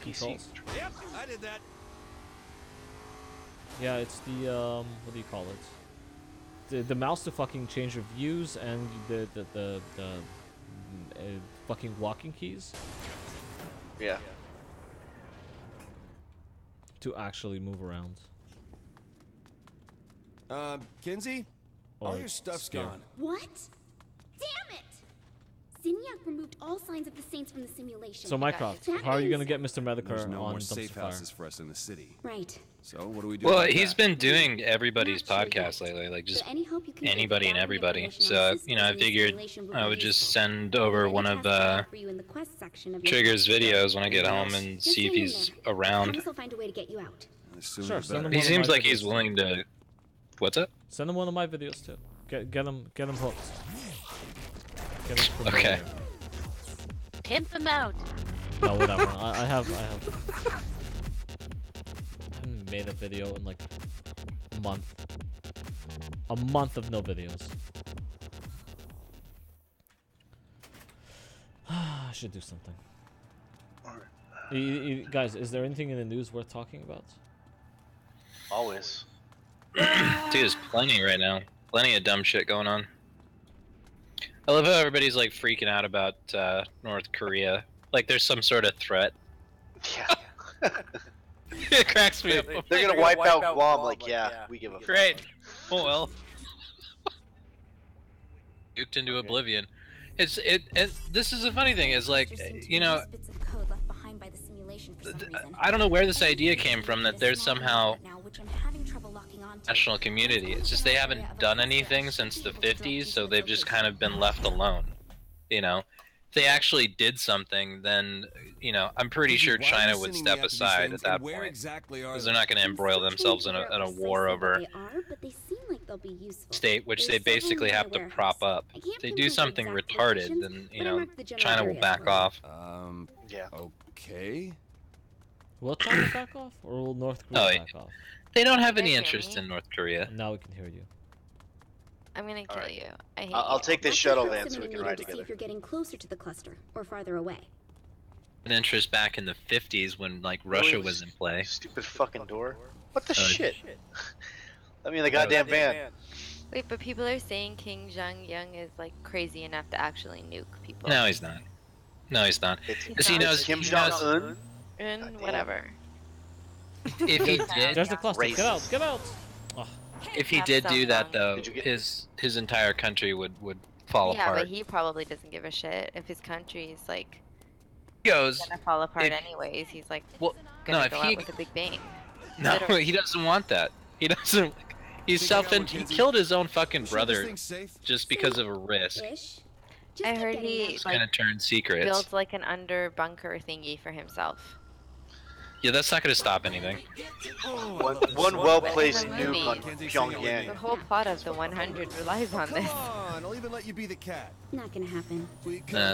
PC.
Controls.
Yep, I did that.
Yeah, it's the what do you call it? The mouse to fucking change your views and the fucking walking keys
Yeah.
to actually move around.
Kinsey?
Or
All your stuff's
scare.
gone.
What? Damn it! Zinyak removed all signs of the Saints from the simulation.
So Mycroft, how are you gonna get Mr. Medicare
There's no
on
more
Dumpster
safe
Fire?
houses for us in the city.
Right.
So what do we do?
Well,
about
he's
that?
been doing everybody's podcast lately, like just anybody and everybody. So, you know, I figured I would just send over one of Trigger's videos when I get home and see if he's around.
Will find a way to get you out.
Sure, send him
He
one of
seems
my
like he's
videos.
willing to. What's up?
Send him one of my videos too. Get him hooked. Get him promoted.
Okay.
Pimp him out.
No, whatever. I haven't made a video in like a month. A month of no videos. I should do something. Guys, is there anything in the news worth talking about?
Always.
Dude, there's plenty right now. Plenty of dumb shit going on. I love how everybody's like freaking out about North Korea. Like there's some sort of threat.
Yeah.
It cracks me up.
They're gonna wipe out Guam. Like, yeah, we give a fuck.
Great. Oh well. Duped into oblivion. This is the funny thing is like, you know, I don't know where this idea came from that there's somehow national community. It's just they haven't done anything since the 50s, so they've just kind of been left alone. You know, if they actually did something, then, you know, I'm pretty sure China would step aside at that point, because they're not going to embroil themselves in a war over state, which they basically have to prop up. If they do something retarded, then, you know, China will back off.
Yeah.
Okay.
Will China back off, or will North Korea back off?
They don't have any interest in North Korea.
Now we can hear you.
I'm gonna kill you. I hate
I'll
you.
take this shuttle van so we can ride together.
If you're getting closer to the cluster or farther away.
An interest back in the 50s when like Russia was in play.
Stupid fucking door. What the shit? I mean, the goddamn van.
Wait, but people are saying King Jong-un is like crazy enough to actually nuke people.
No, he's not. No, he's not. Because he knows.
Kim Jong-un.
Whatever.
If he did,
There's the cluster. Get out! Get out! Oh.
If he did do that though, his entire country would fall
Yeah,
apart.
but he probably doesn't give a shit if his country's like
goes
gonna fall apart anyways. He's like gonna go out with a big bang.
No,
Literally.
he doesn't want that. He doesn't. He's he killed his own fucking brother just because of a risk.
I heard he
It's kind of turned secrets.
built like an under bunker thingy for himself.
Yeah, that's not gonna stop anything.
One well-placed nuke on
The
Pyongyang.
whole plot of the 100 relies on this.
I'll even let you be the cat.
Not gonna happen.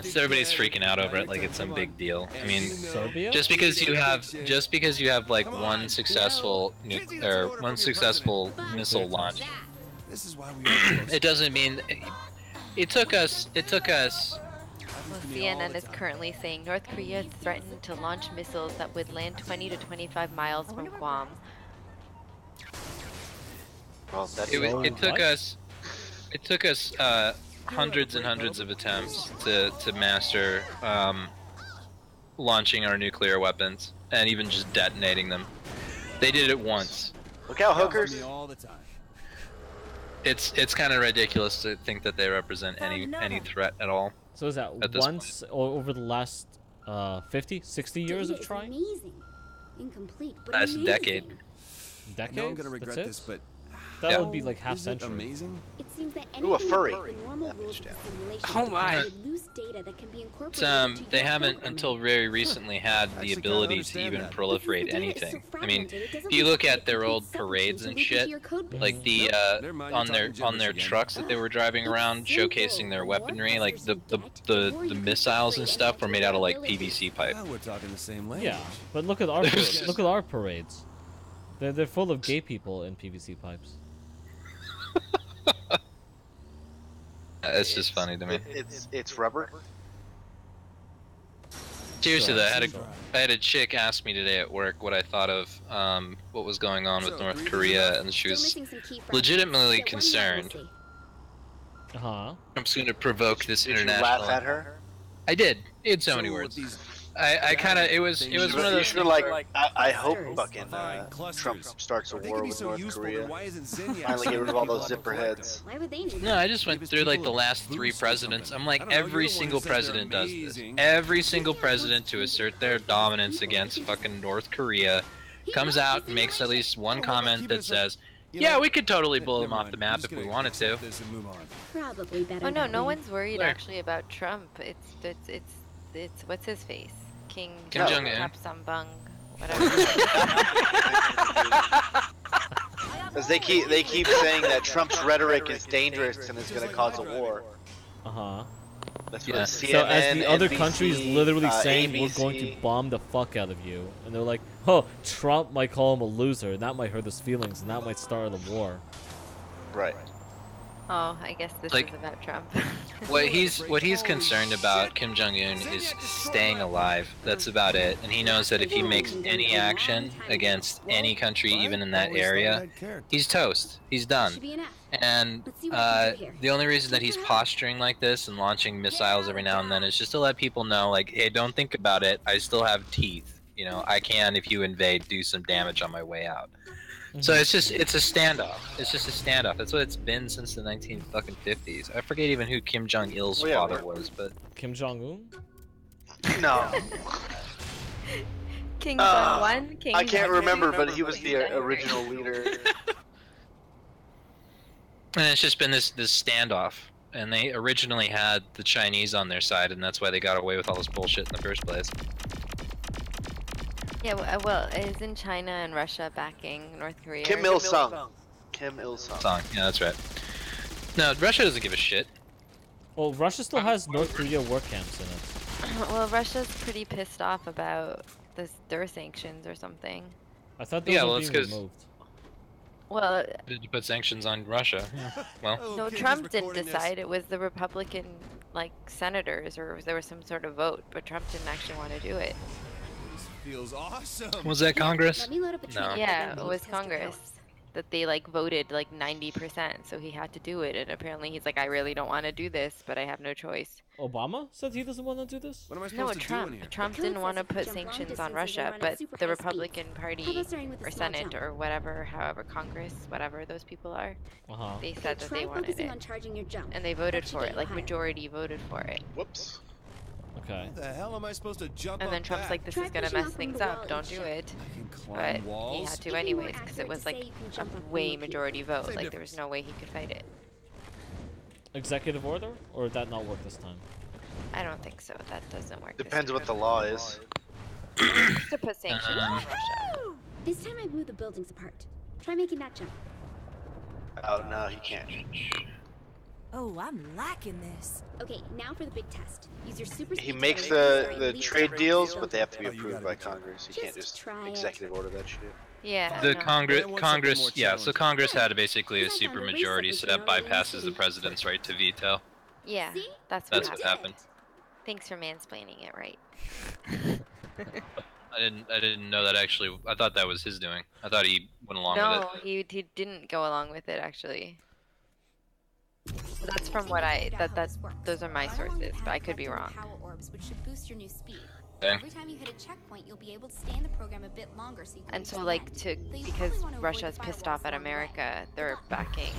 So everybody's freaking out over it like it's some big deal. I mean,
Serbia?
just because you have like one successful missile launch,
This is why
it doesn't mean it took us.
Well, CNN is currently saying North Korea is threatened to launch missiles that would land 20 to 25 miles from Guam.
Well, that's
It took us hundreds and hundreds of attempts to master launching our nuclear weapons and even just detonating them. They did it once.
Look out, hookers!
It's kind of ridiculous to think that they represent any threat at all.
So is that once over the last 50, 60 years of trying?
Amazing. Incomplete, but
Last
amazing.
decade.
Decades?
No, I'm gonna regret
That's
this,
it?
but
That would be like half
isn't it
century.
amazing?
It seems that
Ooh, a
anything
furry.
within the normal rules of the simulation
Oh my.
would lose data that can be incorporated into
They
your
haven't
programming.
until very recently had the
Actually,
ability
kinda
to even
understand that.
proliferate anything. I mean, if you look at their old parades and shit, like the on their trucks that they were driving around showcasing their weaponry, like the missiles and stuff were made out of like PVC pipe.
Now we're talking the same language.
Yeah, but look at our parades. They're full of gay people in PVC pipes.
It's just funny to me.
It's rubber.
Seriously though, I had a chick ask me today at work what I thought of what was going on with North Korea, and she was legitimately concerned.
Uh-huh.
I'm just going to provoke this
Did you
international.
laugh at her?
I did. He had so many words. I kind of it was one of those.
You should
things
like.
where-
I hope fucking Trump starts a war with North Korea. Finally get rid of all those zipper heads.
Why would they need
No, I just went through like the last 3 presidents. I'm like, every single president does this. Every single president to assert their dominance against fucking North Korea comes out and makes at least one comment that says, yeah, we could totally blow them off the map if we wanted to.
Probably better.
Oh no,
that
no
way.
one's worried
Where?
actually about Trump. It's what's his face? Kim
Jong-un.
Sambung, whatever.
Because they keep saying that Trump's rhetoric is dangerous and is going to cause a war. That's what CNN,
So as the other
NBC,
countries literally saying
ABC.
we're going to bomb the fuck out of you, and they're like, oh, Trump might call him a loser, and that might hurt his feelings, and that might start a war.
Right.
Oh, I guess this
Like-
is about Trump.
What he's concerned about, Kim Jong-un, is staying alive. That's about it. And he knows that if he makes any action against any country, even in that area, he's toast. He's done. And the only reason that he's posturing like this and launching missiles every now and then is just to let people know, like, hey, don't think about it. I still have teeth. You know, I can, if you invade, do some damage on my way out. So it's a standoff. It's just a standoff. That's what it's been since the 1950s. I forget even who Kim Jong Il's father was, but
Kim Jong Un?
No.
King Jong-un? King
I can't
Jong-un?
remember, but he was the original leader.
and it's just been this standoff. And they originally had the Chinese on their side, and that's why they got away with all this bullshit in the first place.
Yeah, well, isn't China and Russia backing North Korea?
Kim Il-sung. Kim Il-sung.
Yeah, that's right. No, Russia doesn't give a shit.
Well, Russia still has North Korea war camps in it.
Well, Russia's pretty pissed off about their sanctions or something.
I thought those were
it's
being
'cause
removed.
Well,
did you put sanctions on Russia? Well,
no, Trump didn't decide. It was the Republican, like, senators, or there was some sort of vote, but Trump didn't actually want to do it.
Feels awesome.
was that Congress?
Let me load up a
No.
training
Yeah,
program
it
to
was
test your
Congress
powers.
that they like voted like 90%, so he had to do it. And apparently he's like, I really don't want to do this, but I have no choice.
Obama said he doesn't want to do this?
What am I
No,
supposed to do in here?
Trump
The
didn't
code
want to
says if you
put
jump long
sanctions on
distances
Russia,
and run at
but
super
the
high
Republican
speeds.
Party
How about starting with a
or
small
Senate
jump?
or whatever, however Congress, whatever those people are, they said that
Try
they wanted
focusing
it,
on charging your jump.
and they voted
That should
for
get
it.
you
Like
higher.
majority voted for it.
Whoops.
Okay.
The hell am I supposed to jump
And then
up
Trump's
that?
like, this
Try
is gonna
pushing
mess
off from
things
the
up.
wall
Don't
each
do
shot.
it.
climb
But he
walls?
had
It'd be
to
more
anyways, because
accurate
it
to
was
say
like
you can
a
jump up
way
from
majority vote.
Same
Like there was no way he could fight it.
Executive order? Or did that not work this time?
I don't think so. That doesn't work.
Depends what the law is.
To put sanctions on Russia.
This time I've moved the buildings apart. Try making that jump.
Oh no, he can't.
Oh, I'm liking this.
Okay, now for the big test. Use your super
He
speed
makes
generator to start
the
leap
trade
from
deals,
the
but they have to be
Oh, you
approved
gotta
by
be joking.
Congress. You can't
Just
just
try it.
executive order that shit.
Yeah.
The
no.
Congress,
They want something more
yeah. So Congress
challenging.
had basically a
Because I found a race
supermajority,
that
so
was
that
generally
bypasses the
easy.
president's right to veto.
Yeah,
See?
that's
That's
what
what
happened.
happened.
Thanks for mansplaining it, right?
I didn't know that actually. I thought that was his doing. I thought he went along with
No,
it.
he didn't go along with it actually. That's from what those are my sources, but I could be wrong.
Power orbs, which should boost your new speed.
Okay.
Every time you hit a checkpoint, you'll be able to stay in the program a bit longer so you can
And
reach
so
the
like
end.
because Russia's pissed off at America, they're backing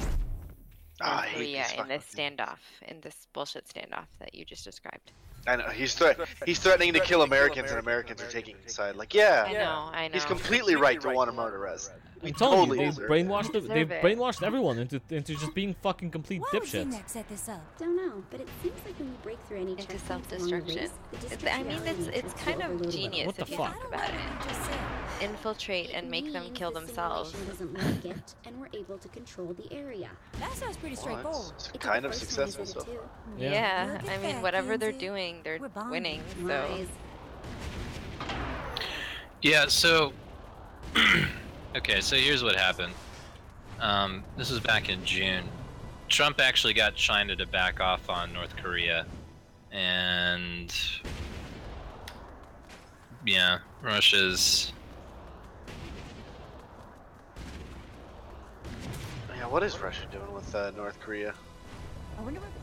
Ah,
North
I hate
Korea
these
in this
fucking-
standoff, in this bullshit standoff that you just described.
I know he's threatening to kill Americans, and Americans are taking his side. Like, yeah,
I know.
he's completely right to want to murder us. We
I'm telling
totally
you, they
deserve
brainwashed
it.
they've brainwashed everyone into just being fucking complete dipshits.
set this up?
Don't know, but it seems like when you break through any
Into
checkpoints along the
self-destruction.
race, the
I mean,
destructibility
it's
tends to
kind of
overload a
genius
What the
if you
fuck?
think about it. Infiltrate and make them
means
kill
the
themselves.
simulation doesn't like it, and we're able to control the area.
That sounds pretty
Well,
straightforward.
it's
It's
kind
the
of
first time we
successful
did it
so
too.
far.
Yeah.
Yeah,
Look at
I mean,
that,
whatever they're
Kenzie.
doing, they're
We're bonding.
winning. So
Lies.
Yeah. So. Okay. So here's what happened. This was back in June. Trump actually got China to back off on North Korea, and yeah, Russia's.
Yeah, what is Russia doing with North Korea?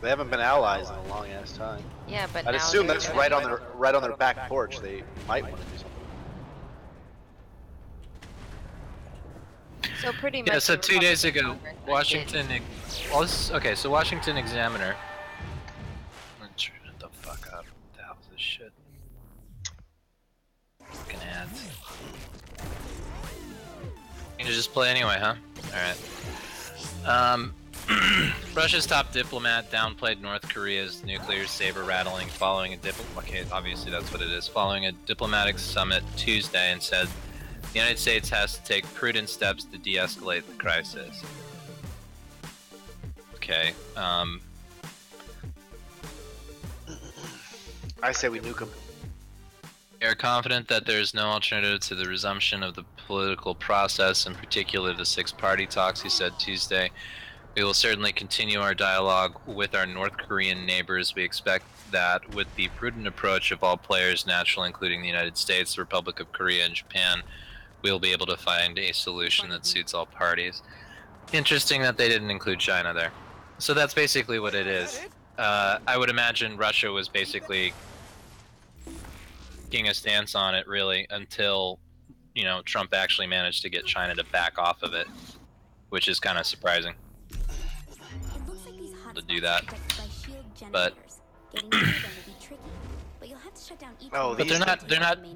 They haven't been allies in a long ass time.
Yeah, but
I'd
now
assume
they're
that's
gonna-
right on their back porch. They might want to do something.
So pretty much.
Yeah, so
the
2 days
Republican
ago,
government
Washington. Well, okay, so Washington Examiner. Shut the fuck up. What the hell is this shit? Fucking ads. You can just play anyway, huh? Alright. Russia's top diplomat downplayed North Korea's nuclear saber rattling following a okay, obviously that's what it is. Following a diplomatic summit Tuesday, and said the United States has to take prudent steps to de-escalate the crisis. Okay.
I say we nuke them.
We are confident that there is no alternative to the resumption of the political process, in particular the six-party talks, he said Tuesday. We will certainly continue our dialogue with our North Korean neighbors. We expect that with the prudent approach of all players, naturally including the United States, the Republic of Korea, and Japan, we will be able to find a solution that suits all parties. Interesting that they didn't include China there. So that's basically what it is. I would imagine Russia was basically taking a stance on it, really, until, you know, Trump actually managed to get China to back off of it, which is kind of surprising to do that. But but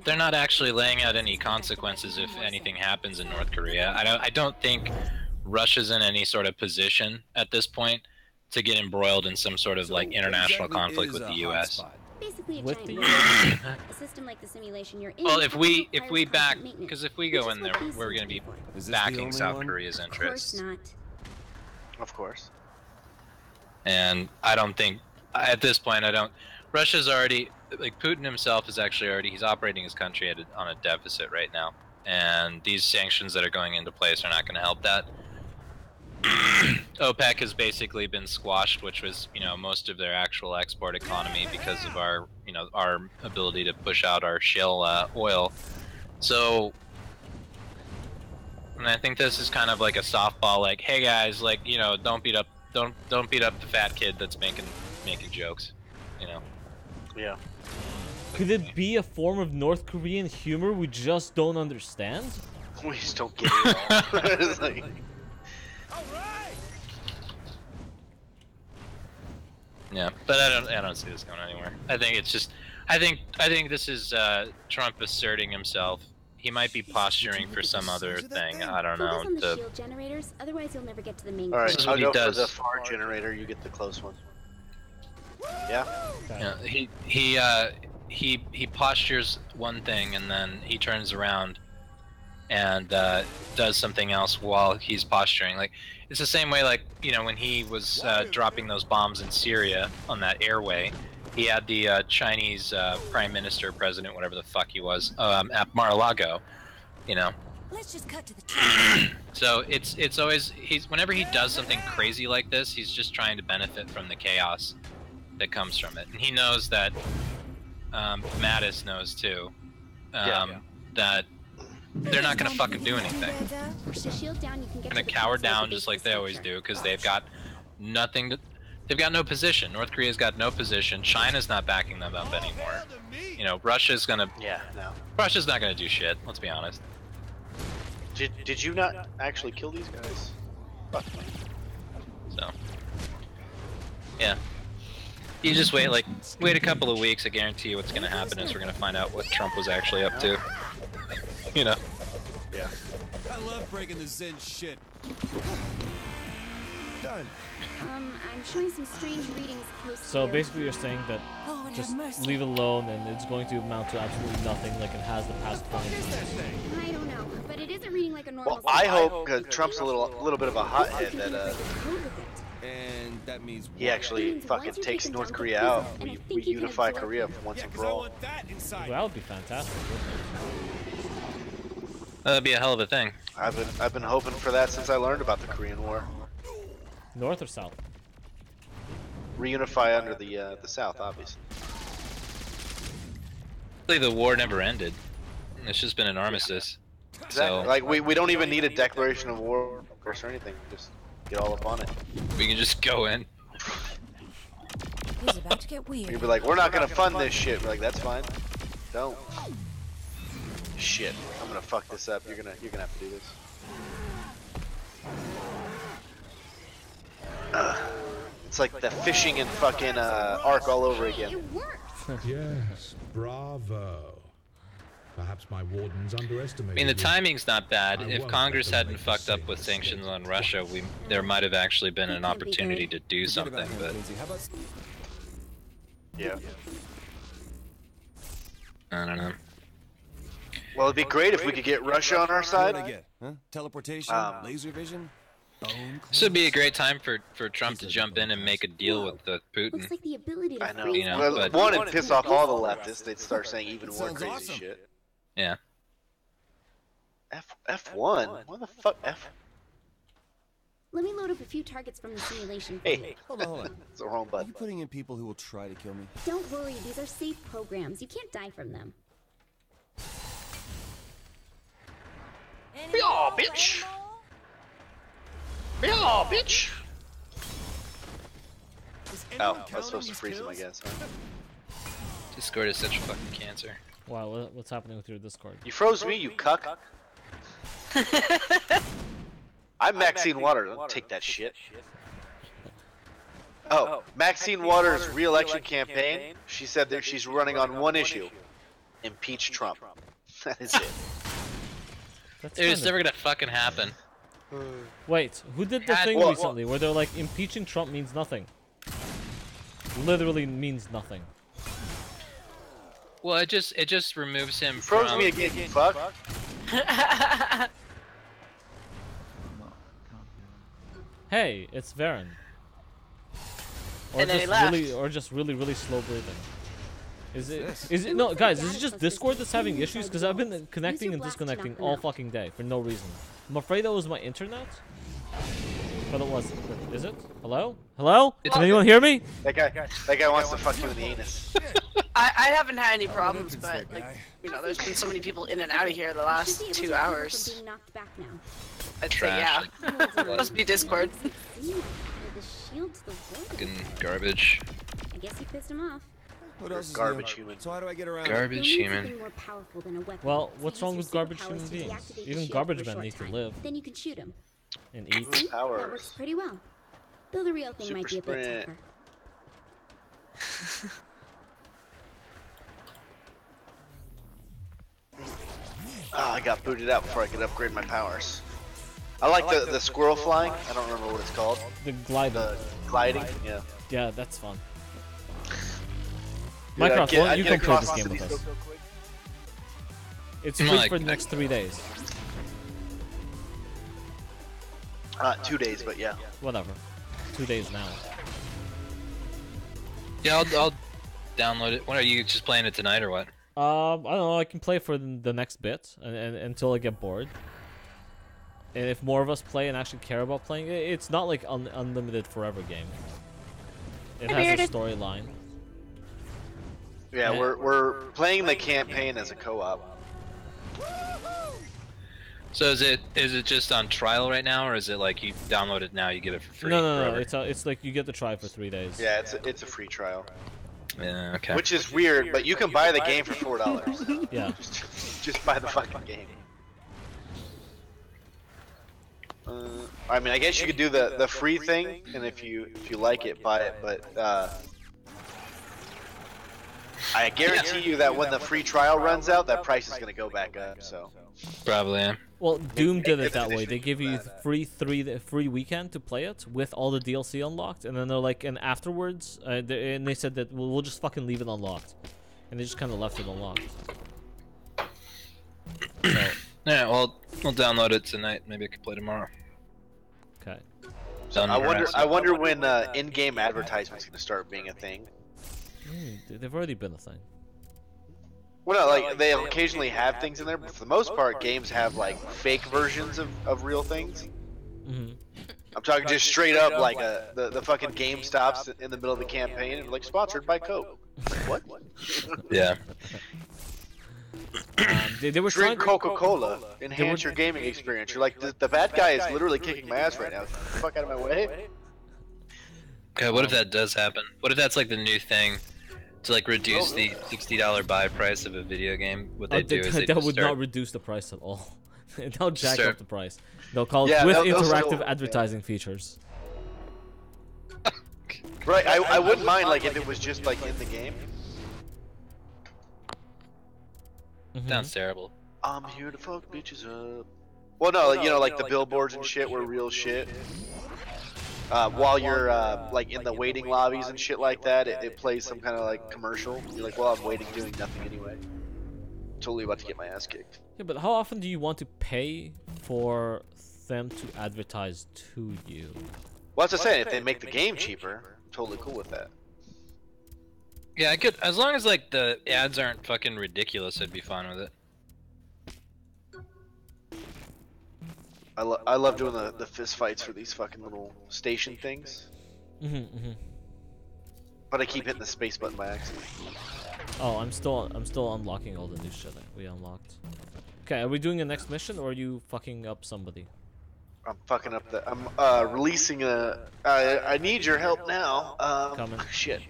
they're not actually laying out any consequences if anything happens in North Korea. I don't think Russia's in any sort of position at this point to get embroiled in some sort of like international conflict with the U.S.
Basically a
With
giant
the
war. A system like the simulation you're in.
Well, if we
requires
back,
constant maintenance,
because if we
which
go
is
in
what
there,
these
we're going to
seem
be
for.
Is this the
backing
only
South
one?
Korea's
Of course
interests.
not.
Of course.
And I don't think, at this point, I don't. Russia's already, like Putin himself is actually already, he's operating his country on a deficit right now. And these sanctions that are going into place are not going to help that. OPEC has basically been squashed, which was, you know, most of their actual export economy because of our, you know, our ability to push out our shale oil. So, and I think this is kind of like a softball, like, hey guys, like, you know, don't beat up the fat kid that's making jokes, you know.
Yeah.
Could it be a form of North Korean humor we just don't understand?
We just don't get it at all. It's like,
yeah, but I don't see this going anywhere. I think it's just, I think this is Trump asserting himself. He might be posturing for some other thing. I don't know.
Focus on the shield generators, otherwise you'll never get to the main.
all right,
This is
I'll
what he
go for
does.
the far generator. You get the close one. Yeah.
Yeah, he postures one thing and then he turns around and does something else while he's posturing. Like, it's the same way, like, you know, when he was dropping those bombs in Syria on that airway, he had the Chinese prime minister, president, whatever the fuck he was, at Mar-a-Lago, you know.
Let's just cut to the
So it's always, whenever he does something crazy like this, he's just trying to benefit from the chaos that comes from it. And he knows that, Mattis knows too, that they're not gonna fucking do anything. They're gonna cower down just like they always do, because they've got nothing to, they've got no position. North Korea's got no position. China's not backing them up anymore. You know, Russia's gonna, Russia's not gonna do shit, let's be honest.
Did you not actually kill these guys?
So, yeah. You just wait a couple of weeks, I guarantee you what's gonna happen is we're gonna find out what Trump was actually up to. You know.
Yeah.
I love breaking the Zen shit.
Done.
I'm showing some strange readings close
So
to
basically you're saying that just leave it alone and it's going to amount to absolutely nothing like it has the past 20 years.
I don't know, but it isn't reading like a normal.
Well, I hope Trump's a little bit of a hothead that
And that means
he actually fucking takes North Korea out. We unify Korea once and for all.
Well, that would be fantastic.
That'd be a hell of a thing.
I've been hoping for that since I learned about the Korean War.
North or south?
Reunify under the South, obviously.
The war never ended. It's just been an armistice.
Exactly.
So
Like we don't even need a declaration of war or anything. Just get all up on it.
we can just go in.
is about to get weird.
You'd be like, we're not gonna fund this shit. We're like, that's fine. Don't. Shit, I'm gonna fuck this up. You're gonna have to do this. It's like the fishing and fucking Ark all over again.
It worked.
Yes, bravo. Perhaps my wardens
I
underestimated.
mean, the
you.
timing's not bad.
I
If
won't
Congress
let them
hadn't
make
fucked up with sanctions on Russia, there might have actually been an opportunity to do something, but
Yeah.
I don't know.
Well, it'd be great if we could get Russia on our side.
Huh? Teleportation, laser vision,
This would be a great time for Trump to jump in and make a deal with Putin.
Looks like the ability to
I know.
freeze
You know,
Well,
but-
one, and piss off all the leftists. They'd start saying even more
Sounds
crazy
awesome.
shit.
Yeah.
F1? What the fuck?
Let me load up a few targets from the simulation. For
Hey.
Hold on.
It's the wrong
Are
button.
you putting in people who will try to kill me?
Don't worry, these are safe programs. You can't die from them.
Yeah, bitch. Yeah, bitch. Oh, I was supposed to freeze him, I guess. Huh?
Discord is such a fucking cancer.
Wow, what's happening with your Discord?
You froze me, you cuck. I'm Maxine Waters. Don't take that shit. Oh, Maxine Waters' re-election campaign. She said that she's running on one issue: impeach Trump. That is it.
That's
It's
kinda-
never gonna fucking happen.
Wait, who did the thing recently where they're like, impeaching Trump means nothing? Literally means nothing.
Well, it just removes him
Froze
from.
me again, you fuck.
Hey, it's Varen. Or
And then
just
he left.
really, just really slow breathing. Is it no, guys? Is it just Discord that's having issues? Because I've been connecting and disconnecting all fucking day for no reason. I'm afraid that was my internet, but it wasn't. Is it? Hello? Hello? Can anyone hear me?
That guy wants to fuck you in the anus.
I haven't had any problems, but like, you know, there's been so many people in and out of here the last 2 hours.
Being knocked back now.
I'd say yeah. Must be Discord.
The shield to the wall.
Fucking garbage.
I guess you pissed him off.
What else is
Garbage
new?
human.
So how do I get around?
Garbage
You'll need
human.
something more powerful than a weapon.
Well,
So
what's
use
wrong
your
with garbage
superpowers
human
to
beings?
deactivate the
Even
shield
garbage
for a
men
short
need to
time.
live
Then you can shoot him.
and eat.
See? That works pretty well. Though the real thing might be a bit
Super
tougher.
Oh, I got booted out before I could upgrade my powers. I like the squirrel flying. I don't remember what it's called.
The glide.
The gliding. Yeah.
Yeah, that's fun.
Dude, I'd
Minecraft,
get-
why
I'd
don't you
get
come play
across
this game
the
with
city
us?
so quick.
It's free for the next 3 days.
2 days, but yeah.
Whatever. 2 days now.
Yeah, I'll download it. What are you just playing it tonight or what?
I don't know. I can play for the next bit and until I get bored. And if more of us play and actually care about playing it, it's not like unlimited forever game. It has a storyline.
Yeah, we're playing the campaign as a co-op.
So is it just on trial right now, or is it like you download it now, you get it for free?
No. It's like you get to try for 3 days.
Yeah, it's a free trial.
Yeah, okay.
Which is weird, but you can buy the game for $4.
Yeah.
Just buy the fucking game. I mean, I guess you could do the free thing, and if you like it, buy it. But I guarantee you that when the free trial runs out, that price is gonna go back up. So
probably. Yeah.
Well, Doom did it that way. They give you free weekend to play it with all the DLC unlocked, and then they're like, and afterwards, and they said that we'll just fucking leave it unlocked, and they just kind of left it unlocked. So,
Yeah, well, we'll download it tonight. Maybe I can play tomorrow.
Okay.
So I wonder when in-game advertisement's gonna start being a thing.
They've already been a thing.
Well, no, like they occasionally have things in there, but for the most part, games have like fake versions of real things.
Mm-hmm.
I'm talking just straight up like the fucking game stops in the middle of the campaign and like sponsored by Coke. What?
Yeah.
They were
Drink
trying
Coca-Cola, enhance your gaming experience. You're like, the bad guy is literally kicking my ass right now. Get the fuck out of my way.
Okay, what if that does happen? What if that's like the new thing to like reduce the $60 buy price of a video game? What they do is they
that
just
would
start...
not reduce the price at all. They'll jack
Start-
up the price. They'll call it with interactive advertising features.
Right, I wouldn't mind like if it was just like in the game.
Sounds terrible.
I'm here to fuck bitches up. Well, no, like, you know, like the billboards and shit were real shit. While you're like in the waiting lobbies and shit like that, it plays some kind of like commercial. You're like, well, I'm waiting, doing nothing anyway. Totally about to get my ass kicked.
Yeah, but how often do you want to pay for them to advertise to you?
Well, that's what I'm saying. If they make the game cheaper, I'm totally cool with that.
Yeah, I could, as long as like the ads aren't fucking ridiculous, I'd be fine with it.
I love doing the fist fights for these fucking little station things. But I keep hitting the space button by accident.
Oh, I'm still unlocking all the new shit that we unlocked. Okay, are we doing the next mission or are you fucking up somebody?
I'm fucking up the. I'm releasing a. I need your help now.
Coming.
Shit.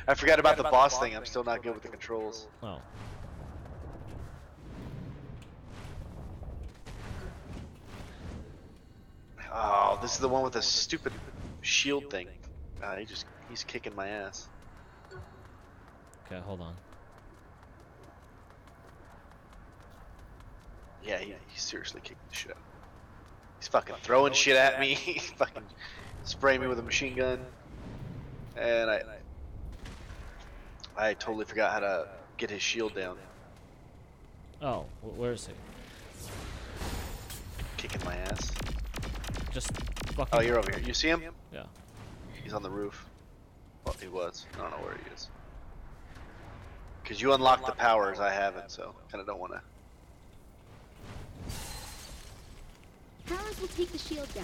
I forgot about the boss thing. I'm still not good with the controls.
Oh.
Oh, this is the one with the stupid shield thing. He's kicking my ass.
Okay, hold on.
Yeah, he's seriously kicking the shit out. He's fucking throwing shit at me. He's fucking spraying me with a machine gun. And I totally forgot how to get his shield down.
Oh, where is he?
Kicking my ass.
Just fucking...
Oh, you're over here. You see him?
Yeah.
He's on the roof. Well, he was. I don't know where he is. Because you unlocked the powers, I haven't, so kind of don't want to.
Powers will take the shield down.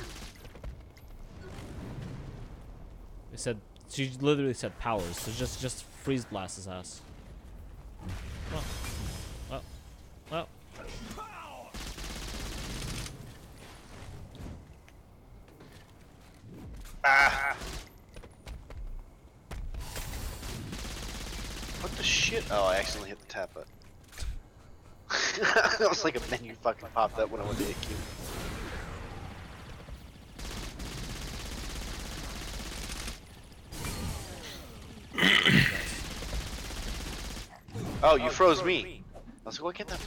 They said, she literally said powers, so just freeze blast his ass. Well.
Ah! What the shit? Oh, I accidentally hit the tap button. That was like a menu fucking popped up when I went to hit Q. Oh, you froze me. I was like, what, get that?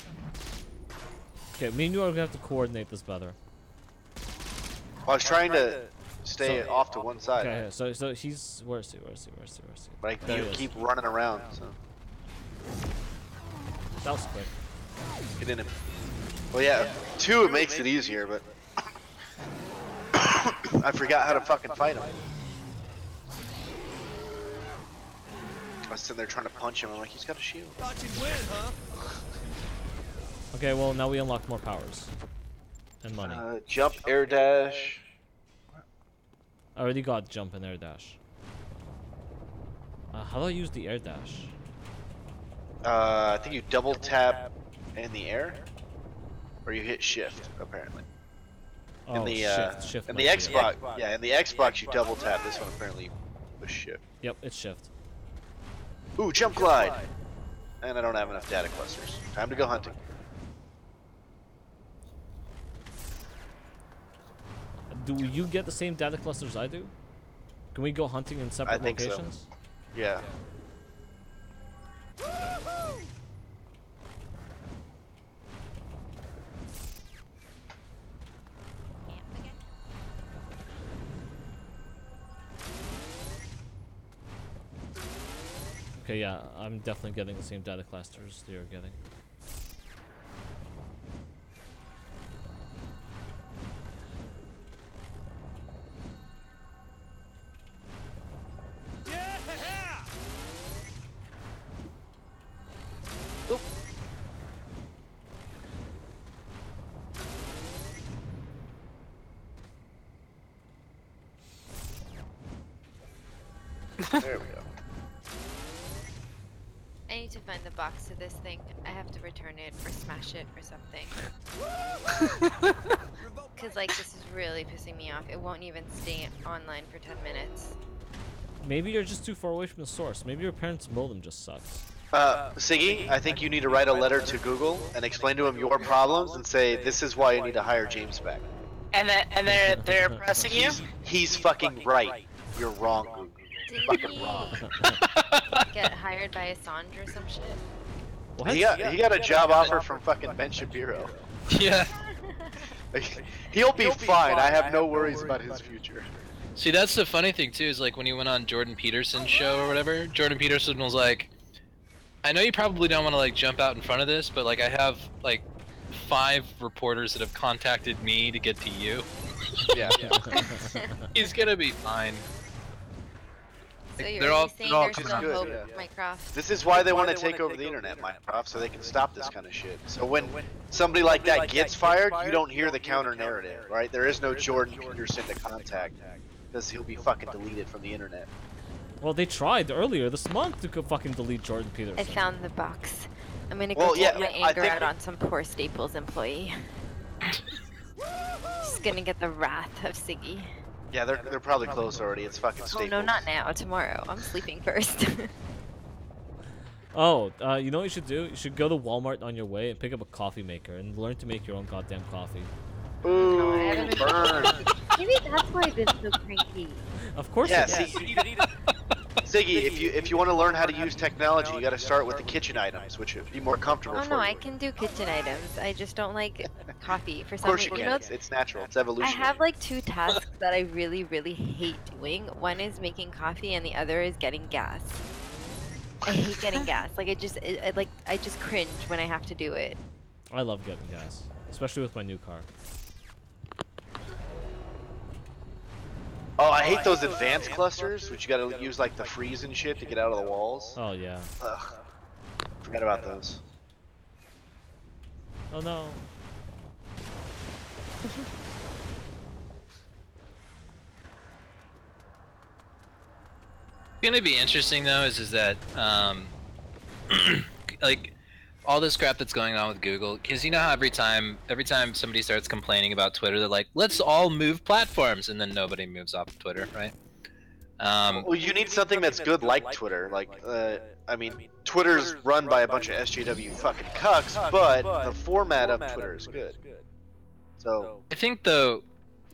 Okay, me and you are gonna have to coordinate this better.
I was trying to stay off to one side.
Okay, so he's where's he?
But you keep running around. So.
That was quick.
Get in him. Well, yeah, 2 it makes it easier, but I forgot how to fucking fight him. I was sitting there trying to punch him. I'm like, he's got a shield.
Okay, well now we unlock more powers and money.
Jump, air dash.
I already got jump and air dash. How do I use the air dash?
I think you double tap in the air, or you hit shift apparently.
Oh,
in the
shift.
In the Xbox, yeah, in the Xbox you double tap. This one apparently was shift.
Yep, it's shift.
Ooh, jump glide. And I don't have enough data clusters. Time to go hunting.
Do you get the same data clusters I do? Can we go hunting in separate locations?
So. Yeah.
Okay, yeah, I'm definitely getting the same data clusters you're getting.
There we go.
I need to find the box to this thing. I have to return it or smash it or something. Cause like this is really pissing me off. It won't even stay online for 10 minutes.
Maybe you're just too far away from the source. Maybe your parents' modem just sucks.
Siggy, I think you need to write a letter to Google and explain to them your problems and say this is why you need to hire James back.
And they're pressing you?
He's fucking right. You're wrong, Google.
Didn't
Fucking wrong.
get hired by Assange or some shit?
He got a job offer from fucking Ben Shapiro.
Yeah.
He'll be fine. I have no worries about his future.
See, that's the funny thing too, is like when he went on Jordan Peterson's show or whatever, Jordan Peterson was like, I know you probably don't want to like jump out in front of this, but like I have like 5 reporters that have contacted me to get to you.
Yeah.
He's gonna be fine.
So
Like,
you're saying there's still
good,
hope,
yeah.
Mycroft?
This is why they want to take over the internet, Minecraft, so they can stop this kind of shit. So when somebody like that gets fired, you don't hear the counter narrative, right? There is no Jordan Peterson to contact, because he'll be fucking deleted from the internet.
Well, they tried earlier this month to fucking delete Jordan Peterson.
I found the box. I'm gonna go take my anger out on some poor Staples employee. Just gonna get the wrath of Siggy.
Yeah, they're probably closed already. It's fucking Staples.
Oh no, not now. Tomorrow. I'm sleeping first.
Oh, you know what you should do? You should go to Walmart on your way and pick up a coffee maker and learn to make your own goddamn coffee.
Ooh,
no, I haven't
burn.
Maybe that's why I've been so cranky.
Of course.
Yeah,
it is.
Siggy, if you want to learn how to use technology, you got to start with the kitchen items, which would be more comfortable
Oh
for
no,
you.
I can do kitchen items. I just don't like coffee for
Of
some
course you
reason.
can. It's natural. It's evolutionary.
I have like 2 tasks that I really, really hate doing. One is making coffee, and the other is getting gas. I hate getting gas. Like I just cringe when I have to do it.
I love getting gas, especially with my new car.
Oh, I hate those advanced clusters, which you gotta use like the freeze and shit to get out of the walls.
Oh yeah.
Ugh. Forgot about those.
Oh no.
Gonna be interesting though is that like all this crap that's going on with Google, because you know how every time somebody starts complaining about Twitter, they're like, let's all move platforms, and then nobody moves off of Twitter, right?
Well, you need something that's good like Twitter. Like, I mean, Twitter's run by a bunch of SJW fucking cucks, but the format of Twitter is good. So
I think though,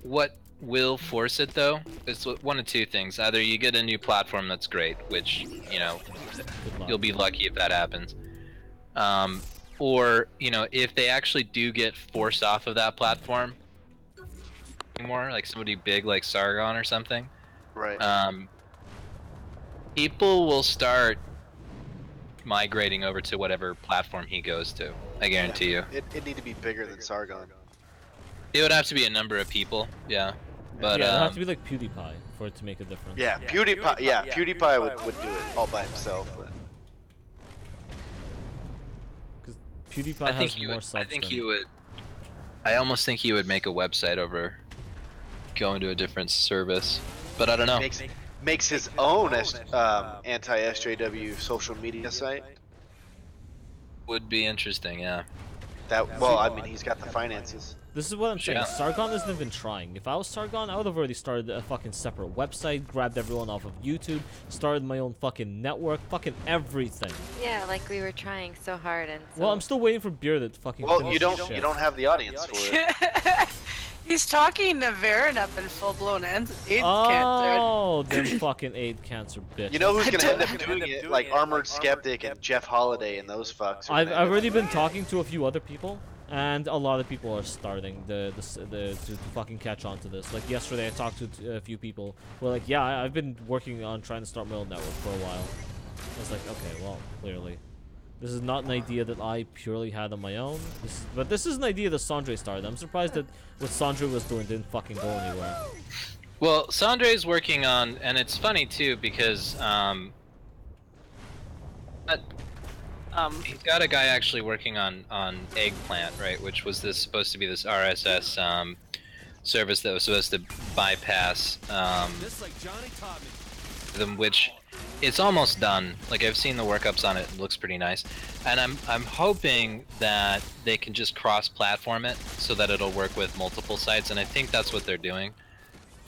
what will force it though is one of 2 things: either you get a new platform that's great, which you know you'll be lucky if that happens. Or, you know, if they actually do get forced off of that platform anymore, like somebody big like Sargon or something,
right?
People will start migrating over to whatever platform he goes to. I guarantee you.
It'd need to be bigger than Sargon.
It would have to be a number of people, yeah. But
yeah, it'd have to be like PewDiePie for it to make a difference.
Yeah, PewDiePie. Yeah, PewDiePie would do it all by himself. But...
PewDiePie has more subs.
I think he would. I almost think he would make a website over going to a different service, but I don't know.
Makes his own anti-SJW social media site.
Would be interesting, yeah.
Well, I mean, he's got the finances.
This is what I'm saying.
Yeah.
Sargon isn't even trying. If I was Sargon, I would have already started a fucking separate website, grabbed everyone off of YouTube, started my own fucking network, fucking everything.
Yeah, like we were trying so hard and so...
Well, I'm still waiting for Beer to fucking
Well,
finish
you
his shit.
don't have the audience for it.
He's talking to Varen up in full-blown AIDS cancer.
Oh, them fucking AIDS cancer bitch.
You know who's gonna end up doing it? Like Armored Skeptic and Jeff Holiday and those fucks.
I've already been talking to a few other people, and a lot of people are starting to fucking catch on to this. Like yesterday, I talked to a few people who were like, "Yeah, I've been working on trying to start my own network for a while." I was like, "Okay, well, clearly, this is not an idea that I purely had on my own. But this is an idea that Sandre started. I'm surprised that what Sandre was doing didn't fucking go anywhere."
Well, Sandre's working on, and it's funny too because he's got a guy actually working on Eggplant, right? Which was supposed to be this RSS service that was supposed to bypass them, which it's almost done. Like I've seen the workups on it; it looks pretty nice. And I'm hoping that they can just cross-platform it so that it'll work with multiple sites. And I think that's what they're doing.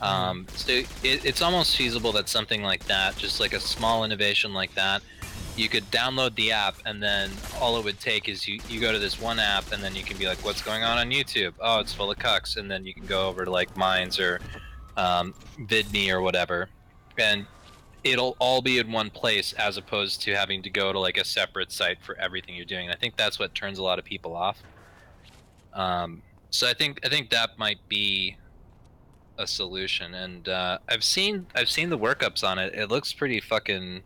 So it's almost feasible that something like that, just like a small innovation like that, you could download the app and then all it would take is you go to this one app and then you can be like, what's going on YouTube? Oh, it's full of cucks. And then you can go over to like Minds or VidMe or whatever, and it'll all be in one place as opposed to having to go to like a separate site for everything you're doing. And I think that's what turns a lot of people off. So I think that might be a solution. And I've seen the workups on it. It looks pretty fucking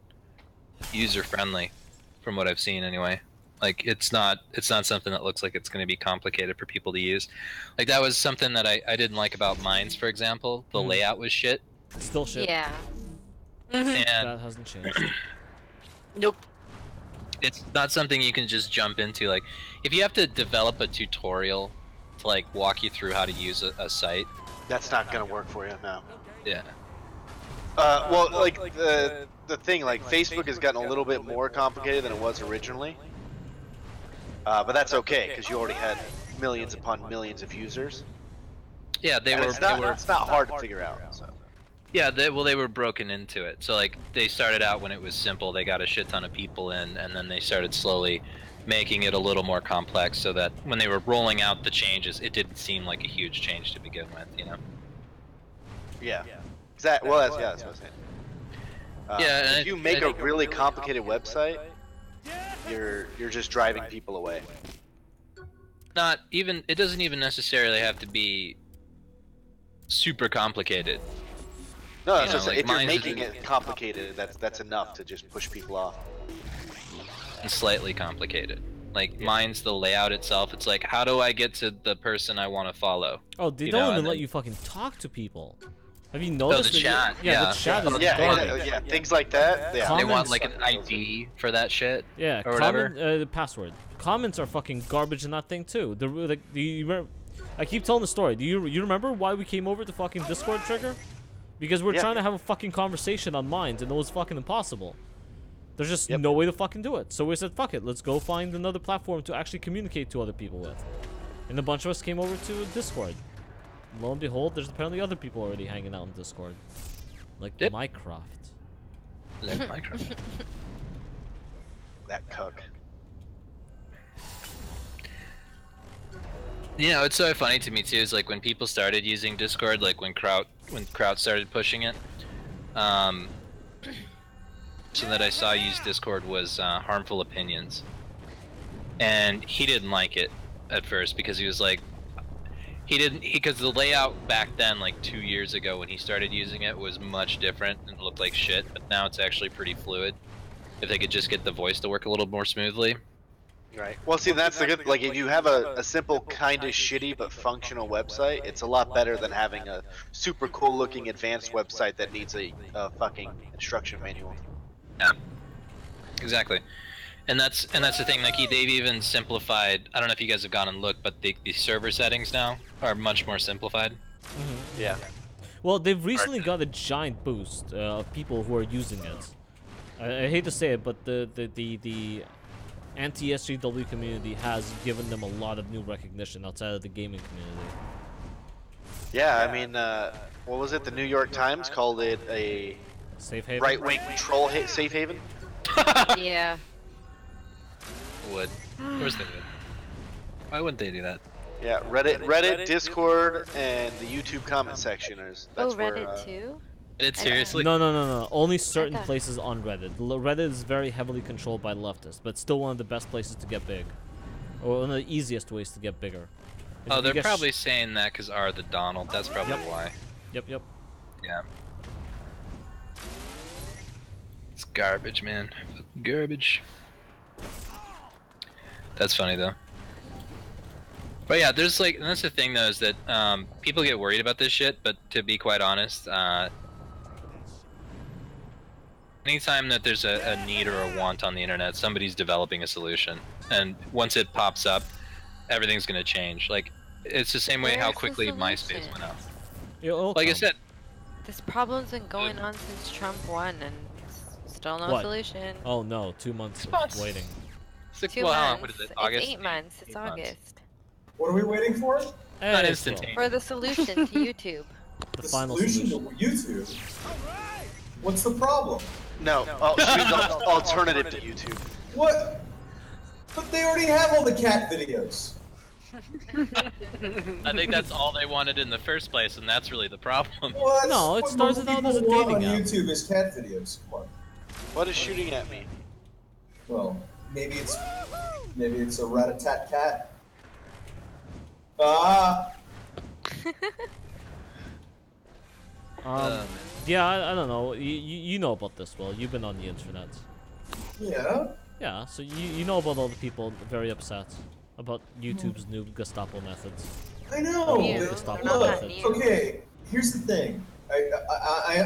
user friendly from what I've seen anyway. Like it's not something that looks like it's going to be complicated for people to use. Like that was something that I didn't like about Minds, for example. The layout was shit.
Still shit.
Yeah.
And
that hasn't changed.
Nope.
It's not something you can just jump into. Like if you have to develop a tutorial to like walk you through how to use a site,
That's not gonna work for you, no.
yeah.
Well, like the thing, like Facebook has gotten a little bit more complicated than it was originally. But that's okay because you already had millions upon millions of users.
Yeah, they
And
were.
It's not hard to figure out. So.
Yeah, they were broken into it. So like they started out when it was simple. They got a shit ton of people in, and then they started slowly making it a little more complex, so that when they were rolling out the changes, it didn't seem like a huge change to begin with. You know.
Yeah. Exactly. Well, that's what I was saying.
Yeah,
if you make a really complicated website, you're just driving people away.
Not even. It doesn't even necessarily have to be super complicated.
No,
You
it's
know,
just
like
if you're
mine's
making it complicated, that's enough to just push people off.
and slightly complicated. Like mine's the layout itself. It's like, how do I get to the person I want to follow?
Oh, they
You
don't
know,
even
and
let
then-
you fucking talk to people. Have you noticed?
the chat.
Yeah, the chat is garbage.
Yeah, things like that. Yeah.
They want
Comments-
like an ID for that shit.
Yeah,
or whatever.
the password. Comments are fucking garbage in that thing too. You remember, I keep telling the story. Do you remember why we came over to fucking Discord, Trigger? Because we're trying to have a fucking conversation on Minds, and it was fucking impossible. There's just no way to fucking do it. So we said, fuck it, let's go find another platform to actually communicate to other people with. And a bunch of us came over to Discord. Lo and behold, there's apparently other people already hanging out in Discord. Like Minecraft.
Like Minecraft.
That cuck.
You know, it's so funny to me too. Is like when people started using Discord, like when Kraut started pushing it. Something that I saw use Discord was harmful opinions, and he didn't like it at first because he was like, because the layout back then, like 2 years ago when he started using it, was much different and looked like shit. But now it's actually pretty fluid. If they could just get the voice to work a little more smoothly.
Right. Well, see, that's the good. Like, if you have a simple, kind of shitty but functional website, it's a lot better than having a super cool-looking, advanced website that needs a fucking instruction manual.
Yeah. Exactly. And that's the thing. Like they've even simplified. I don't know if you guys have gone and looked, but the server settings now are much more simplified.
Mm-hmm.
Yeah.
Well, they've recently got a giant boost of people who are using it. I hate to say it, but the anti-SJW community has given them a lot of new recognition outside of the gaming community.
Yeah, I mean, what was it? The New York Times called it a
safe haven,
right-wing troll safe haven.
Yeah.
Would. Of course they would. Why wouldn't they do that?
Yeah, Reddit, Discord, and the YouTube comment section is. That's
Reddit too?
Reddit, seriously?
No. Only certain places on Reddit. Reddit is very heavily controlled by leftists, but still one of the best places to get big, or one of the easiest ways to get bigger.
Oh, they're probably saying that because R the Donald. That's probably why.
Yep.
Yeah. It's garbage, man. Garbage. That's funny though. But yeah, there's like, and that's the thing though, is that people get worried about this shit, but to be quite honest, anytime that there's a need or a want on the internet, somebody's developing a solution. And once it pops up, everything's gonna change. Like, it's the same way how quickly MySpace went out. Like I said,
this problem's been going on since Trump won, and Still no
What?
solution.
Oh no, 2 months
Months.
of waiting.
2
Well,
months.
what is it?
It's
August?
8 months. It's
8 months.
August.
What are we waiting for?
Not
Hey,
instantaneous.
For the solution to YouTube.
The
The
final
solution
solution.
to YouTube. What's the problem?
No, she means alternative to YouTube.
What? But they already have all the cat videos.
I think that's all they wanted in the first place, and that's really the problem.
What?
No, it
What
started
most
out
people
as a
want
dating
on
app.
YouTube is cat videos. Come on.
What is shooting at me?
Well, maybe it's a rat-a-tat cat. Ah.
Yeah, I don't know. You know about this, Will. You've been on the internet.
Yeah.
Yeah, so you know about all the people very upset about YouTube's new Gestapo methods.
I know.
New
but
Gestapo
look,
methods.
okay, here's the thing.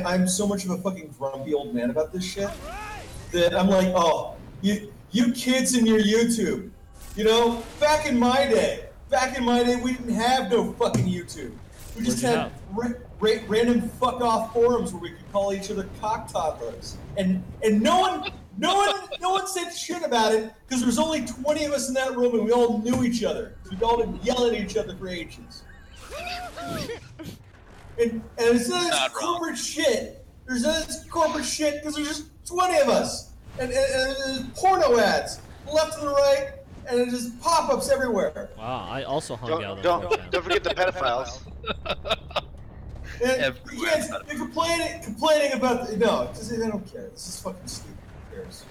I'm so much of a fucking grumpy old man about this shit that I'm like, oh, you kids in your YouTube. You know, back in my day, we didn't have no fucking YouTube. We just had random fuck off forums where we could call each other cock toddlers, and no one said shit about it because there was only 20 of us in that room and we all knew each other. We'd all been yelling at each other for ages. And it's not corporate shit. There's this corporate shit because there's just 20 of us, and there's porno ads left and right, and there's just pop-ups everywhere.
Wow, I also hung out on
Don't forget the pedophiles.
And yes, they're complaining about they don't care. This is fucking stupid. Who cares?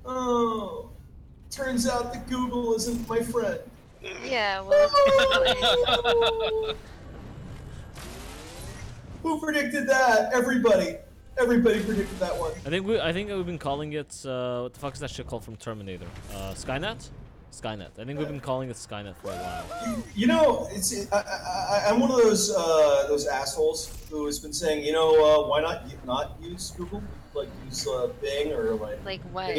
Oh, turns out that Google isn't my friend.
Yeah, well.
Who predicted that? Everybody predicted that one.
I think we've been calling it what the fuck is that shit called from Terminator? Skynet? Skynet. I think we've been calling it Skynet for a while.
You know, I'm one of those assholes who has been saying, why not use Google? Like use Bing or
Like what?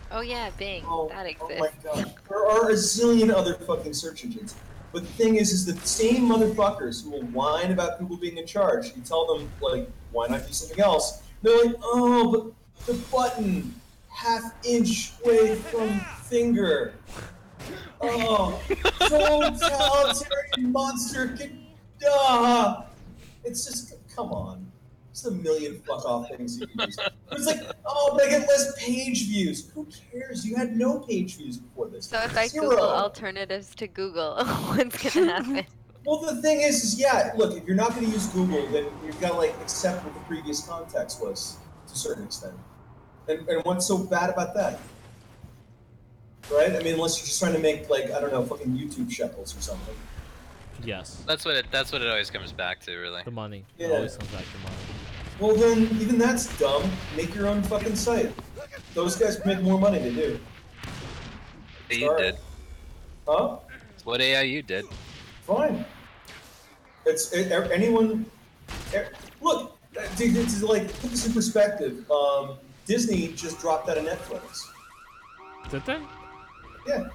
Oh yeah, Bing. That exists.
Oh my god. There are a zillion other fucking search engines. But the thing is the same motherfuckers who will whine about Google being in charge. You tell them, like, why not do something else? They're like, oh, but the button, half-inch away from finger. Oh, totalitarian monster. It's just, come on. There's a million fuck-off things you can use. It's like, oh, but I get less page views. Who cares? You had no page views before this.
So if I
Zero.
Google alternatives to Google, what's gonna happen?
Well, the thing is yeah, look, if you're not going to use Google, then you've got to, like, accept what the previous context was, to a certain extent. And what's so bad about that? Right? I mean, unless you're just trying to make, like, I don't know, fucking YouTube shekels or something.
Yes.
That's what it always comes back to, really.
The money.
Yeah.
It always comes back to money.
Well, then, even that's dumb. Make your own fucking site. Those guys make more money than you.
You did.
Huh?
It's what AIU did.
Fine. Anyone... Look, to like, put this in perspective, Disney just dropped out of Netflix.
Did they?
Yeah.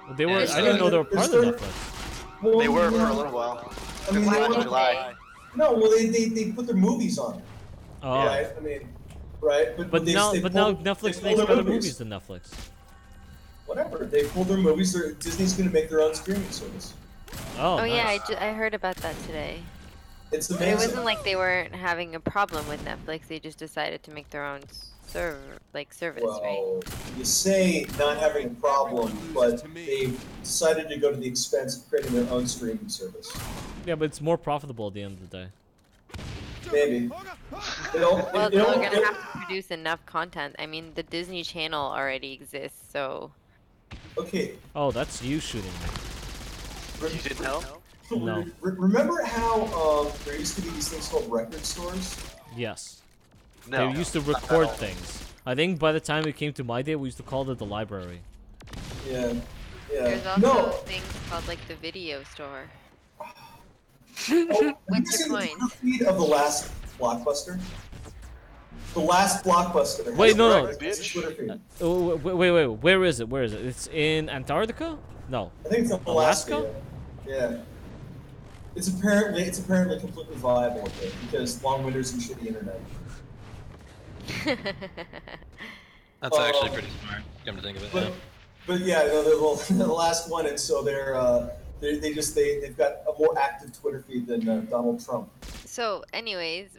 Well, they were. I didn't know they were part of Netflix.
Well,
They were for a little while.
I mean,
in July.
No, well, they put their movies on it.
Oh.
Right? I mean, right?
But now Netflix makes better movies than Netflix.
Whatever. They pulled their movies. Disney's going to make their own streaming service.
Oh,
Oh
nice.
yeah, I heard about that today.
It's
But
amazing.
it wasn't like they weren't having a problem with Netflix. They just decided to make their own service,
Well,
right?
you say not having a problem, but they decided to go to the expense of creating their own streaming service.
Yeah, but it's more profitable at the end of the day.
Maybe.
Well, they're gonna have to produce enough content. I mean, the Disney Channel already exists, so.
Okay.
Oh, that's you shooting me.
You didn't know?
No.
Remember how there used to be these things called record stores?
Yes.
No.
They used to record things. I think by the time it came to my day, we used to call it the library.
Yeah.
There's also things called like the video store.
What's your point? Feed of the last Blockbuster. The last Blockbuster.
Wait, no. Wait. Where is it? Where is it? It's in Antarctica? No.
I think it's in Alaska. Yeah. It's apparently completely viable, okay, because long winters and shitty internet.
That's actually pretty smart. Come to think of it.
But yeah, no, they're the last one, and so they've got a more active Twitter feed than Donald Trump.
So, anyways,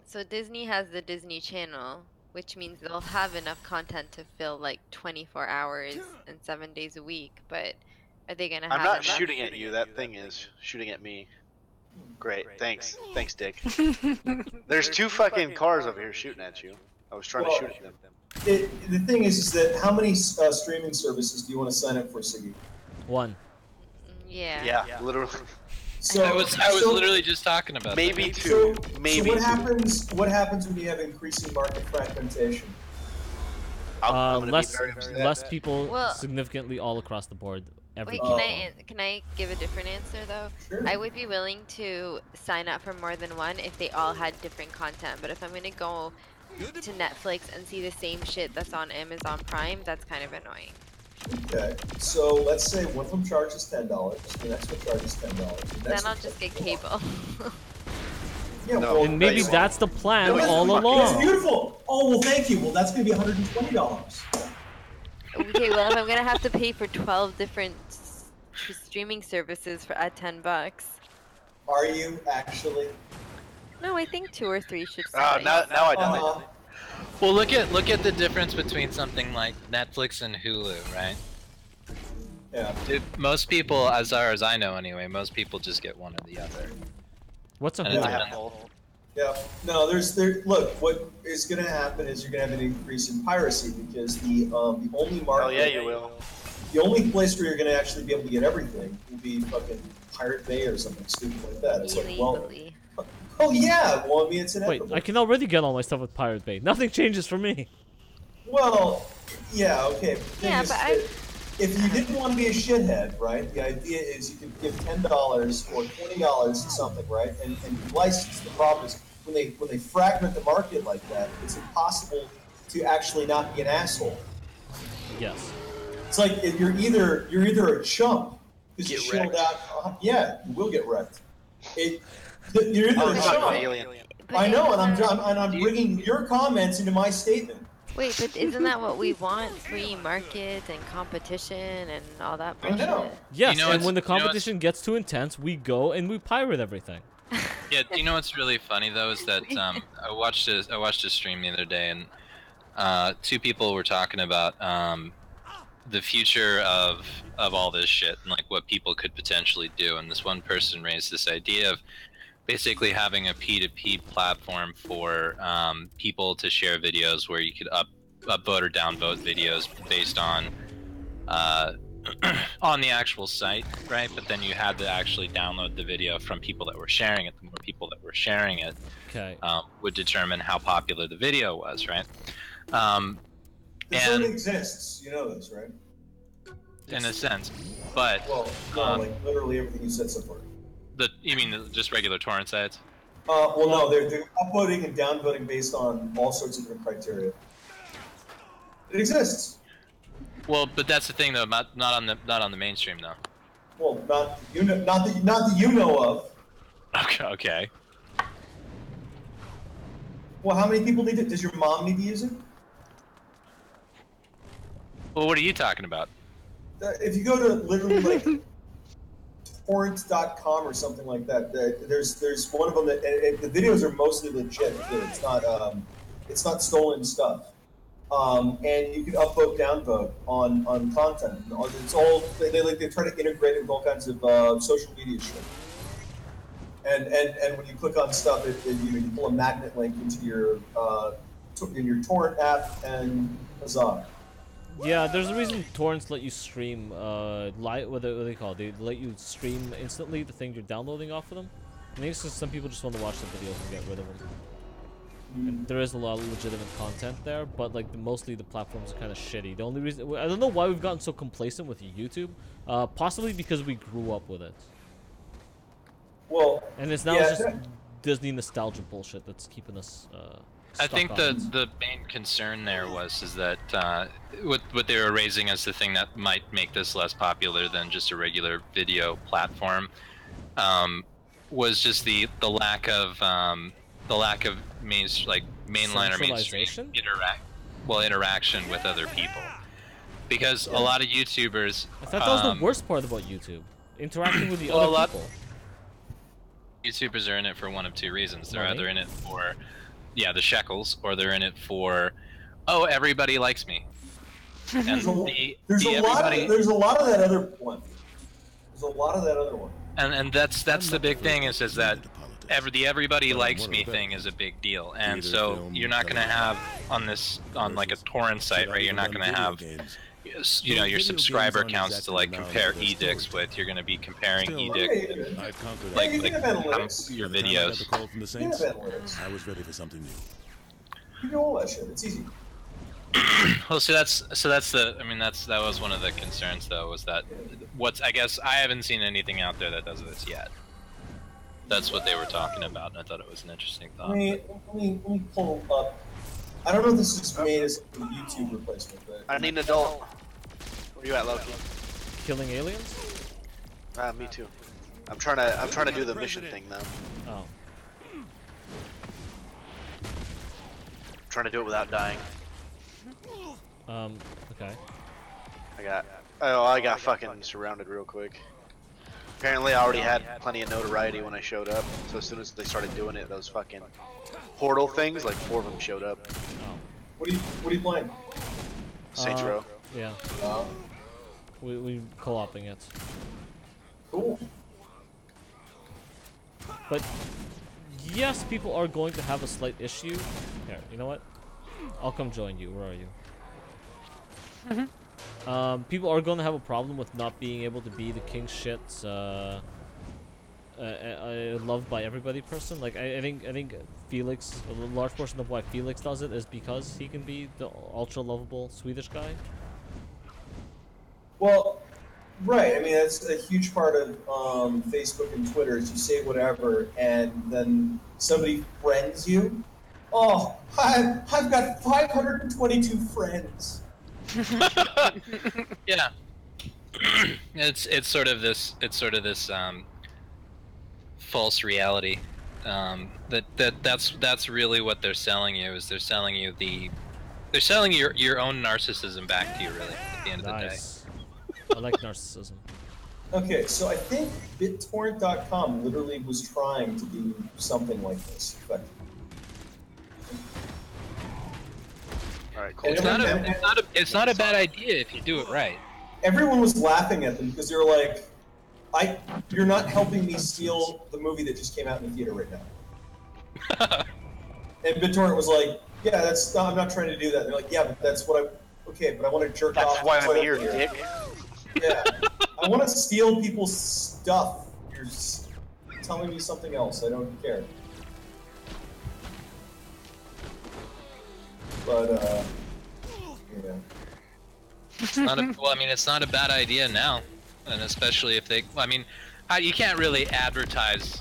so Disney has the Disney Channel, which means they'll have enough content to fill like 24 hours and 7 days a week. But are they gonna have?
I'm not
enough?
shooting at you. That thing is shooting at me. Great, thanks, Dick. There's 2 fucking cars over here shooting at you. I was trying to shoot at them.
The thing is that how many streaming services do you want to sign up for, Siggy?
1.
Yeah.
Yeah, literally.
So,
I was literally just talking about
maybe
that.
2. Maybe
so what happens when you have increasing market fragmentation?
Less people significantly all across the board.
Wait, can I give a different answer though?
Sure.
I would be willing to sign up for more than one if they all had different content. But if I'm gonna go to Netflix and see the same shit that's on Amazon Prime, that's kind of annoying.
Okay, so let's say one of them charges $10, the next one charges $10.
Then I'll just get cable.
Yeah,
no, and maybe that's the plan all along.
That's beautiful. Oh well, thank you. Well, that's gonna be $120.
Okay, well if I'm gonna have to pay for 12 different streaming services at $10.
Are you actually?
No, I think 2 or 3 should.
Now I don't.
Well, look at the difference between something like Netflix and Hulu, right?
Yeah.
Dude, most people, as far as I know anyway, most people just get one or the other.
What's a
Hulu?
Yeah. No, look, what is going to happen is you're going to have an increase in piracy because the only market.
Oh yeah, you will.
The only place where you're going to actually be able to get everything will be fucking Pirate Bay or something stupid like that. It's like, well. Oh yeah, well I mean it's inevitable.
Wait, I can already get all my stuff with Pirate Bay. Nothing changes for me.
Well, yeah, okay.
Yeah, but
if you didn't want to be a shithead, right? The idea is you could give $10 or $20 to something, right? And license. The problem is when they fragment the market like that, it's impossible to actually not be an asshole.
Yes.
It's like if you're either a chump because you chilled out. Yeah, you will get wrecked. You're either a chump. I know, and I'm bringing your comments into my statement.
Wait, but isn't that what we want? Free market and competition and all that bullshit?
I know.
Yes, and when the competition gets too intense, we go and we pirate everything.
Yeah, do you know what's really funny though is that I watched a stream the other day and 2 people were talking about the future of all this shit and like what people could potentially do, and this one person raised this idea of basically having a P2P platform for people to share videos where you could upvote or downvote videos based on on the actual site, right? But then you had to actually download the video from people that were sharing it. The more people that were sharing it would determine how popular the video was, right?
This already exists. You know this, right?
In a sense, but
well, no, like literally everything you said so far.
You mean just regular torrent sites?
Well, no, they're upvoting and downvoting based on all sorts of different criteria. It exists.
Well, but that's the thing, though. Not on the mainstream, though.
Well, not that you know of.
Okay.
Well, how many people need it? Does your mom need to use it?
Well, what are you talking about?
If you go to literally like torrent.com or something like that, there's one of them that the videos are mostly legit. It's not stolen stuff. And you can upvote, downvote on content. It's all they try to integrate it with all kinds of social media shit. And when you click on stuff, you pull a magnet link into your torrent app, and huzzah.
Yeah, there's a reason torrents let you stream what do they call it? They let you stream instantly the thing you're downloading off of them. I think it's because some people just want to watch the videos and get rid of them. And there is a lot of legitimate content there, but like mostly the platforms are kind of shitty. The only reason I don't know why we've gotten so complacent with YouTube, possibly because we grew up with it.
Well,
and it's now just Disney nostalgia bullshit that's keeping us.
I think the main concern there is that what they were raising as the thing that might make this less popular than just a regular video platform was just the lack of mainline or mainstream interaction with other people. Because a lot of YouTubers.
I thought that was the worst part about YouTube. Interacting with the other people.
YouTubers are in it for one of two reasons. They're
Money?
either in it for, the shekels, or they're in it for, oh, everybody likes me. And
There's a lot of that other one. There's a lot of that other one.
And that's the big thing is that everybody likes me thing is a big deal, and so you're not gonna have on like a torrent site, right? You're not gonna have your subscriber counts to like compare edicts with. You're gonna be comparing edict like your videos.
I was ready for something new.
You do all that shit. It's easy.
Well, that was one of the concerns though, was that I guess I haven't seen anything out there that does this yet. That's what they were talking about, and I thought it was an interesting thought.
Let me pull up. I don't know if this is made as a YouTube replacement, but
I need an adult. Where you at, Loki?
Killing aliens?
Me too. I'm trying to do the mission thing now.
Oh.
I'm trying to do it without dying.
Okay.
I got fucking surrounded real quick. Apparently I already had plenty of notoriety when I showed up, so as soon as they started doing it, those fucking portal things, like 4 of them showed up.
Oh.
What are you playing?
Saints Row.
Yeah. We co-oping it.
Cool.
But yes, people are going to have a slight issue. Here, you know what? I'll come join you. Where are you? People are going to have a problem with not being able to be the king shit, loved by everybody person. Like I think Felix, a large portion of why Felix does it is because he can be the ultra lovable Swedish guy.
Well, right. I mean, that's a huge part of Facebook and Twitter. Is you say whatever, and then somebody friends you. Oh, I've got 522 friends.
Yeah. It's sort of this false reality. That's really what they're selling you. Is they're selling you your own narcissism back to you, really, at the end of the day.
I like narcissism.
Okay, so I think BitTorrent.com literally was trying to do something like this, but.
All right, cool.
It's not a bad idea if you do it right.
Everyone was laughing at them because they were like, "You're not helping me steal the movie that just came out in the theater right now." And BitTorrent was like, "Yeah, I'm not trying to do that." And they're like, "Yeah, but that's what okay, but I want to jerk off."
That's why I'm here, dick.
Yeah, I want to steal people's stuff. You're telling me something else. I don't care. But yeah.
It's not it's not a bad idea now, and especially if they. You can't really advertise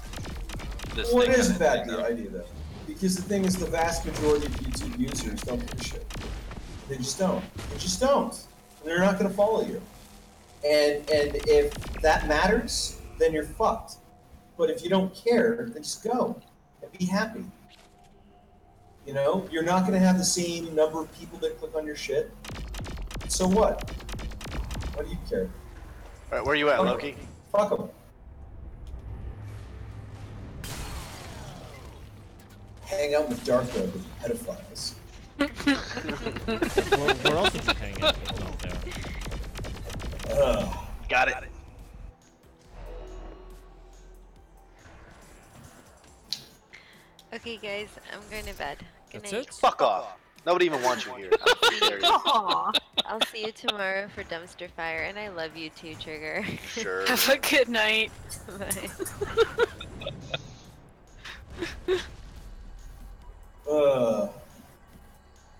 this.
Well,
thing
it is a bad idea though, because the thing is, the vast majority of YouTube users don't give a shit. They just don't. They just don't. And they're not going to follow you. And if that matters, then you're fucked. But if you don't care, then just go and be happy. You know, you're not going to have the same number of people that click on your shit. So what? What do you care?
All right, where are you at, Loki?
Fuck them. Hang out in the dark web with pedophiles.
Where else would you hang out if not there?
Got it.
Okay, guys, I'm going to bed. Good
That's
night.
it?
Fuck off. Nobody even wants you here.
I'll see you tomorrow for dumpster fire, and I love you too, Trigger.
Sure.
Have a good night.
Bye.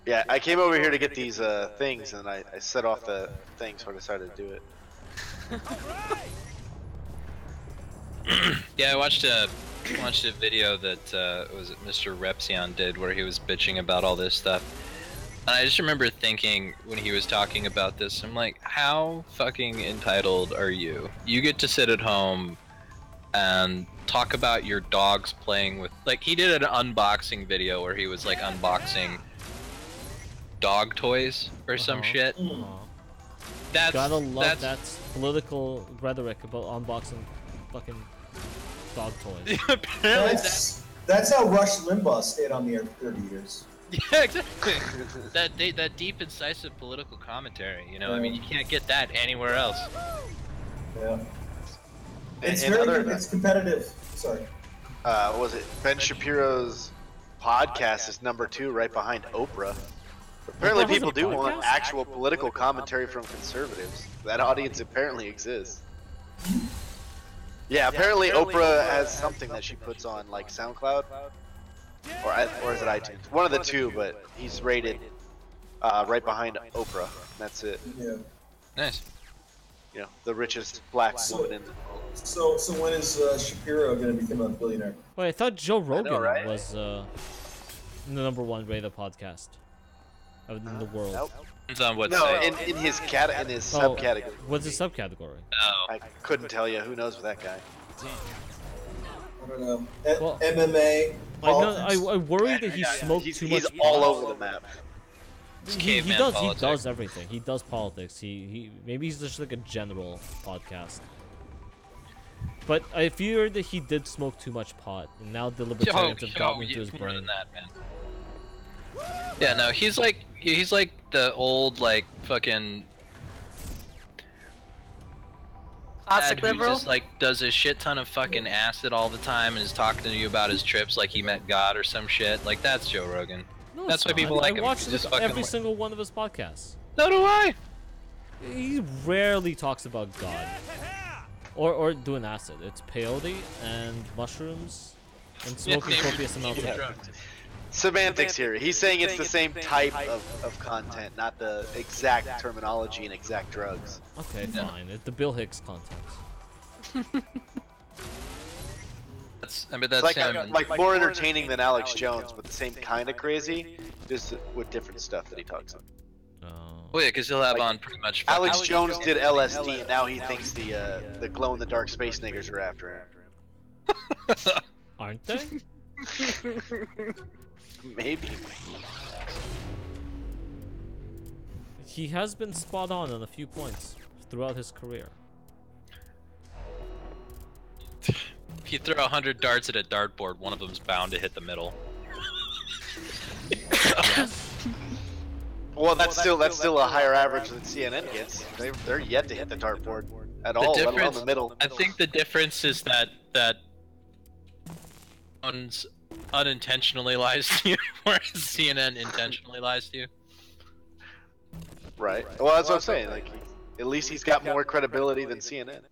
Yeah, I came over here to get these things, and I set off the thing, so I decided to do it.
Yeah, I watched a video that was it Mr. Repsion did, where he was bitching about all this stuff. And I just remember thinking when he was talking about this, I'm like, how fucking entitled are you? You get to sit at home and talk about your dogs playing with, like, he did an unboxing video where he was like unboxing dog toys or some shit. That's
gotta love that political rhetoric about unboxing fucking dog toys.
That's how Rush Limbaugh stayed on the air for 30 years.
Yeah, exactly. that deep, incisive political commentary. You know, I mean, you can't get that anywhere else.
Yeah. It's it's competitive. Sorry.
What was it? Ben Shapiro's podcast is #2, right behind Oprah. Apparently, people do want actual political commentary from conservatives. That audience apparently exists. Yeah, apparently Oprah has something that she puts on, like SoundCloud, or is it iTunes? One of the two, but he's rated right behind Oprah. That's it.
Yeah.
Nice.
You know, the richest black woman in the world.
So when is Shapiro going to become a billionaire?
Wait, I thought Joe Rogan
right?
was the #1 rated podcast in the world.
Nope.
Depends on what
No,
site.
in his subcategory.
What's his subcategory?
Oh.
I couldn't tell you. Who knows with that guy?
I don't know. MMA.
I worry that he smoked too much.
He's all over the map.
He does everything. He does politics. He maybe he's just like a general podcast. But I fear that he did smoke too much pot, and now the libertarians have gotten into his brain.
Than that, man. Yeah, no, he's like the old like fucking
classic
who
liberal.
just like does a shit ton of fucking acid all the time and is talking to you about his trips like he met God or some shit. Like that's Joe Rogan.
No,
that's why people like him.
I watch
He's just
every
fucking
single one of his podcasts.
So do I.
He rarely talks about God or doing acid. It's peyote and mushrooms and smoking copious amounts of drugs.
Semantics here. He's saying it's the same type of content, not the exact terminology and exact drugs.
Okay, fine. It's the Bill Hicks content.
That's
like more entertaining than Alex Jones, but the same kind of crazy, just with different stuff that he talks about.
Well, yeah, because he'll have on pretty much.
Alex Jones did LSD, and now he thinks the glow-in-the-dark space niggers are after him.
Aren't they?
Maybe.
He has been spot on a few points throughout his career.
If you throw 100 darts at a dartboard, one of them's bound to hit the middle.
Well, that's still a higher average than CNN gets. They're yet to hit the dartboard at all, let alone the middle.
I think the difference is that one's unintentionally lies to you, whereas CNN intentionally lies to you.
Right. Well, that's what I'm saying. Like, at least he's got more credibility than CNN.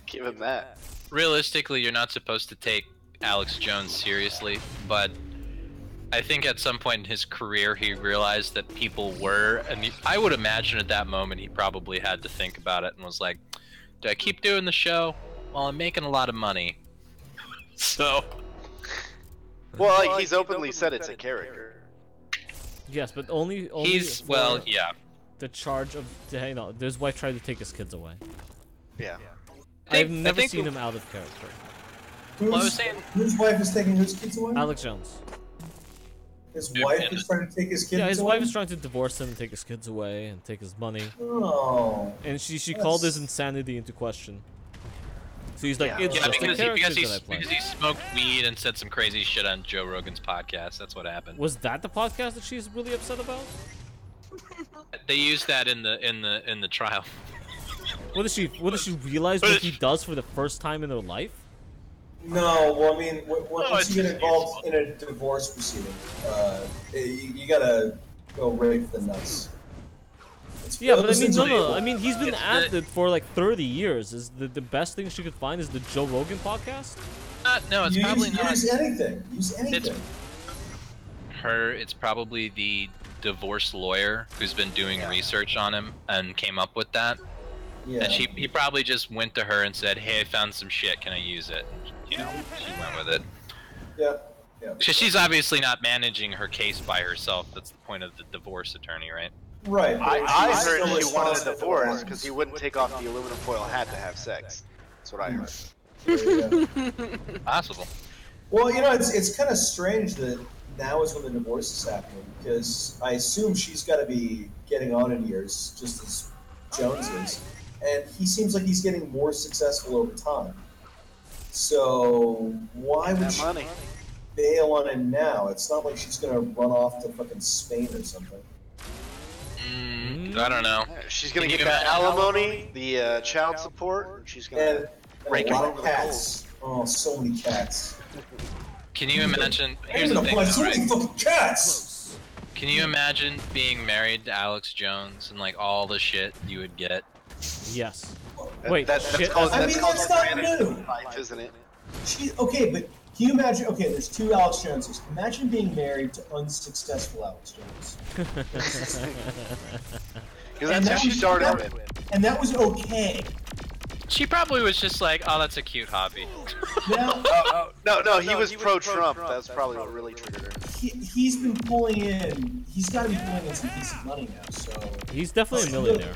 Give him that.
Realistically, you're not supposed to take Alex Jones seriously, but I think at some point in his career he realized that people were, and I would imagine at that moment he probably had to think about it and was like, do I keep doing the show? Well, I'm making a lot of money. So...
Well, like, he's openly said it's a character.
Yes, but only
he's, well, yeah.
The charge of, hey, no, his wife tried to take his kids away.
Yeah.
I've never seen him out of character.
Whose wife is taking his kids away?
Alex Jones.
His wife is trying to take his kids away?
Yeah, his wife is trying to divorce him and take his kids away and take his money.
Oh.
And she called his insanity into question. So he's like, it's just
because
he
smoked weed and said some crazy shit on Joe Rogan's podcast. That's what happened.
Was that the podcast that she's really upset about?
They used that in the trial.
What does she realize what he does for the first time in her life?
No, well, I mean, once you get involved in a divorce proceeding, you gotta go right for the nuts.
Yeah, but I mean, no. I mean, he's been at it for like 30 years. Is the best thing she could find is the Joe Rogan podcast?
No, it's probably not.
Use anything. Use anything.
It's probably the divorce lawyer who's been doing research on him and came up with that.
Yeah.
And he probably just went to her and said, "Hey, I found some shit. Can I use it?" And, you know, she went with it.
Yeah. Yeah.
She's obviously not managing her case by herself. That's the point of the divorce attorney, right?
Right.
I heard he wanted a divorce because he wouldn't take off the aluminum foil hat to have sex. That's what I heard.
Possible.
Well, you know, it's kind of strange that now is when the divorce is happening, because I assume she's got to be getting on in years, just as Jones is, and he seems like he's getting more successful over time. So why would she bail on him now? It's not like she's gonna run off to fucking Spain or something.
I don't know.
She's gonna get that alimony, the child support. She's gonna rake
a lot
him
of
over
cats. Oh, so many cats.
Can you imagine? Here's the thing,
so
though,
many
right?
fucking cats.
Can you imagine being married to Alex Jones and like all the shit you would get?
Yes. Wait,
that's
shit.
called,
I mean, that's not new.
life, isn't it?
Okay, but can you imagine? Okay, there's two Alex Joneses. Imagine being married to unsuccessful Alex Jones.
Because that's how she started with.
And that was okay.
She probably was just like, oh, that's a cute hobby.
No, he was pro-Trump. That's probably what really triggered her.
He's been pulling in. He's got to be pulling in some decent money now. So
he's definitely a millionaire.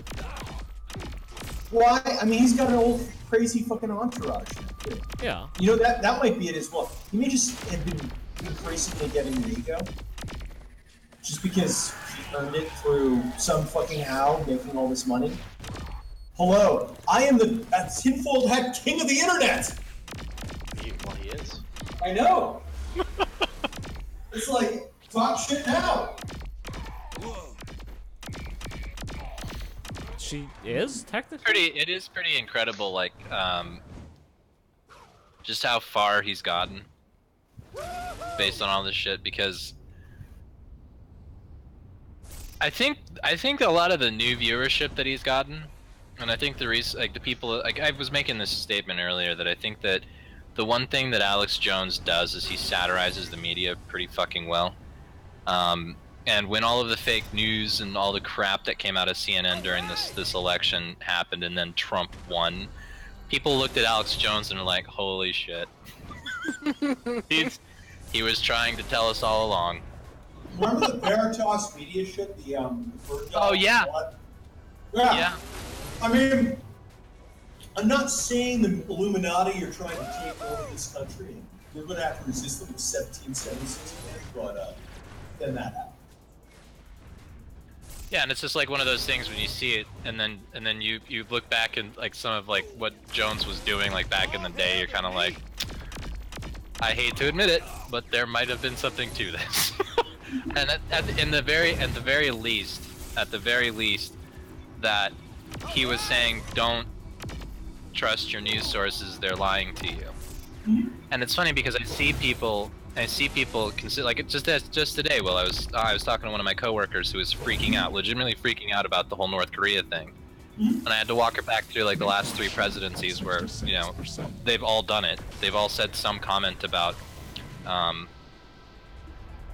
Why? I mean, he's got an old crazy fucking entourage. Too.
Yeah.
You know that might be it as well. He may just have been increasingly getting an ego, just because he earned it through some fucking how making all this money. Hello, I am the tenfold heck king of the internet.
Well, he is.
I know. It's like talk shit now.
She is technically.
It is pretty incredible, like just how far he's gotten based on all this shit. Because I think a lot of the new viewership that he's gotten, and I think the reason, like the people, like I was making this statement earlier, that I think that the one thing that Alex Jones does is he satirizes the media pretty fucking well. And when all of the fake news and all the crap that came out of CNN during this election happened, and then Trump won, people looked at Alex Jones and were like, "Holy shit!" He was trying to tell us all along.
Remember the Veritas media shit?
Oh yeah.
Yeah. I mean, I'm not saying the Illuminati are trying to take over this country. We're going to have to resist them in 1776, but then that happened.
Yeah, and it's just like one of those things when you see it, and then you look back and like some of like what Jones was doing like back in the day, you're kind of like, I hate to admit it, but there might have been something to this. And at the very least, that he was saying, don't trust your news sources, they're lying to you. And it's funny because I see people consider, like just today, well, I was talking to one of my coworkers who was legitimately freaking out about the whole North Korea thing. And I had to walk her back through like the last 3 presidencies where, you know, they've all done it. They've all said some comment about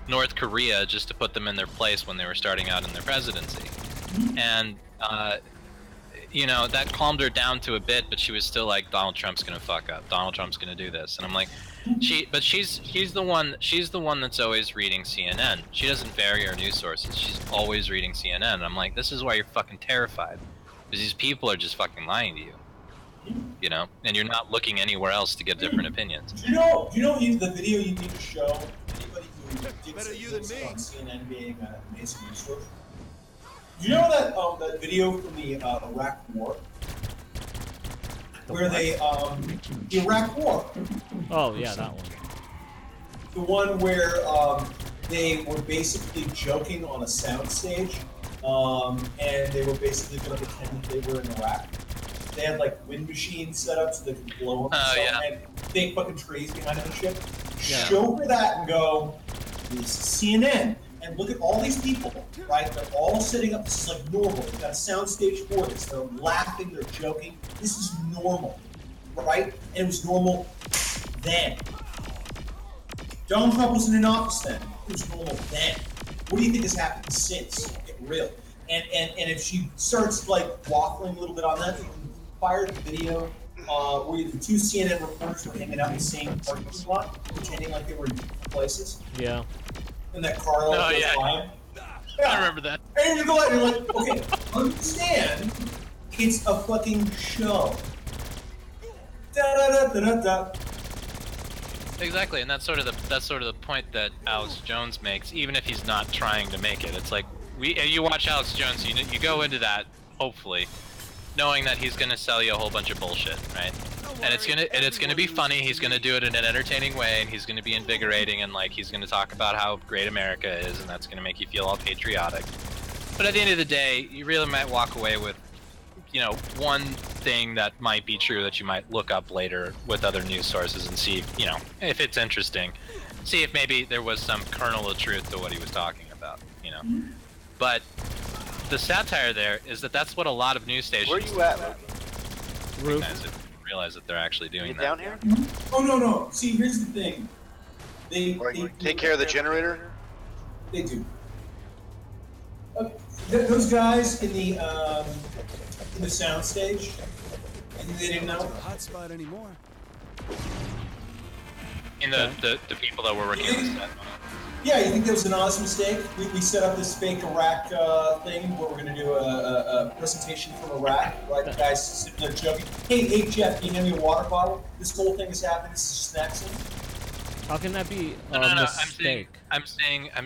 North Korea just to put them in their place when they were starting out in their presidency. And you know, that calmed her down to a bit, but she was still like, Donald Trump's gonna fuck up. Donald Trump's gonna do this. And I'm like, she's the one that's always reading CNN. She doesn't vary her news sources. She's always reading CNN. And I'm like, this is why you're fucking terrified. Because these people are just fucking lying to you. You know? And you're not looking anywhere else to get different opinions.
Do you know the video you need to show anybody who thinks on CNN being an amazing news source? Do you know that video from the Iraq War? Where they, the Iraq War.
Oh, yeah, that one.
The one where they were basically joking on a soundstage, and they were basically going to pretend that they were in Iraq. They had like wind machines set up so they could blow them and big fucking trees behind them and shit. Yeah. Show her that and go, this is CNN. And look at all these people, right? They're all sitting up. This is like normal. They've got a soundstage for this. They're laughing. They're joking. This is normal, right? And it was normal then. Donald Trump wasn't in office then. It was normal then. What do you think has happened since? Get real. And if she starts like waffling a little bit on that, you can fire the video where the 2 CNN reporters were hanging out in the same parking lot, pretending like they were in different places.
Yeah.
And that car goes by. Yeah.
I remember that.
And you go out and you're like, okay, understand, it's a fucking show. Da-da-da-da-da-da.
Exactly, and that's sort of the point that Alex Jones makes, even if he's not trying to make it. It's like you watch Alex Jones, you go into that hopefully, knowing that he's gonna sell you a whole bunch of bullshit, right? And it's gonna be funny. He's gonna do it in an entertaining way, and he's gonna be invigorating, and like he's gonna talk about how great America is, and that's gonna make you feel all patriotic. But at the end of the day, you really might walk away with, you know, one thing that might be true that you might look up later with other news sources and see, you know, if it's interesting. See if maybe there was some kernel of truth to what he was talking about, you know. But the satire there is that that's what a lot of news stations.
Where are you at, Luke?
Realize that they're actually doing that.
Down here?
Oh no. See, here's the thing. They
take care of the generator.
They do. Those guys in the sound stage, and they didn't know.
Hot spot anymore.
In the people that were working on the set.
Yeah, you think that was an honest mistake? We set up this fake Iraq thing where we're going to do a presentation from Iraq, right? The guys sitting there joking. Hey, Jeff, can you hand me a water bottle? This whole thing is happening. This is just an accident.
How can that be a mistake?
I'm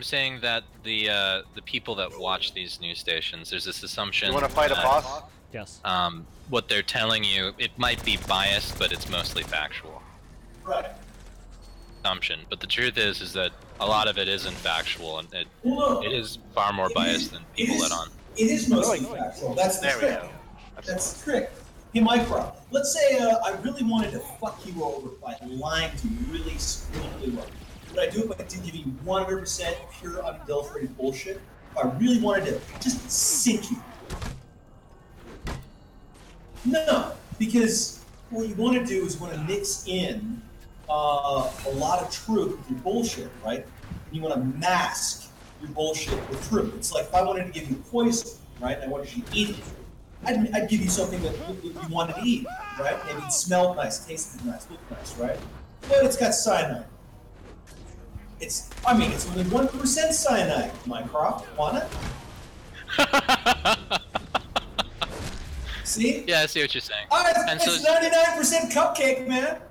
saying that the people that watch these news stations, there's this assumption.
You want to fight a boss?
Yes.
What they're telling you, it might be biased, but it's mostly factual.
Right.
Assumption, but the truth is that a lot of it isn't factual, and it is far more biased than people let on.
It is mostly factual. That's the trick. That's the trick. Hey, Micro, let's say I really wanted to fuck you over by lying to you really well. Would I do it if I did give you 100% pure, unadulterated bullshit? If I really wanted to just sink you? No, because what you want to do is you want to mix in a lot of truth with your bullshit, right? And you want to mask your bullshit with truth. It's like if I wanted to give you poison, right, and I wanted you to eat it, I'd give you something that you wanted to eat, right? Maybe it smelled nice, tasted nice, looked nice, right? But it's got cyanide. It's only 1% cyanide, Mycroft. Want it? See?
Yeah, I see what you're saying.
It's 99% cupcake, man.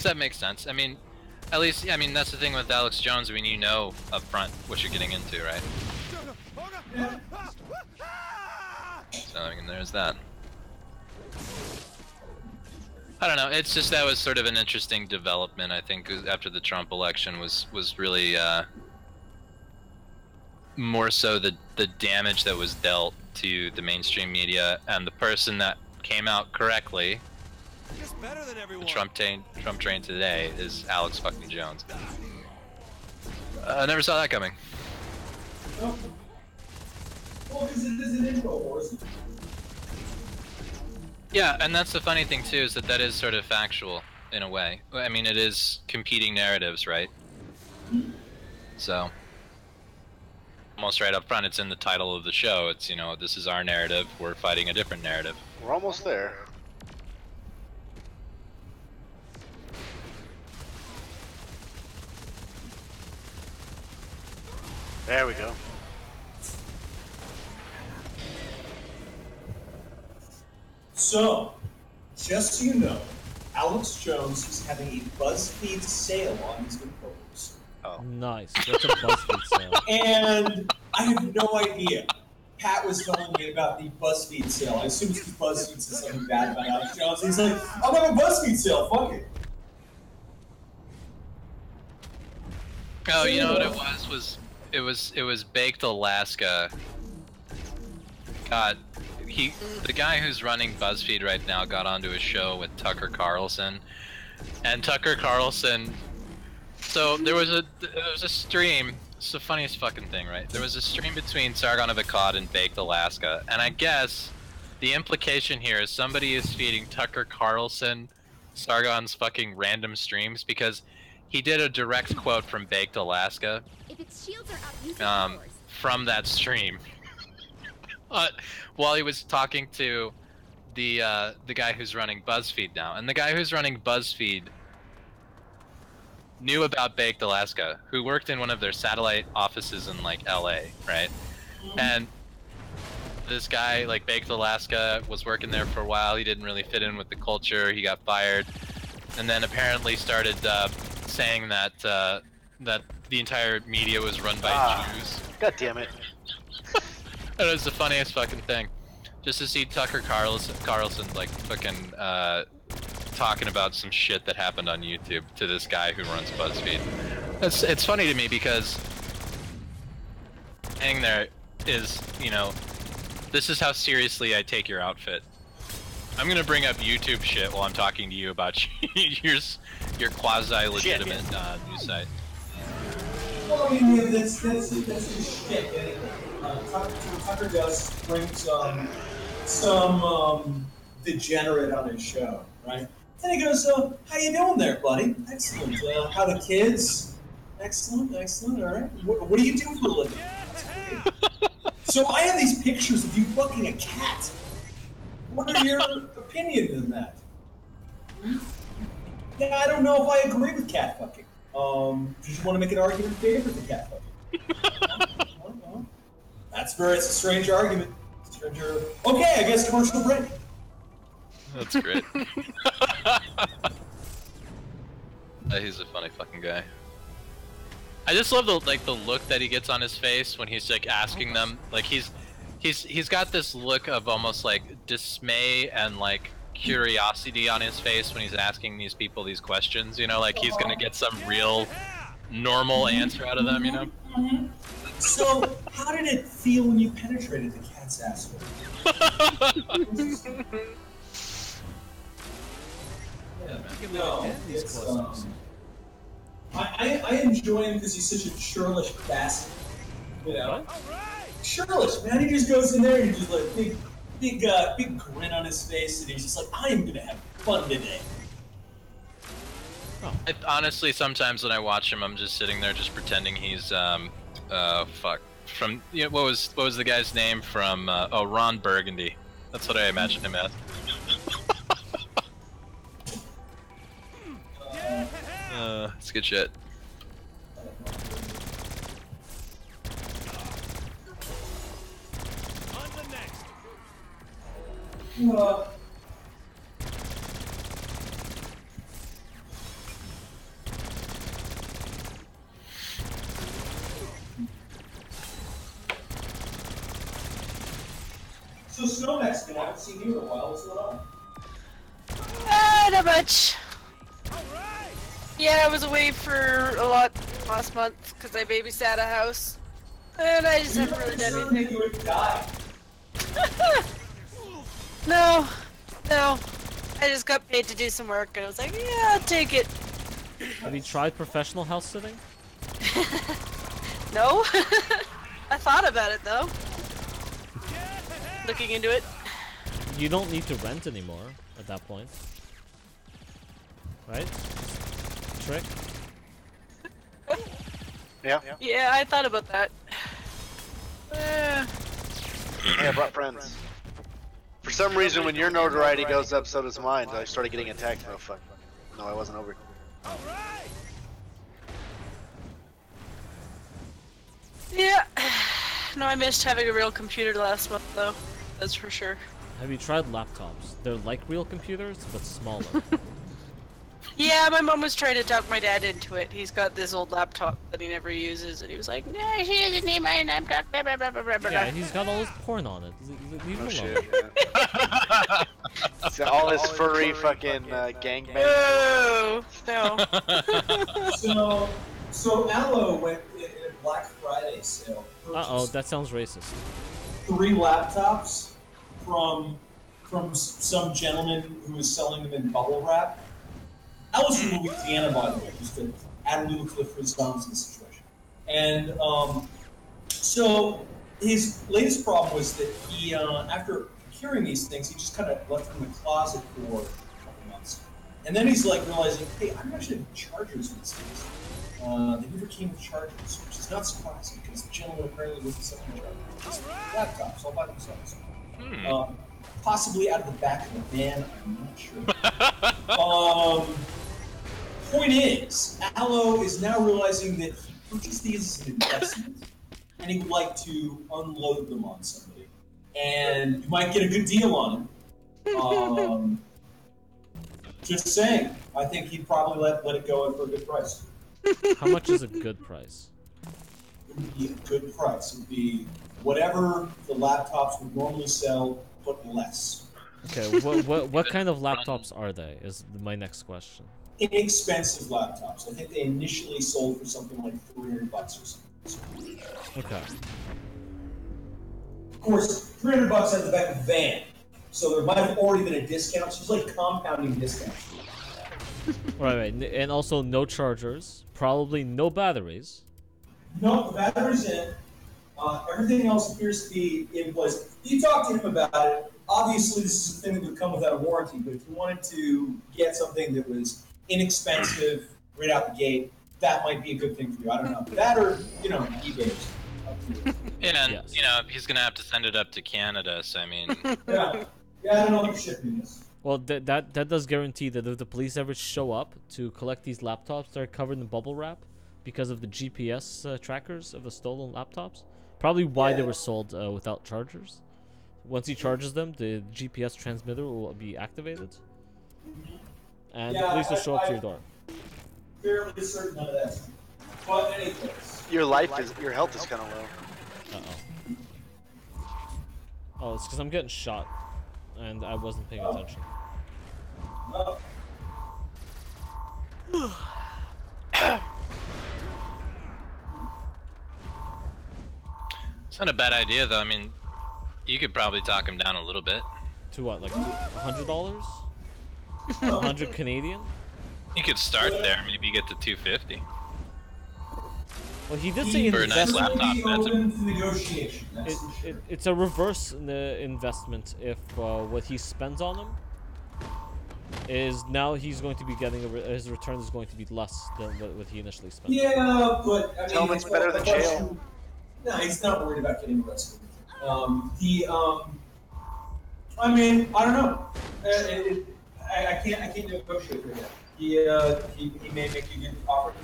That makes sense. I mean, at least, I mean, that's the thing with Alex Jones. I mean, you know up front what you're getting into, right? So, I mean, there's that. I don't know. It's just that was sort of an interesting development. I think after the Trump election was really more so the damage that was dealt to the mainstream media, and the person that came out correctly, the Trump train today, is Alex fucking Jones. I never saw that coming.
Well, because it is an intro, horse.
Yeah, and that's the funny thing too, is that is sort of factual in a way. I mean, it is competing narratives, right? So, almost right up front, it's in the title of the show. It's, you know, this is our narrative, we're fighting a different narrative.
We're almost there. There we go.
So, just so you know, Alex Jones is having a BuzzFeed sale on his controllers.
Oh. Nice. What's a BuzzFeed sale?
And I have no idea. Pat was telling me about the BuzzFeed sale. I assume it's because BuzzFeed said something bad about Alex Jones. He's like, I'm having a BuzzFeed sale, fuck it.
Oh, you know what it was? It was Baked Alaska. God, the guy who's running BuzzFeed right now got onto a show with Tucker Carlson, and Tucker Carlson. So there was a stream. It's the funniest fucking thing, right? There was a stream between Sargon of Akkad and Baked Alaska, and I guess the implication here is somebody is feeding Tucker Carlson Sargon's fucking random streams, because he did a direct quote from Baked Alaska from that stream while he was talking to the guy who's running BuzzFeed now, and the guy who's running BuzzFeed knew about Baked Alaska, who worked in one of their satellite offices in like LA, right? And this guy, like Baked Alaska, was working there for a while. He didn't really fit in with the culture. He got fired, and then apparently started saying that that the entire media was run by Jews.
God damn it!
It was the funniest fucking thing. Just to see Tucker Carlson like fucking talking about some shit that happened on YouTube to this guy who runs BuzzFeed. It's funny to me because hang there is, you know, this is how seriously I take your outfit. I'm gonna bring up YouTube shit while I'm talking to you about your quasi-legitimate news site.
Well, I mean, that's his shit. Tucker does bring some degenerate on his show, right? And he goes, how you doing there, buddy? Excellent. How the kids? Excellent, excellent, all right. What do you do for a living? So I have these pictures of you fucking a cat. What are your opinions on that? Yeah, I don't know if I agree with cat fucking. Do you want to make an argument in favor of the cat fucking? It's a strange argument. Okay, I guess commercial break.
That's great. He's a funny fucking guy. I just love the look that he gets on his face when he's like asking them, like he's got this look of almost like dismay and like curiosity on his face when he's asking these people these questions, you know, like he's gonna get some real normal answer out of them, you know?
So, how did it feel when you penetrated the cat's asshole? I enjoy him because he's such a churlish bastard, you know? Churlish, man, he just goes in there and he's just like, big grin on his face, and he's just like, I am gonna have fun today.
Honestly, sometimes when I watch him, I'm just sitting there just pretending he's, fuck. From, you know, what was the guy's name from, Ron Burgundy. That's what I imagine him as. It's good shit.
So Snow Mexican, I haven't seen you in a while. What's going on?
Not much. Yeah, I was away for a lot last month because I babysat a house, and I just haven't really done anything.
You would die.
No. I just got paid to do some work, and I was like, yeah, I'll take it.
Have you tried professional house sitting?
No. I thought about it though. Looking into it.
You don't need to rent anymore at that point, right? Trick.
Yeah.
Yeah, I thought about that.
Hey, I brought friends. For some reason, when your notoriety goes up, so does mine. I started getting attacked. No fuck. No, I wasn't over.
Yeah. No, I missed having a real computer last month, though. That's for sure.
Have you tried laptops? They're like real computers, but smaller.
Yeah, my mom was trying to talk my dad into it. He's got this old laptop that he never uses, and he was like, "Nah, she doesn't need my laptop." Blah, blah, blah, blah, blah.
Yeah, he's got all his porn on it. Leave him alone.
It's all his furry fucking gangbang.
No.
So Allo went in a Black Friday sale.
Uh-oh, that sounds racist.
3 laptops from some gentleman who was selling them in bubble wrap. I was from Louisiana, by the way, just to add a little Cliff Response to the situation. And so his latest problem was that he, after procuring these things, he just kind of left them in the closet for a couple months. And then he's like realizing, hey, I'm actually having chargers for these things. They never came with chargers, which is not surprising because the gentleman apparently wasn't selling chargers. Laptops all by themselves. Possibly out of the back of the van, I'm not sure. Point is, Allo is now realizing that he purchased these as an investment, and he would like to unload them on somebody. and you might get a good deal on him. Just saying, I think he'd probably let it go for a good price.
How much is a good price?
It would be a good price. It would be whatever the laptops would normally sell, but less.
Okay, what kind of laptops are they? Is my next question.
Inexpensive laptops. I think they initially sold for something like $300 or something.
Okay.
Of course, $300 on the back of the van, so there might have already been a discount. So it's like compounding discounts.
Right, and also no chargers, probably no batteries.
No, the battery's in. Everything else appears to be in place. You talked to him about it. Obviously, this is a thing that would come without a warranty, but if you wanted to get something that was inexpensive right out the gate, that might be a good thing for you. I don't know. That or, eBay.
Yeah, and, he's going to have to send it up to Canada, so I mean...
Yeah, I don't know what shipping is.
Well, that does guarantee that if the police ever show up to collect these laptops, they're covered in bubble wrap because of the GPS trackers of the stolen laptops. Probably why they were sold without chargers. Once he charges them, the GPS transmitter will be activated, and the police will show up to your door.
Fairly certain of that. But anyways,
your health is kind of low.
Oh, it's because I'm getting shot, and I wasn't paying attention.
It's not a bad idea, though. I mean, you could probably talk him down a little bit.
To what, like $100? 100 Canadian?
You could start there. Maybe get to 250.
Well, he did say
for a nice laptop.
It's a reverse investment if what he spends on them is now he's going to be getting his return is going to be less than what he initially spent.
Yeah, but I mean,
Tillman's better than jail.
No, he's not worried about getting arrested. I mean, I don't know. I can't negotiate with him. He may make you a good offer.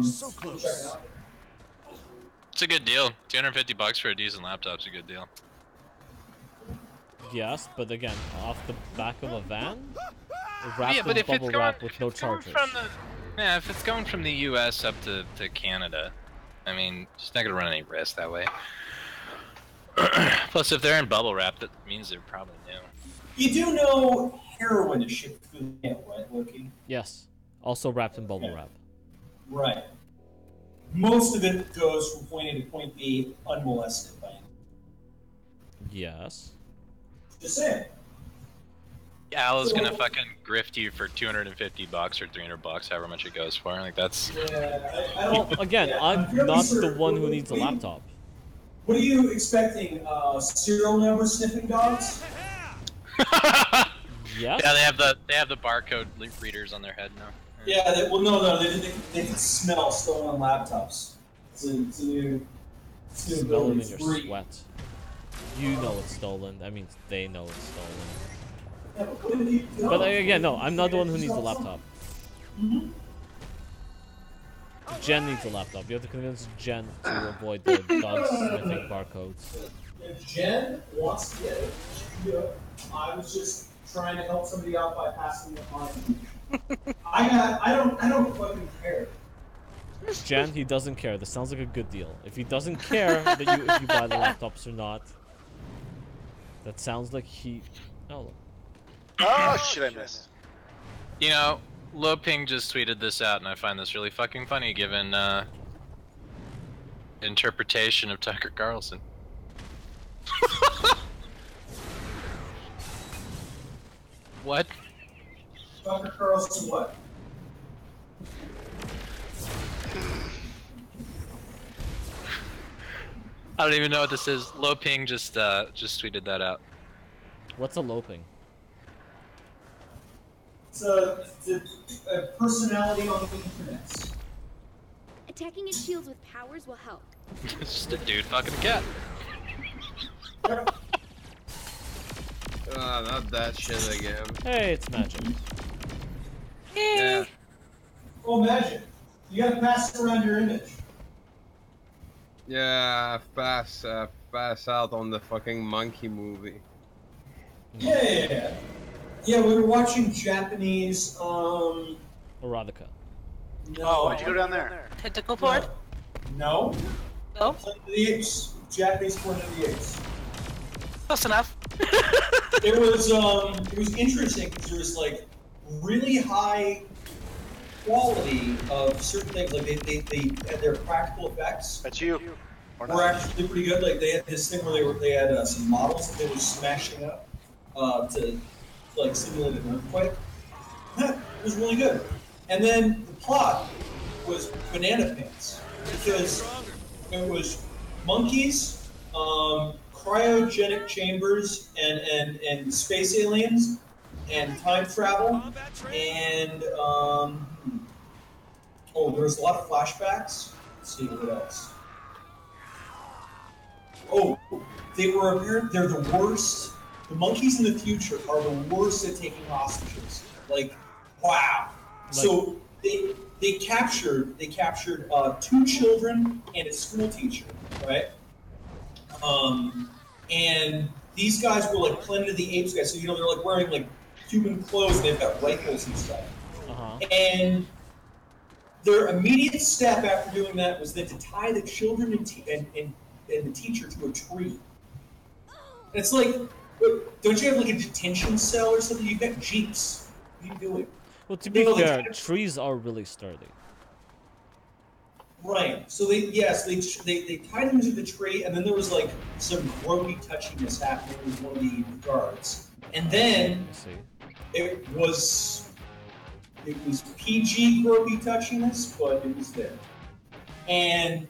So close.
Check it out.
It's a good deal. $250 for a decent laptop's a good deal.
Yes, but again, off the back of a van, wrapped
yeah, but
in
if it's
bubble
going,
wrap with no chargers.
If it's going from the U.S. up to Canada, I mean, it's not gonna run any risk that way. Plus, if they're in bubble wrap, that means they're probably new.
You do know heroin is shipped through the mail, right, Loki?
Yes, also wrapped in bubble wrap.
Right. Most of it goes from point A to point B unmolested by anyone.
Yes.
Just saying.
Al's gonna fucking grift you for $250 or $300, however much it goes for. Like that's.
Yeah, I don't.
Well, again, I'm not the one who needs a laptop.
What are you expecting? Serial number sniffing dogs?
Yes.
Yeah, they have the barcode readers on their head now.
Yeah. They can smell stolen laptops. It's a new
Smell it
ability.
in your sweat. You know it's stolen. That means they know it's stolen. But again, no, I'm not the one who needs a laptop. Jen needs a laptop. You have to convince Jen to avoid the dog sniffing barcodes.
If Jen wants to get it, she can do it. I was just trying to help somebody out by passing them on. I don't fucking care.
Jen, he doesn't care. This sounds like a good deal. If he doesn't care that if you buy the laptops or not, that sounds like he. Oh.
Oh shit! I missed.
You know, Loping just tweeted this out, and I find this really fucking funny given interpretation of Tucker Carlson. What?
Tucker Carlson, what?
I don't even know what this is. Loping just tweeted that out.
What's a loping?
It's a personality on the internet.
Attacking its shields with powers will help.
It's just a dude fucking a cat.
Not that shit again.
Hey, it's magic.
Yeah.
Oh, magic. You gotta pass around your image.
Yeah, fast. pass out on the fucking monkey movie.
Yeah. Yeah, we were watching Japanese,
Erotica.
No.
Oh, why'd you go down there?
Tentacle porn?
No.
No?
Planet of the Apes. Japanese Planet of the Apes.
Close enough.
It was interesting because there was like really high quality of certain things. Like they had their practical effects.
That's you.
Were actually pretty good. Like they had this thing where they had some models that they were smashing up to like simulate an earthquake. It was really good. And then the plot was banana pants because it was monkeys, cryogenic chambers, and space aliens, and time travel, and there was a lot of flashbacks. Let's see what else. Oh, they're the worst. The monkeys in the future are the worst at taking hostages. Like, wow. So they captured 2 children and a school teacher, right? And these guys were like Planet of the Apes guys. So they're like wearing like human clothes. And they've got rifles and stuff. And their immediate step after doing that was then to tie the children and the teacher to a tree. And it's like, don't you have like a detention cell or something? You've got jeeps. What are you doing?
Well, to be fair, trees are really sturdy.
Right. So they tied him to the tree, and then there was like some gropey touchiness happening with one of the guards, and then it was PG gropey touchiness, but it was there. And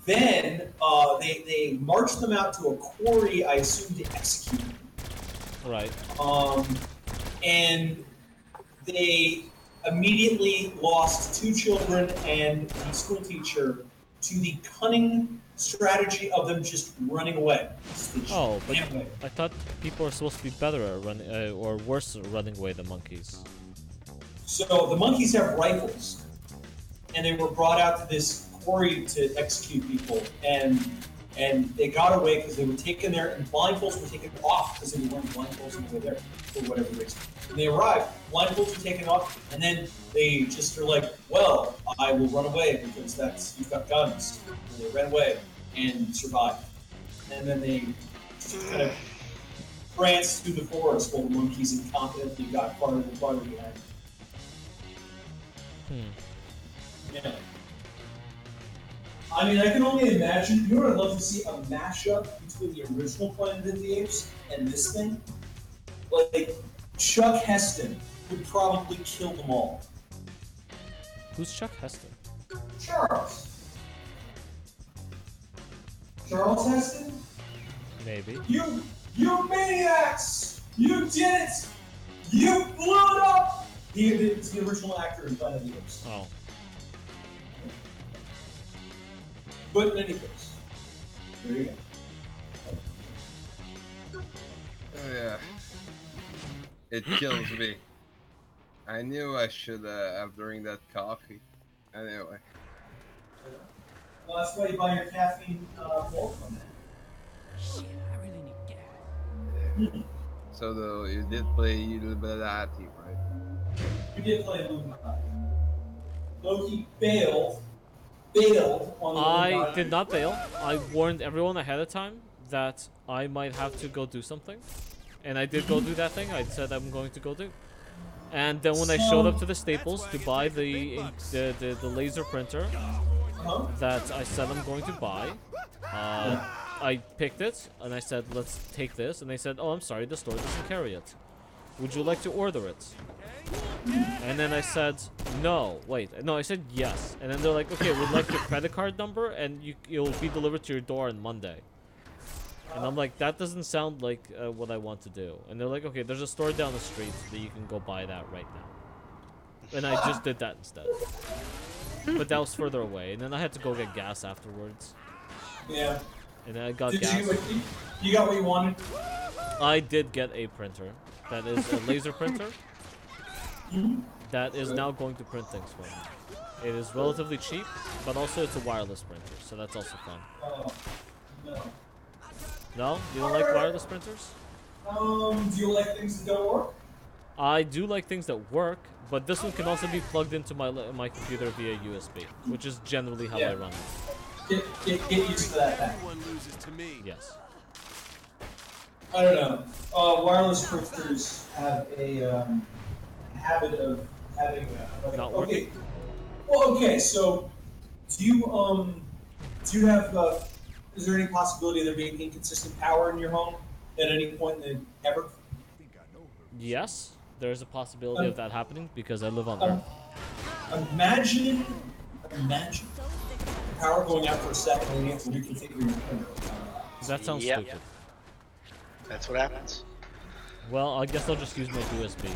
then they marched them out to a quarry, I assume, to execute them.
Right.
And they immediately lost 2 children and the school teacher to the cunning strategy of them just running away.
Oh, but I thought people are supposed to be better at running, or worse at running away than monkeys.
So the monkeys have rifles, and they were brought out to this quarry to execute people, and they got away because they were taken there, and blindfolds were taken off because they were wearing blindfolds on the way there for whatever reason. When they arrived, blindfolds were taken off, and then they just are like, well, I will run away because you've got guns. And they ran away and survived. And then they just kind of pranced through the forest while the monkeys incompetently got farther and farther behind. Yeah. I mean, I can only imagine. You know what I'd love to see? A mashup between the original Planet of the Apes and this thing. Like, Chuck Heston would probably kill them all.
Who's Chuck Heston?
Charles. Charles Heston?
Maybe.
You maniacs! You did it! You blew it up! He's the original actor in Planet of the Apes.
Oh.
But in any case, there you go.
Oh, yeah. It kills me. I knew I should have drank that coffee. Anyway.
Well, that's why you buy your caffeine bulk from that.
Shit, I really need gas.
So though you did play Illuminati, right?
You did play Illuminati. Loki bailed on the
I did not bail. I warned everyone ahead of time that I might have to go do something. And I did go do that thing I said I'm going to go do. And then when I showed up to the Staples to buy the laser printer that I said I'm going to buy, I picked it and I said, let's take this. And they said, oh, I'm sorry, the store doesn't carry it. Would you like to order it? And then I said, no, wait, no, I said yes. And then they're like, okay, we'd like your credit card number and it'll be delivered to your door on Monday. And I'm like, that doesn't sound like what I want to do. And they're like, okay, there's a store down the street that you can go buy that right now. And I just did that instead. But that was further away. And then I had to go get gas afterwards.
Yeah.
And then I got
Did
gas.
You got what you wanted?
I did get a printer. That is a laser printer. That is now going to print things for me. It is relatively cheap, but also it's a wireless printer, so that's also fun.
Oh, no.
No? You don't like wireless printers?
Do you like things that don't work?
I do like things that work, but this one can also be plugged into my computer via USB, which is generally how I run it.
Get used to that.
Everyone loses to me.
Yes.
I don't know. Wireless printers have a habit of having like,
not
okay.
working.
Well, okay. So, do you have? Is there any possibility of there being inconsistent power in your home at any point ever?
Yes, there's a possibility of that happening because I live on Earth.
Imagine the power going out for a second and you have to reconfigure your printer.
That sounds
Yep.
stupid.
That's what happens.
Well, I guess I'll just use my USB.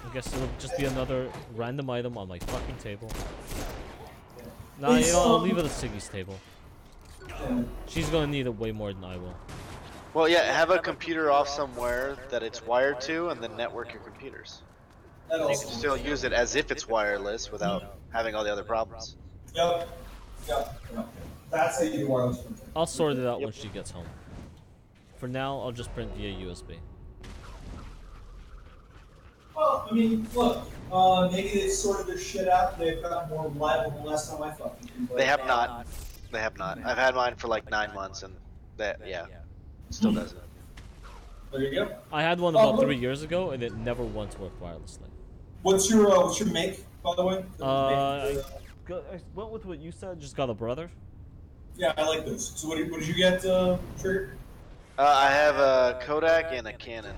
I guess it'll just be another random item on my fucking table. Nah, you know, I'll leave it at Siggy's table. She's gonna need it way more than I will.
Well, yeah, have a computer off somewhere that it's wired to, and then network your computers. You can still use it as if it's wireless without having all the other problems.
Yep. That's how you do wireless printing.
I'll sort it out when she gets home. For now, I'll just print via USB.
Well, I mean, look, maybe they've sorted this shit out and they've gotten more reliable than last time I fucking did.
They have not. They have not. I've had mine for like 9 months, and still doesn't.
There you go.
I had one about 3 years ago, and it never once worked wirelessly.
What's your make, by the way?
I went with what you said. Just got a brother.
Yeah, I like those. So what did you get, Trigger?
I have a Kodak and a Canon.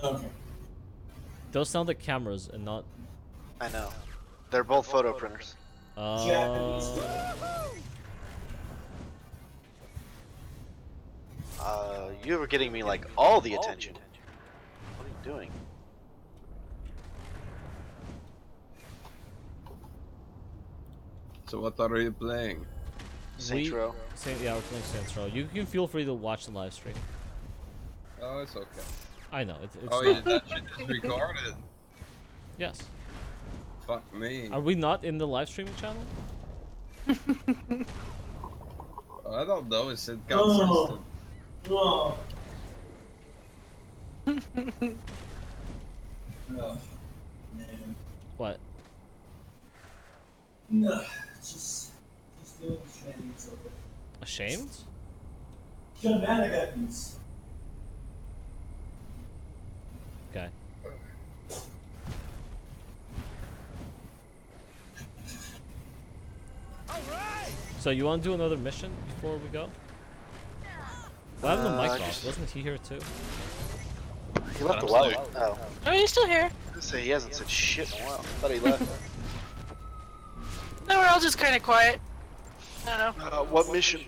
Okay.
Those sound like cameras and not.
I know. They're both photo printers. You were getting me like all the attention. What are you doing?
So what are you playing?
Saints Row.
Yeah, we're playing Saints Row. You can feel free to watch the live stream.
Oh, it's okay.
I know. It's
oh, yeah, that shit is recorded.
Yes.
Fuck me.
Are we not in the live streaming channel?
I don't know. It's inconsistent.
Oh, man.
What?
No, just doing shenanigans of it.
Ashamed?
Shenanigans.
Okay. So you want to do another mission before we go? Why have the mic off? Wasn't he here too?
He left a while ago. Oh.
Oh, he's still here.
I say he hasn't said shit in a while. I thought he left.
No, we're all just kind of quiet. I don't know.
What mission?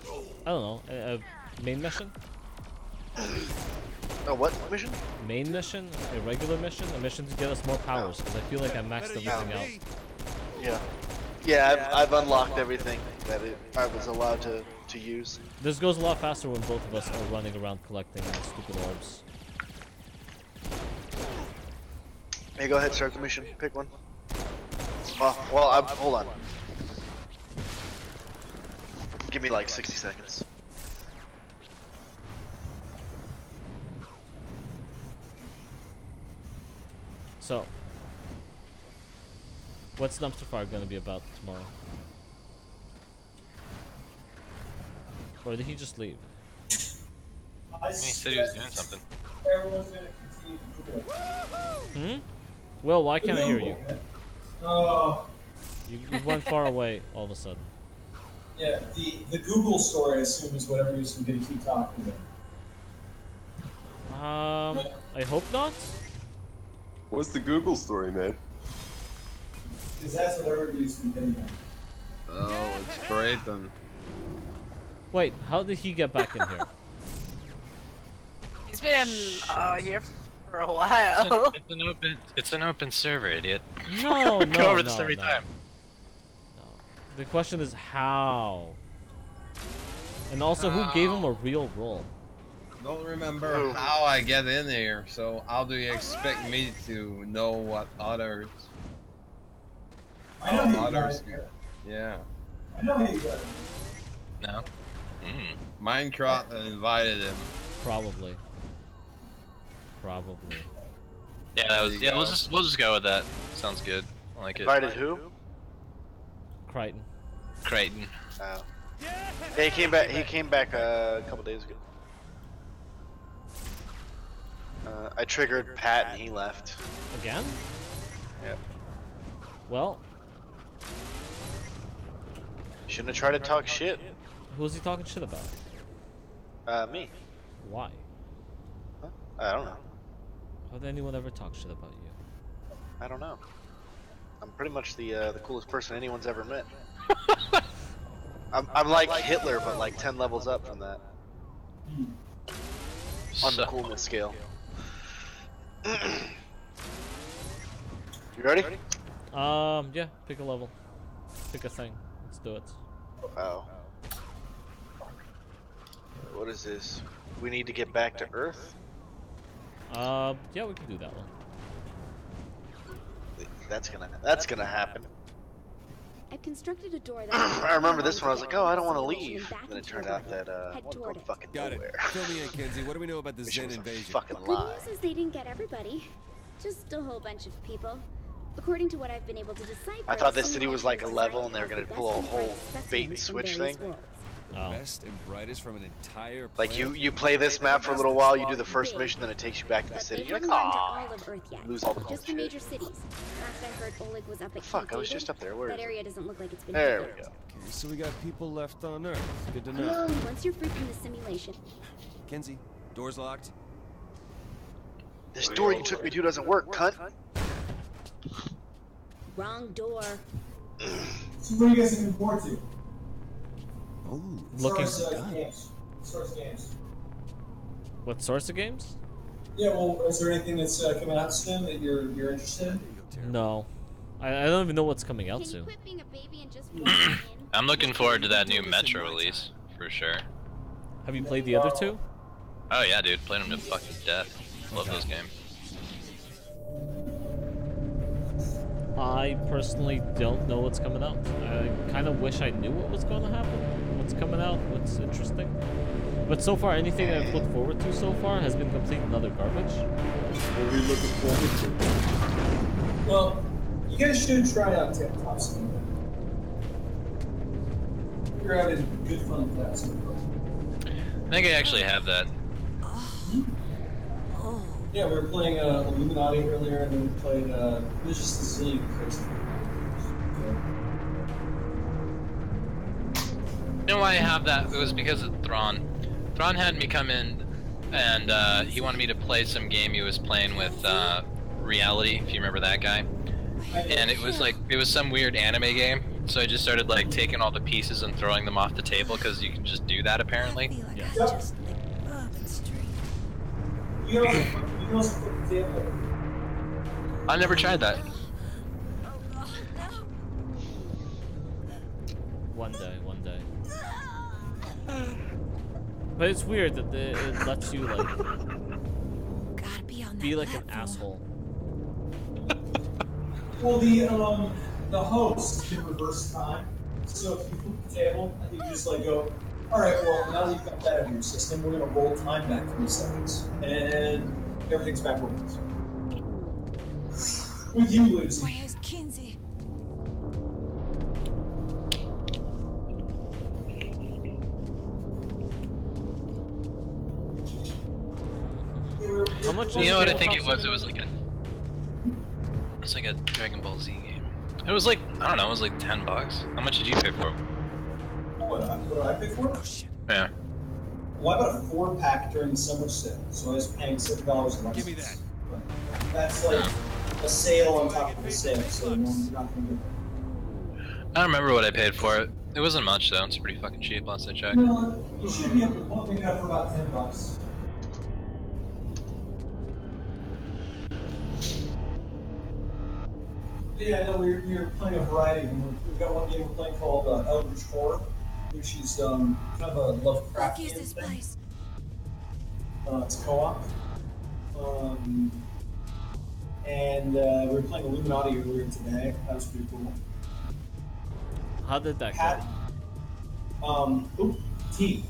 I don't know. A main mission?
Oh, what mission?
Main mission? A regular mission? A mission to get us more powers, because I feel like I maxed everything out.
Yeah. Yeah, I've unlocked everything that I was allowed to use.
This goes a lot faster when both of us are running around collecting stupid orbs.
Hey, go ahead, start the mission. Pick one. Well, hold on. Give me like 60 seconds.
So, what's Dumpster Fire gonna be about tomorrow? Or did he just leave?
He said he was doing something.
Everyone's gonna continue to do it.
Well, why can't I hear you?
Oh.
You went far away all of a sudden.
Yeah, the Google story, I assume, is whatever you're going to keep talking about.
I hope not.
What's the Google story, man?
Because that's what everybody's been getting at.
Oh, it's great then.
Wait, how did he get back in here?
He's been here for a while.
It's an open server, idiot.
No,
Go over this every time.
No. The question is how. And also, who gave him a real role?
Don't remember how I get in here, so how do you expect me to know what others?
I know how you
others
got it.
Yeah.
I know how you got it.
No.
Minecraft invited him.
Probably. Probably.
Yeah, that was. Yeah, we'll just go with that. Sounds good. I like it.
Invited who?
Crichton.
Crichton.
Oh. Yeah, he came back. He came back a couple days ago. I triggered Pat and he left.
Again?
Yep.
Well.
Shouldn't have tried to talk shit.
Who was he talking shit about?
Me.
Why?
Huh? I don't know.
How did anyone ever talk shit about you?
I don't know. I'm pretty much the coolest person anyone's ever met. I'm like Hitler, but like 10 levels up from that. On the coolness scale. You ready?
Yeah, pick a level. Pick a thing. Let's do it.
Oh. What is this? We need to get back to Earth?
Yeah, we can do that one.
That's gonna happen.
I've constructed a door that
I remember this one, I was like, oh, I don't want to leave. Then it turned out that, I want to go fucking nowhere.
Fill me in, Kenzie. What do we know about the Zen invasion?
Fucking
Good
lie.
news is they didn't get everybody. Just a whole bunch of people. According to what I've been able to decipher,
I thought this city was like a level and they were gonna pull a whole bait and switch thing.
Best and brightest from an entire
Like you play this map for a little while, you do the first mission, then it takes you back to the city. You're like, ah, lose all the
just the major cities. Last I heard, Oleg was up at
fuck, I was just up there. Where
that
is
area doesn't look like it's been
There we
developed.
go.
Okay, so we got people left on Earth. Good to know.
Once you're free from the simulation.
Kenzie, door's locked.
This door you took me to doesn't work, cunt.
Wrong door.
So what are you guys looking forward to?
Oh,
looking.
Games. Source games.
What source of games?
Yeah, well, is there anything that's coming out soon that you're interested in?
No. I don't even know what's coming out soon.
I'm looking forward to that new Metro release, for sure.
Have you played the other two?
Oh yeah, dude. Played them to fucking death. Love those games.
I personally don't know what's coming out. I kind of wish I knew what was going to happen. What's coming out, what's interesting. But so far, anything I've looked forward to so far has been complete and utter garbage.
What are you looking forward to? Well, you guys should try out TikTok sometime. You're having good fun with that so far.
I think I actually have that.
Yeah, we were playing Illuminati earlier, and then we played, it was just a zillion crazy
You know why I have that? It was because of Thrawn. Thrawn had me come in, and he wanted me to play some game he was playing with Reality, if you remember that guy. And it was some weird anime game. So I just started like taking all the pieces and throwing them off the table because you can just do that apparently.
Yeah. You also put the table.
I never tried that.
One day. But it's weird that it lets you like be like an asshole.
Well, the host can reverse time. So if you flip the table, I think you just like go, all right, well, now that you've got that out of your system, we're gonna roll time back 3 seconds, and everything's back where it is. With you losing.
Where's Kinsey?
How much?
You know what I think it was? It was like a Dragon Ball Z game. It was like, I don't know, it was like $10. How much did you pay for it?
What did I pay for? Oh, shit.
Yeah.
Well, I bought a 4-pack during the summer sale, so I was paying $7
Give me that.
That's like a sale on top of the sale, so you're not gonna get
I don't remember what I paid for it. It wasn't much though, it's pretty fucking cheap last I checked.
No, you should be able to pick it up for about $10. Yeah, no, we're playing a variety. We've got one game we're playing called Eldritch Horror, which is kind of a Lovecraftian thing. It's co-op. And we were playing Illuminati earlier today. That was pretty cool.
How did that go?
T.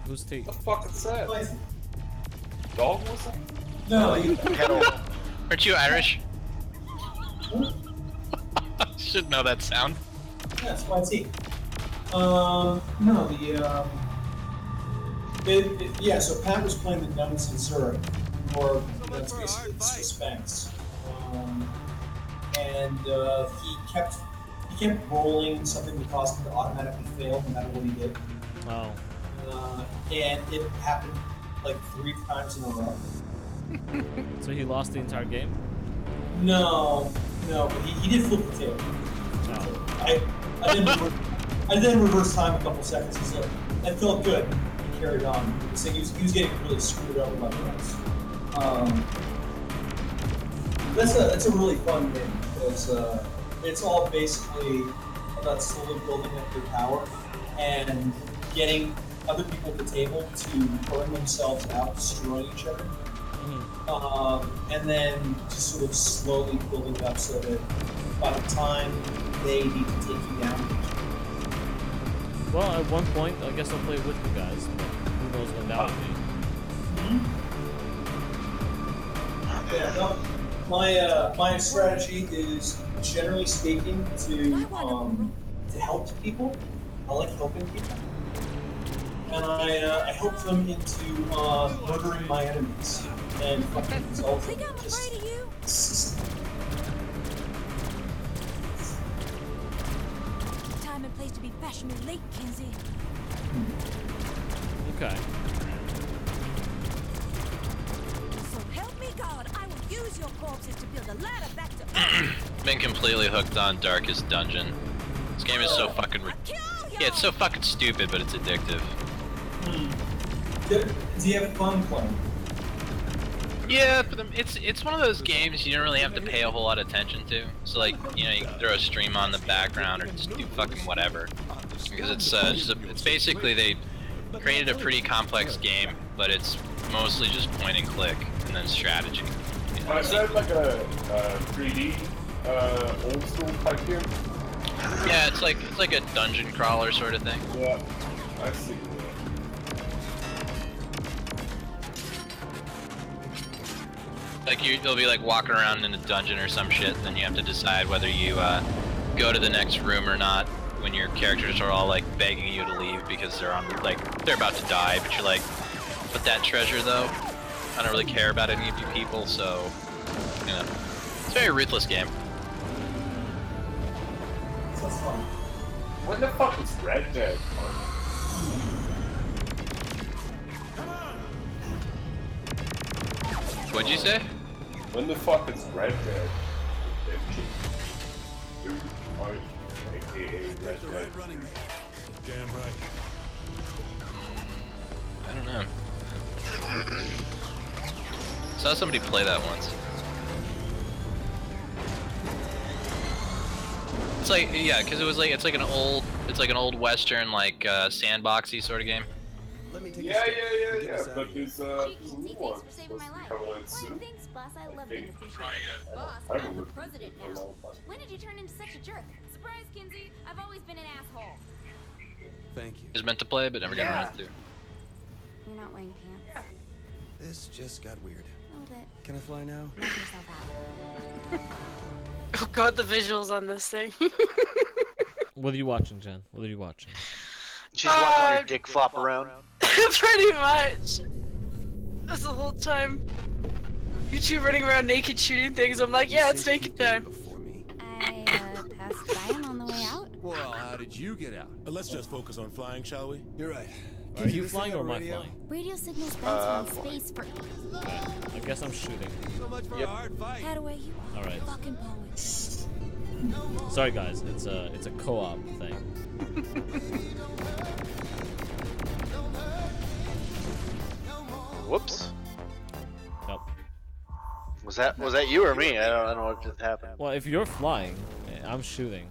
Who's T?
What the fuck is that? Dog whistle?
No, you
Kettle.
Aren't you Irish? Should know that sound.
Yeah, it's YT. No, yeah, so Pat was playing the nuns and syrup, or that's basically the Swiss banks. And he kept rolling something that caused him to automatically fail no matter what he did.
Oh.
And it happened like 3 times in a row.
So he lost the entire game?
No, but he did flip the table.
Oh.
I did reverse time a couple seconds, so that felt good. He carried on. So he was getting really screwed over by the rest. That's a really fun game because it's all basically about slowly building up your power and getting other people at the table to burn themselves out, destroying each other. And then just sort of slowly building up so that by the time they need to take you down.
Well, at one point, I guess I'll play with you guys, but who knows when that will be.
Yeah, no, my strategy is, generally speaking, to help people. I like helping people. And I help them into murdering my enemies and fucking resulting in just
Time and place to be fashionably late, Kinsey.
Okay.
So help me God, I will use your corpses to build a ladder back to Earth.
Been completely hooked on Darkest Dungeon. This game is so fucking yeah, it's so fucking stupid, but it's addictive.
Do you have fun playing?
Yeah, but it's one of those games you don't really have to pay a whole lot of attention to. So like, you know, you can throw a stream on the background or just do fucking whatever. Because it's basically they created a pretty complex game, but it's mostly just point and click and then strategy. You know?
Is that like a 3D old school type game?
Yeah, it's like a dungeon crawler sort of thing.
Yeah, I see.
Like you'll be like walking around in a dungeon or some shit, then you have to decide whether you go to the next room or not. When your characters are all like begging you to leave because they're about to die, but you're like, but that treasure though, I don't really care about any of you people, so you know, it's a very ruthless game.
That's fun.
When the fuck is Red Dead?
What'd you say?
When the fuck is Red Dead? AKA Red Dead.
Damn right.
I don't know. Saw somebody play that once. It's like, yeah, because it's like an old western, like sandboxy sort of game.
Yeah. But there's a new one supposed to be coming out soon.
Thanks, boss. I love it.
Boss,
I'm the president now. When did you turn into such a jerk? Surprise, Kinsey. I've always been an asshole.
Thank you.
Is meant to play, but never got around to.
You're not wearing pants.
This just got weird.
A little bit.
Can I fly now?
Knock yourself out.
Oh god, the visuals on this thing.
What are you watching, Jen? What are you watching?
She's watching your dick flop around.
Pretty much. That's the whole time. You two running around naked shooting things. I'm like, yeah, it's naked time.
I passed by him on the way out.
Well, how did you get out? But let's just focus on flying, shall we?
You're right.
Are you flying or am I flying?
Radio signals bounce from space for.
Okay. I guess I'm shooting.
So much for a hard fight.
Hadaway, you
All right.
fucking poet.
Sorry guys, it's a co-op thing.
Whoops.
Nope.
Was that you or me? I don't know what just happened.
Well, if you're flying, I'm shooting.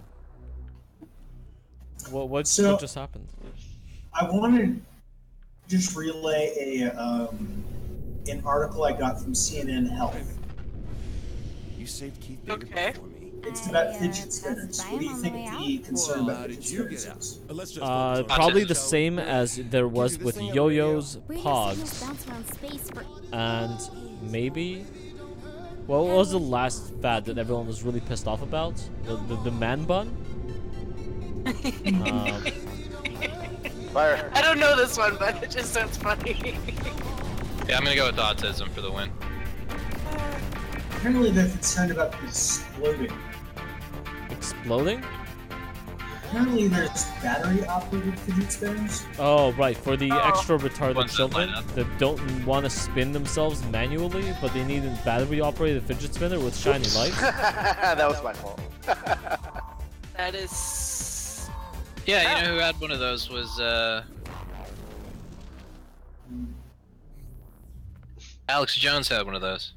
What just happened?
I wanted to just relay an article I got from CNN Health.
You saved Keith David
Okay.
before me.
It's about fidget spinners. What do you think the concern about fidget spinners is?
Probably the same as there was with yo-yos, pogs, and maybe. What was the last fad that everyone was really pissed off about? The man bun.
Fire.
I don't know this one, but it just sounds funny.
Yeah, I'm gonna go with autism for the win.
Apparently they're concerned about exploding.
Exploding?
Apparently there's battery-operated fidget spinners.
Oh, right, for the extra retarded
Ones that
children
line up.
that don't want to spin themselves manually, but they need a battery-operated fidget spinner with shiny lights.
That was my fault.
That is.
Yeah, you know who had one of those was Alex Jones had one of those.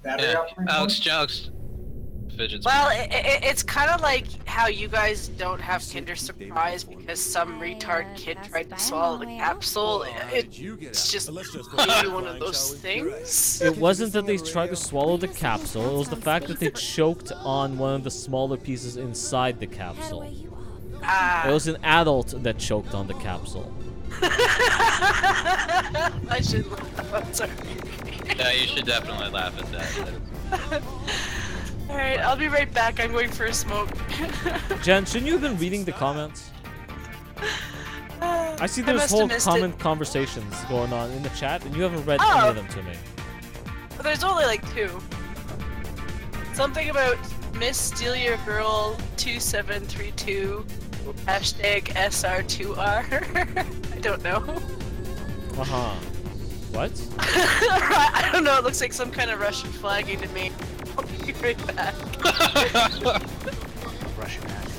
Battery-operated
Alex Jones. Fidget
Well,
spinner.
it's kind of like how you guys don't have Kinder Surprise because some retard kid tried to swallow the capsule. It's just maybe one of those things.
It wasn't that they tried to swallow the capsule, it was the fact that they choked on one of the smaller pieces inside the capsule. It was an adult that choked on the capsule.
I should laugh. Sorry.
Yeah, you should definitely laugh at that.
Alright, I'll be right back. I'm going for a smoke.
Jen, shouldn't you have been reading the comments? I see there's
must
whole
have missed
comment
it.
conversations going on in the chat, and you haven't read any of them to me.
There's only like 2. Something about Miss Steal Your Girl 2732 #SR2R. I don't know.
Uh-huh. What?
I don't know. It looks like some kind of Russian flagging to me. I'll be right back.
Russian hackers.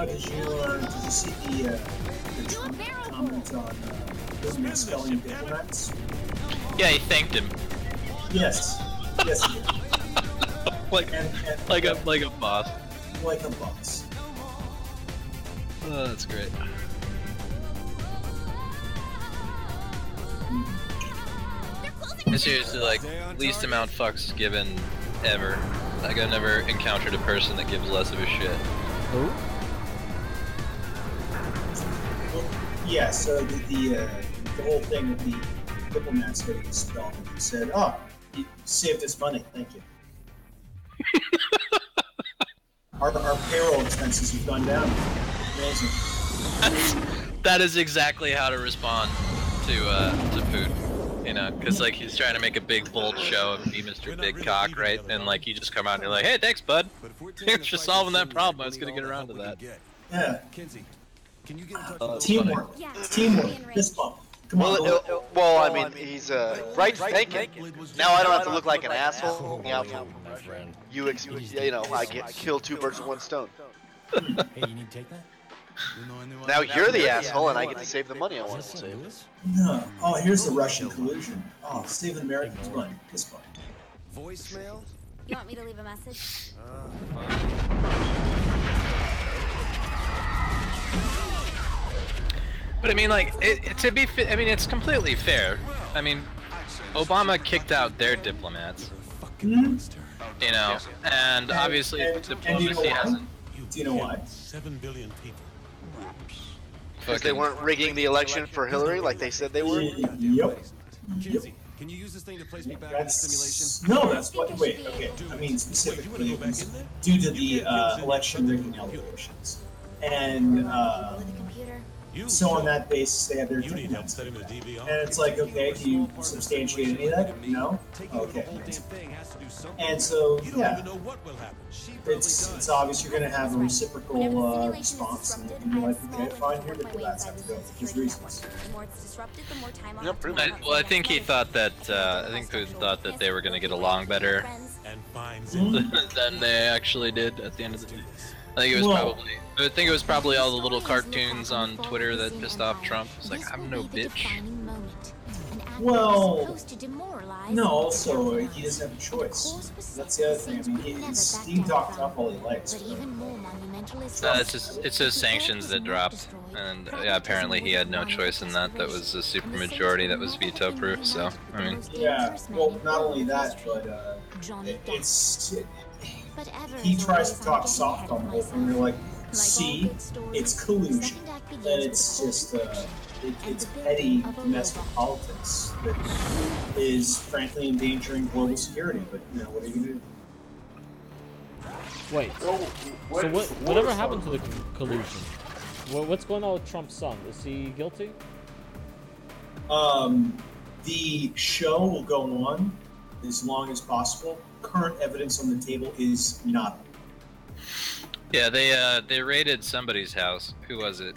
Did you see the Trump comment on those misspelling diplomats?
Yeah, he thanked him.
Yes. Yes, he did.
like a boss.
Like a boss.
Oh, that's great. It's seriously like least amount fucks given ever. Like I've never encountered a person that gives less of a shit.
Who?
Well, yeah, so the whole thing with the diplomats getting expelled, he said, "Oh, you saved us money, thank you." our payroll expenses have gone down. Amazing.
That is exactly how to respond to Putin. You know, because like he's trying to make a big bold show of be Mr. Big Cock, right? And like you just come out and you're like, hey, thanks, bud. Thanks for solving that problem. I was gonna get around to that.
Yeah.
Can you get
Teamwork. Teamwork. Fist bump. Come on.
Well, I mean, he's right thinking. Now I don't have to look like an asshole. Yeah, you know, I get kill 2 birds with 1 stone.
Hey, you need to take that?
Now you're the asshole, and I get to save the money I want to save.
No. Oh, here's the Russian collusion. Oh, saving Americans money. Fist bump.
Voicemail?
You want me to leave a message?
But I mean, like, I mean, it's completely fair. I mean, Obama kicked out their diplomats. You know, and obviously diplomacy hasn't.
Do you know why?
7 billion people.
Because they weren't rigging the election for Hillary like they said they were?
Yep.
Can you use this thing to place me back
in simulation? No, that's what. Wait, okay. I mean specifically due to the election rigging allegations, and so on that basis they have their diplomats. And it's like, okay, do you substantiate any of that? No. Okay. And so, yeah, it's obvious you're going to have a reciprocal response, and you're like, okay, fine, your diplomats have to go for these reasons.
Well, I think he thought that I think Putin thought that they were going to get along better than they actually did at the end of the day. I think it was probably all the little cartoons on Twitter that pissed off Trump. It's like, I'm no bitch.
Well,
supposed to demoralize.
no, also, he doesn't have a choice. That's the other thing. I mean, he can talk tough all he likes.
But even more monumental is
It's his sanctions that dropped, and yeah, apparently he had no choice in that. That was a supermajority that was veto-proof. So I mean,
yeah. Well, not only that, but he tries to talk soft on the whole thing. They're like, see, it's collusion, and it's just it's petty domestic politics that is frankly endangering global security. But you know, what are you gonna do?
Wait. So whatever happened to the collusion? What's going on with Trump's son? Is he guilty?
The show will go on as long as possible. Current evidence on the table is not.
yeah, they raided somebody's house. Who was it?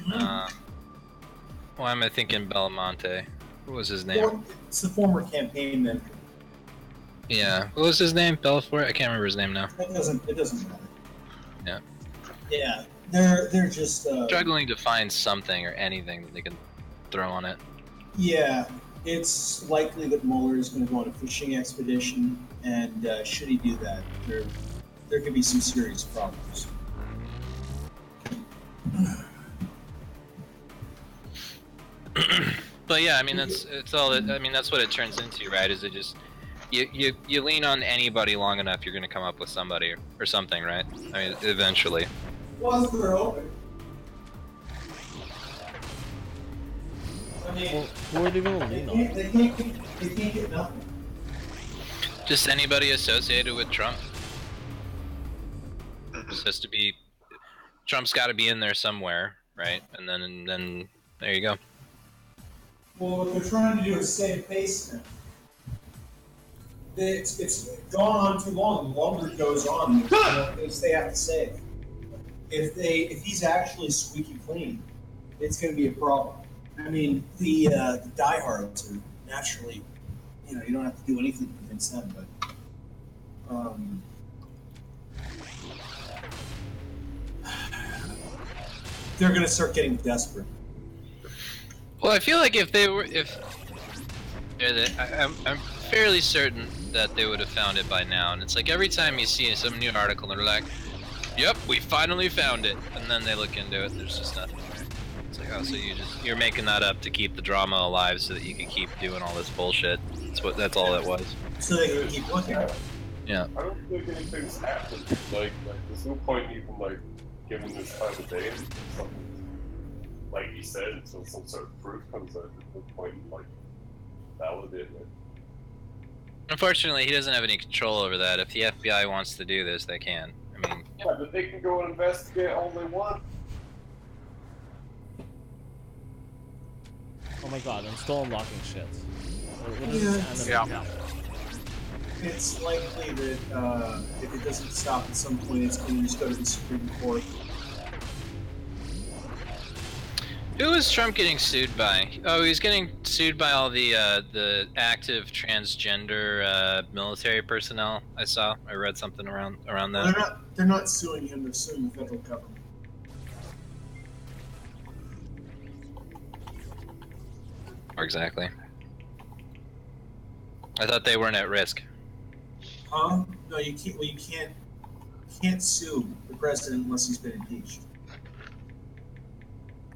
Why am I thinking Belmonte? What was his name?
It's the former campaign manager.
Yeah, what was his name? Belfort? I can't remember his name now.
It doesn't matter.
Yeah.
Yeah, they're just
struggling to find something or anything that they can throw on it.
Yeah, it's likely that Mueller is going to go on a fishing expedition, and should he do that, there could be some serious problems.
But yeah, I mean that's what it turns into, right? Is it just you lean on anybody long enough, you're gonna come up with somebody or something, right? I mean, eventually.
Once they're open. I mean,
who are they gonna lean on?
They can't get nothing.
Just anybody associated with Trump. Just to be, Trump's got to be in there somewhere, right? And then there you go.
Well, what they're trying to do is save face now. It's gone on too long. The longer it goes on, the more things they have to save. If he's actually squeaky clean, it's going to be a problem. I mean, the diehards are naturally, you don't have to do anything to convince them, but they're going to start getting desperate.
Well, I feel like I'm fairly certain that they would have found it by now. And it's like every time you see some new article, they're like, "Yep, we finally found it," and then they look into it, there's just nothing there. It's like, oh, so you're making that up to keep the drama alive, so that you can keep doing all this bullshit. That's all it was.
So they can keep looking.
Yeah.
I don't think anything's happened. Like there's no point even giving this time of day and something. Like he said, until some sort of proof comes out, there's no point in validating it.
Unfortunately, he doesn't have any control over that. If the FBI wants to do this, they can. I mean,
yeah, but they can go and investigate all they want.
Oh my god, I'm still unlocking shit. What is this anime?
It's likely that if it doesn't stop at some point, it's going to just go to the Supreme Court.
Who is Trump getting sued by? Oh, he's getting sued by all the active transgender military personnel. I read something around that.
They're not suing him. They're suing the federal government.
Exactly. I thought they weren't at risk.
Huh? No, you can't. Well, you can't sue the president unless he's been impeached.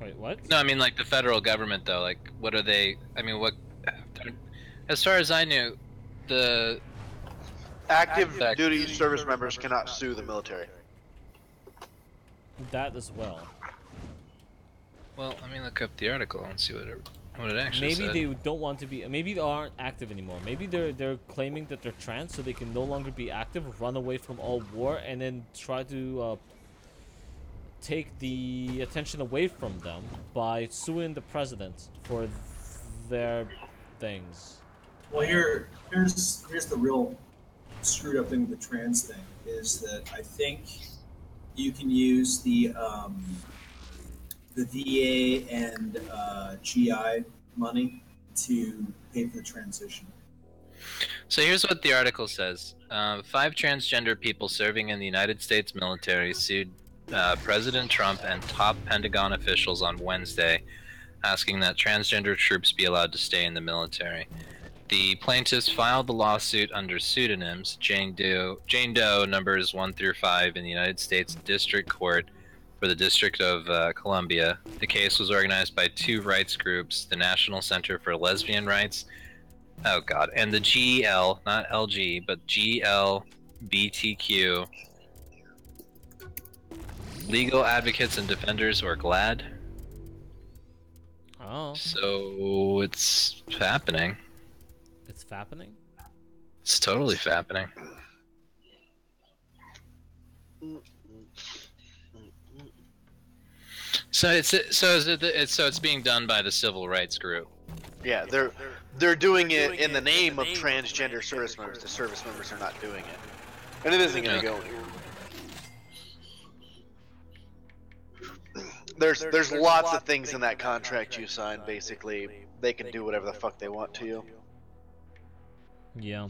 Wait, what?
No, I mean like the federal government though. Like, what are they? I mean, what? As far as I knew, the
active duty service members cannot sue the military.
That as well.
Well, let me look up the article and see what it actually said.
Maybe they don't want to be. Maybe they aren't active anymore. Maybe they're claiming that they're trans, so they can no longer be active, run away from all war, and then try to take the attention away from them by suing the president for their things.
Well, here's the real screwed up thing with the trans thing is that I think you can use the VA and GI money to pay for the transition.
So here's what the article says. 5 transgender people serving in the United States military sued President Trump and top Pentagon officials on Wednesday, asking that transgender troops be allowed to stay in the military. the plaintiffs filed the lawsuit under pseudonyms Jane Doe numbers 1 through 5 in the United States District Court for the District of Columbia. The case was organized by two rights groups, the National Center for Lesbian Rights, oh god, and the GL, not LG, but GLBTQ Legal Advocates and Defenders, or GLAD.
Oh.
So it's happening.
It's fappening?
It's totally fappening. So it's being done by the civil rights group.
Yeah, they're doing it in the name of transgender service members. The service members are not doing it, and it isn't going to go anywhere. There's lots of things in that contract you sign. Basically, they can do whatever the fuck they want to you.
Yeah.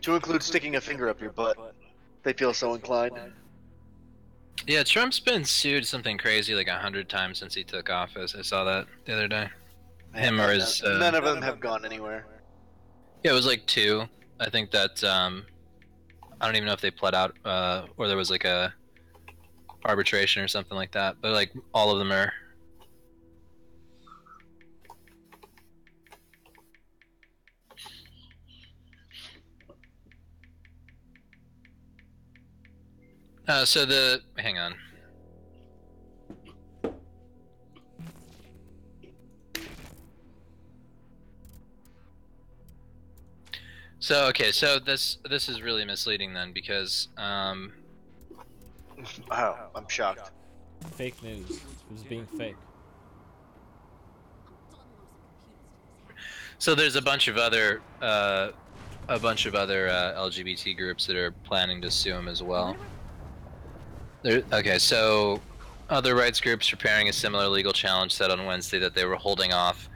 To include sticking a finger up your butt. They feel so inclined.
Yeah, Trump's been sued something crazy like 100 times since he took office. I saw that the other day. Him or his.
None of them have gone anywhere.
Yeah, it was like 2. I think that I don't even know if they pled out or there was like a arbitration or something like that. But like all of them are. Hang on. So okay, so this is really misleading then because
Oh, I'm shocked.
Fake news. It was being fake.
So there's a bunch of other LGBT groups that are planning to sue him as well. Okay, so other rights groups preparing a similar legal challenge said on Wednesday that they were holding off.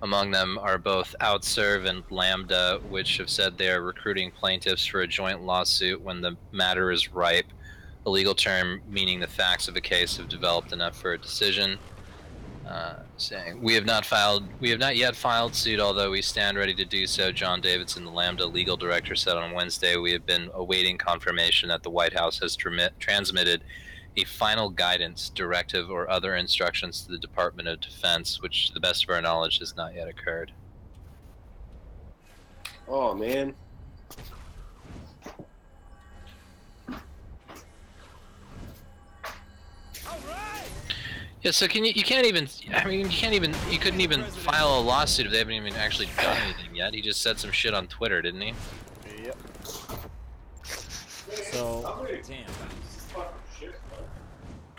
Among them are both Outserve and Lambda, which have said they are recruiting plaintiffs for a joint lawsuit when the matter is ripe, a legal term meaning the facts of a case have developed enough for a decision. Saying, we have not yet filed suit, although we stand ready to do so. John Davidson, the Lambda legal director, said on Wednesday, we have been awaiting confirmation that the White House has transmitted a final guidance, directive, or other instructions to the Department of Defense, which, to the best of our knowledge, has not yet occurred.
Oh, man.
Yeah, so you couldn't even file a lawsuit if they haven't even actually done anything yet. He just said some shit on Twitter, didn't he?
Yep.
So,
damn.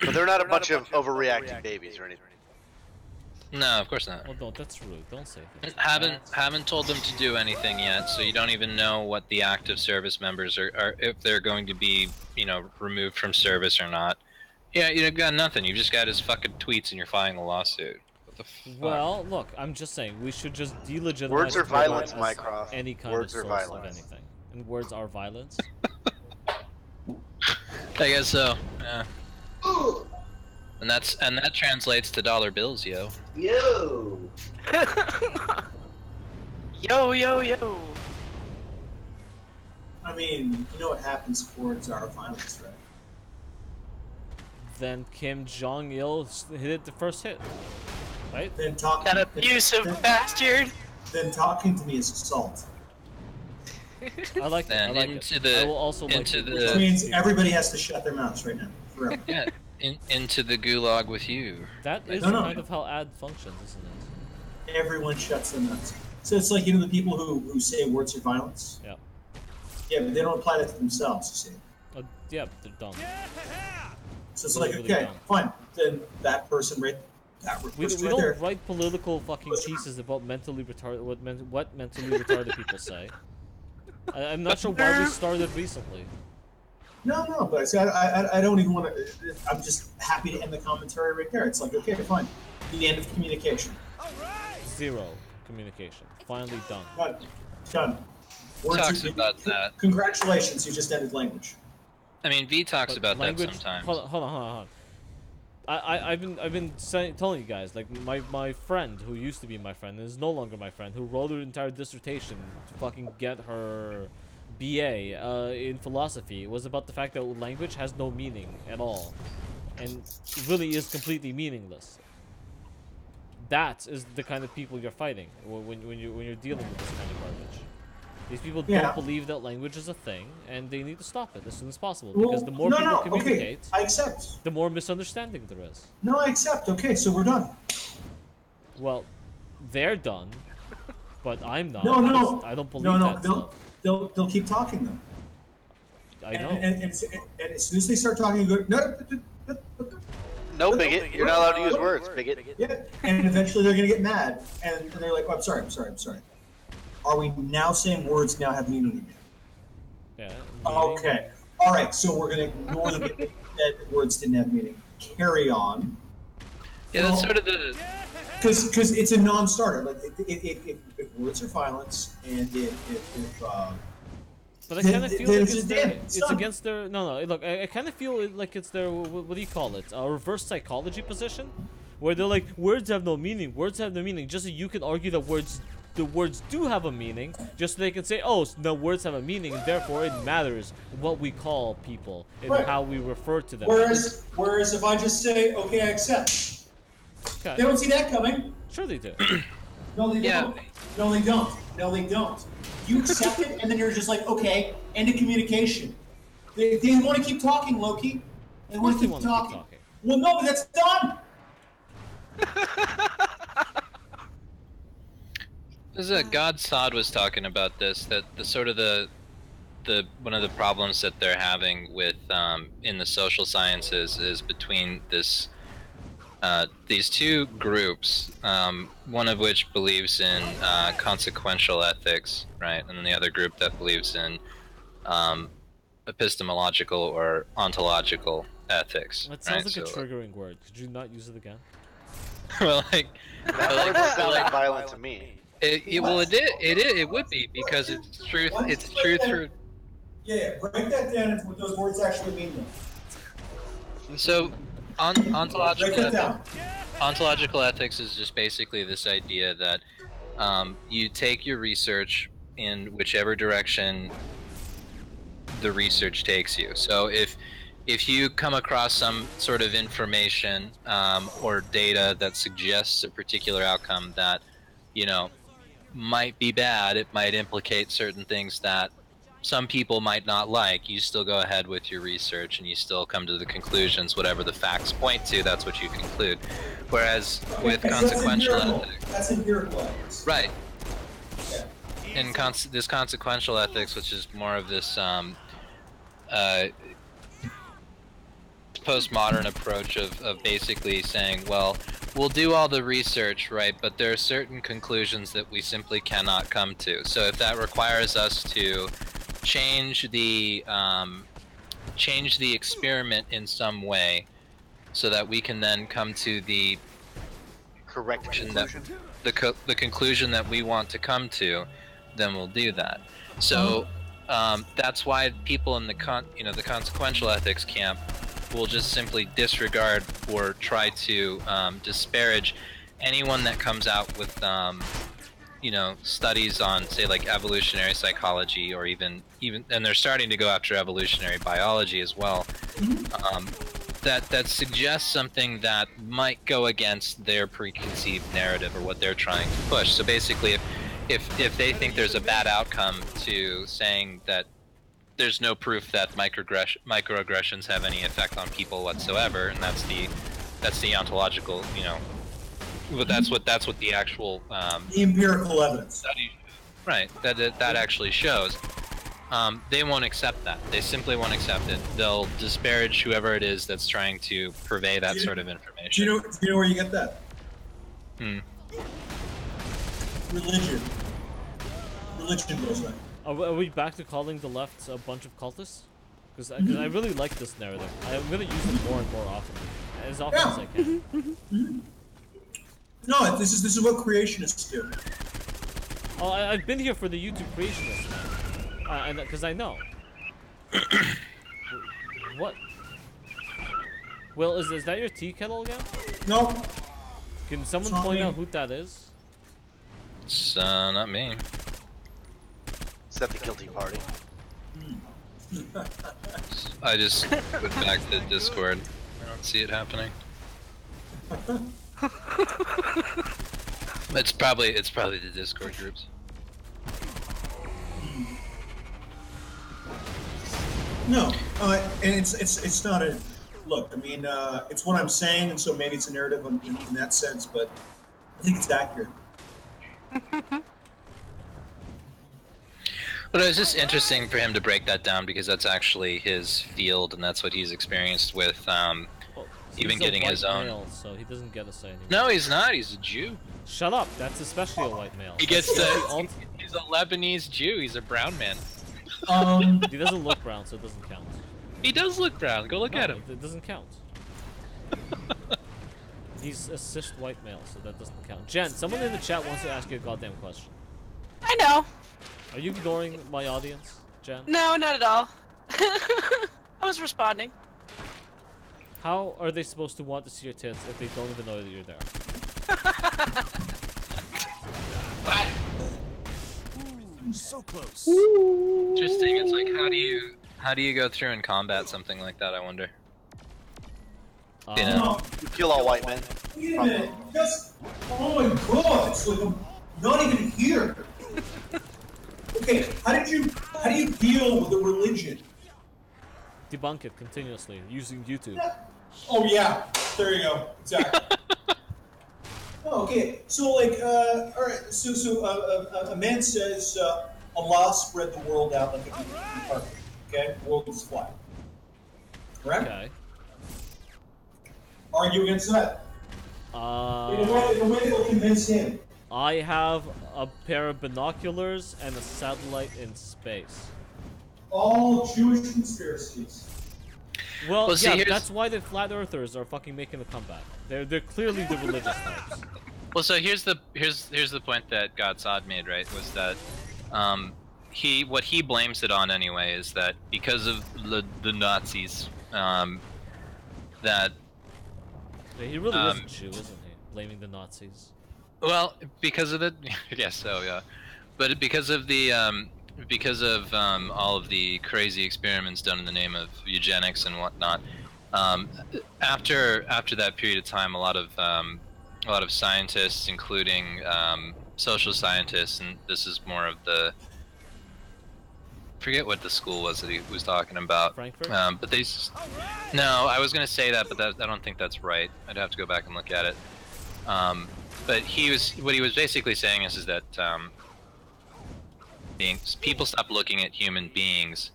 But they're not a bunch of overreacting babies or anything.
No, of course not.
well, no, that's rude. Don't say that.
Haven't told them to do anything yet, so you don't even know what the active service members are if they're going to be, removed from service or not. Yeah, you've got nothing. You've just got his fucking tweets and you're filing a lawsuit. What the fuck?
Well, look, I'm just saying, we should just delegitimize
Words are
Twitter
violence,
as
Mycroft.
any kind
Words
of
are
source
violence.
of anything. And words are violence?
I guess so, yeah. And that translates to dollar bills, yo.
Yo!
Yo.
I mean, you know what happens towards our violence, right?
Then Kim Jong-il hit it the first hit, right?
Then talking,
That abusive bastard.
Then talking to me is assault.
I like that. I like it. I will also like it.
Which means everybody has to shut their mouths right now, forever.
Yeah, into the gulag with you.
That is kind of how ad functions, isn't it?
Everyone shuts their mouths. So it's like, the people who say words are violence?
Yeah.
Yeah, but they don't apply that to themselves, you see.
Yeah, they're dumb.
So it's like, okay, fine. Then that person right
We
right
don't
there.
write political fucking pieces about mentally retarded what mentally retarded people say. I'm not sure why we started recently.
No, but see, I don't even want to. I'm just happy to end the commentary right there. It's like, okay, fine. The end of communication.
Zero communication. Finally done.
Done.
Talks about that.
Congratulations, you just ended language.
I mean, V talks about
language,
that sometimes.
Hold on. I've been telling you guys, like, my friend who used to be my friend and is no longer my friend, who wrote her entire dissertation to fucking get her BA in philosophy, was about the fact that language has no meaning at all, and really is completely meaningless. That is the kind of people you're fighting when you're dealing with this kind of garbage. These people don't believe that language is a thing, and they need to stop it as soon as possible. Because the more people communicate,
I accept.
The more misunderstanding there is.
No, I accept. Okay, so we're done.
Well, they're done, but I'm not.
No.
I don't believe that.
They'll keep talking though.
I know.
And as soon as they start talking, you go,
No, bigot. You're not allowed to use words, bigot.
Yeah, and eventually they're gonna get mad, and they're like, oh, I'm sorry. Are we now saying words now have meaning again?
Yeah.
Okay. All right. So we're gonna ignore the bit that words didn't have meaning. Carry on.
Yeah, that's sort of the.
Because it's a non-starter. Like if words are violence, and
but I kind of feel like it's against their. No. Look, I kind of feel like it's their. What do you call it? A reverse psychology position, where they're like, words have no meaning. Words have no meaning. Just so you can argue that the words do have a meaning, just so they can say, oh, no, words have a meaning, and therefore it matters what we call people and how we refer to them.
Whereas if I just say, okay, I accept.
Okay.
They don't see that coming.
Sure they do.
No, they don't. No, they don't. You accept it, and then you're just like, okay, end of communication. They want to keep talking, Loki. They want to keep talking. Well, no, but that's done.
There's God Sod was talking about this, that the sort of the one of the problems that they're having with in the social sciences is between this these two groups, one of which believes in consequential ethics, right, and then the other group that believes in epistemological or ontological ethics.
That sounds like a triggering word. Could you not use it again?
Well, like
that sounds like violent to me.
It would be, because it's truth. It's truth through.
Yeah, break that down into what those words actually mean.
So, ontological ethics is just basically this idea that you take your research in whichever direction the research takes you. So if you come across some sort of information or data that suggests a particular outcome that, you know, might be bad, it might implicate certain things that some people might not like, you still go ahead with your research and you still come to the conclusions, whatever the facts point to, that's what you conclude. Whereas with consequential ethics,
that's empirical ethics.
Right. In this consequential ethics, which is more of this postmodern approach of basically saying, well, we'll do all the research, right, but there are certain conclusions that we simply cannot come to. So if that requires us to change the experiment in some way, so that we can then come to the
correct conclusion,
the conclusion that we want to come to, then we'll do that. So that's why people in the consequential ethics camp will just simply disregard or try to disparage anyone that comes out with studies on, say, like evolutionary psychology, or even and they're starting to go after evolutionary biology as well, that suggests something that might go against their preconceived narrative or what they're trying to push. So basically, if they think there's a bad outcome to saying that there's no proof that microaggressions have any effect on people whatsoever, and that's the ontological, but that's what the actual
the empirical evidence
study, right, that actually shows. They won't accept that. They simply won't accept it. They'll disparage whoever it is that's trying to purvey that sort of information.
Do you know where you get that? Religion goes there.
Are we back to calling the left a bunch of cultists? Because I really like this narrative. I'm gonna use it more and more often as I can.
No, this is what creationists do.
Oh, I've been here for the YouTube creationists, man. Because I know. What? Will, is that your tea kettle again?
No.
Can someone
not
point
me.
out who that is?
It's not me.
Is that the guilty party?
I just went back to Discord. I don't see it happening. It's probably the Discord groups.
No, and it's not a look. I mean, it's what I'm saying, and so maybe it's a narrative in that sense, but I think it's accurate.
But it was just interesting for him to break that down because that's actually his field and that's what he's experienced with even getting his own.
Male, so he doesn't get a say anymore.
No, he's not. He's a Jew.
Shut up. That's especially a white male.
He gets he's a Lebanese Jew. He's a brown man.
He doesn't look brown, so it doesn't count.
He does look brown. Go look at him.
It doesn't count. He's a cis white male, so that doesn't count. Jen, someone in the chat wants to ask you a goddamn question.
I know.
Are you ignoring my audience, Jen?
No, not at all. I was responding.
How are they supposed to want to see your tits if they don't even know that you're there?
So close.
Interesting. It's like how do you go through and combat something like that? I wonder. You know?
You kill all white men.
Wait a minute. Just, oh my god, it's like I'm not even here. Okay, how do you deal with a religion?
Debunk it continuously using YouTube.
Oh yeah, there you go. Exactly. Oh, okay, so like, all right, so a man says Allah spread the world out like a carpet. Okay, the world is flat. Correct?
Okay.
Argue against that. In a way that will convince him.
I have a pair of binoculars and a satellite in space.
All Jewish conspiracies.
Well,
see,
yeah, that's why the flat earthers are fucking making a comeback. They're clearly the religious types.
Well, so here's the point that Godsod made, right? Was that what he blames it on anyway is that because of the Nazis, that
Yeah, he really is a Jew, isn't he? Blaming the Nazis.
Well, because of the I guess so, yeah. But because of the all of the crazy experiments done in the name of eugenics and whatnot, after that period of time, a lot of scientists, including social scientists, and this is more of the forget what the school was that he was talking about.
Frankfurt?
But they no, I was gonna say that, but I don't think that's right. I'd have to go back and look at it. But what he was basically saying is that people stop looking at human beings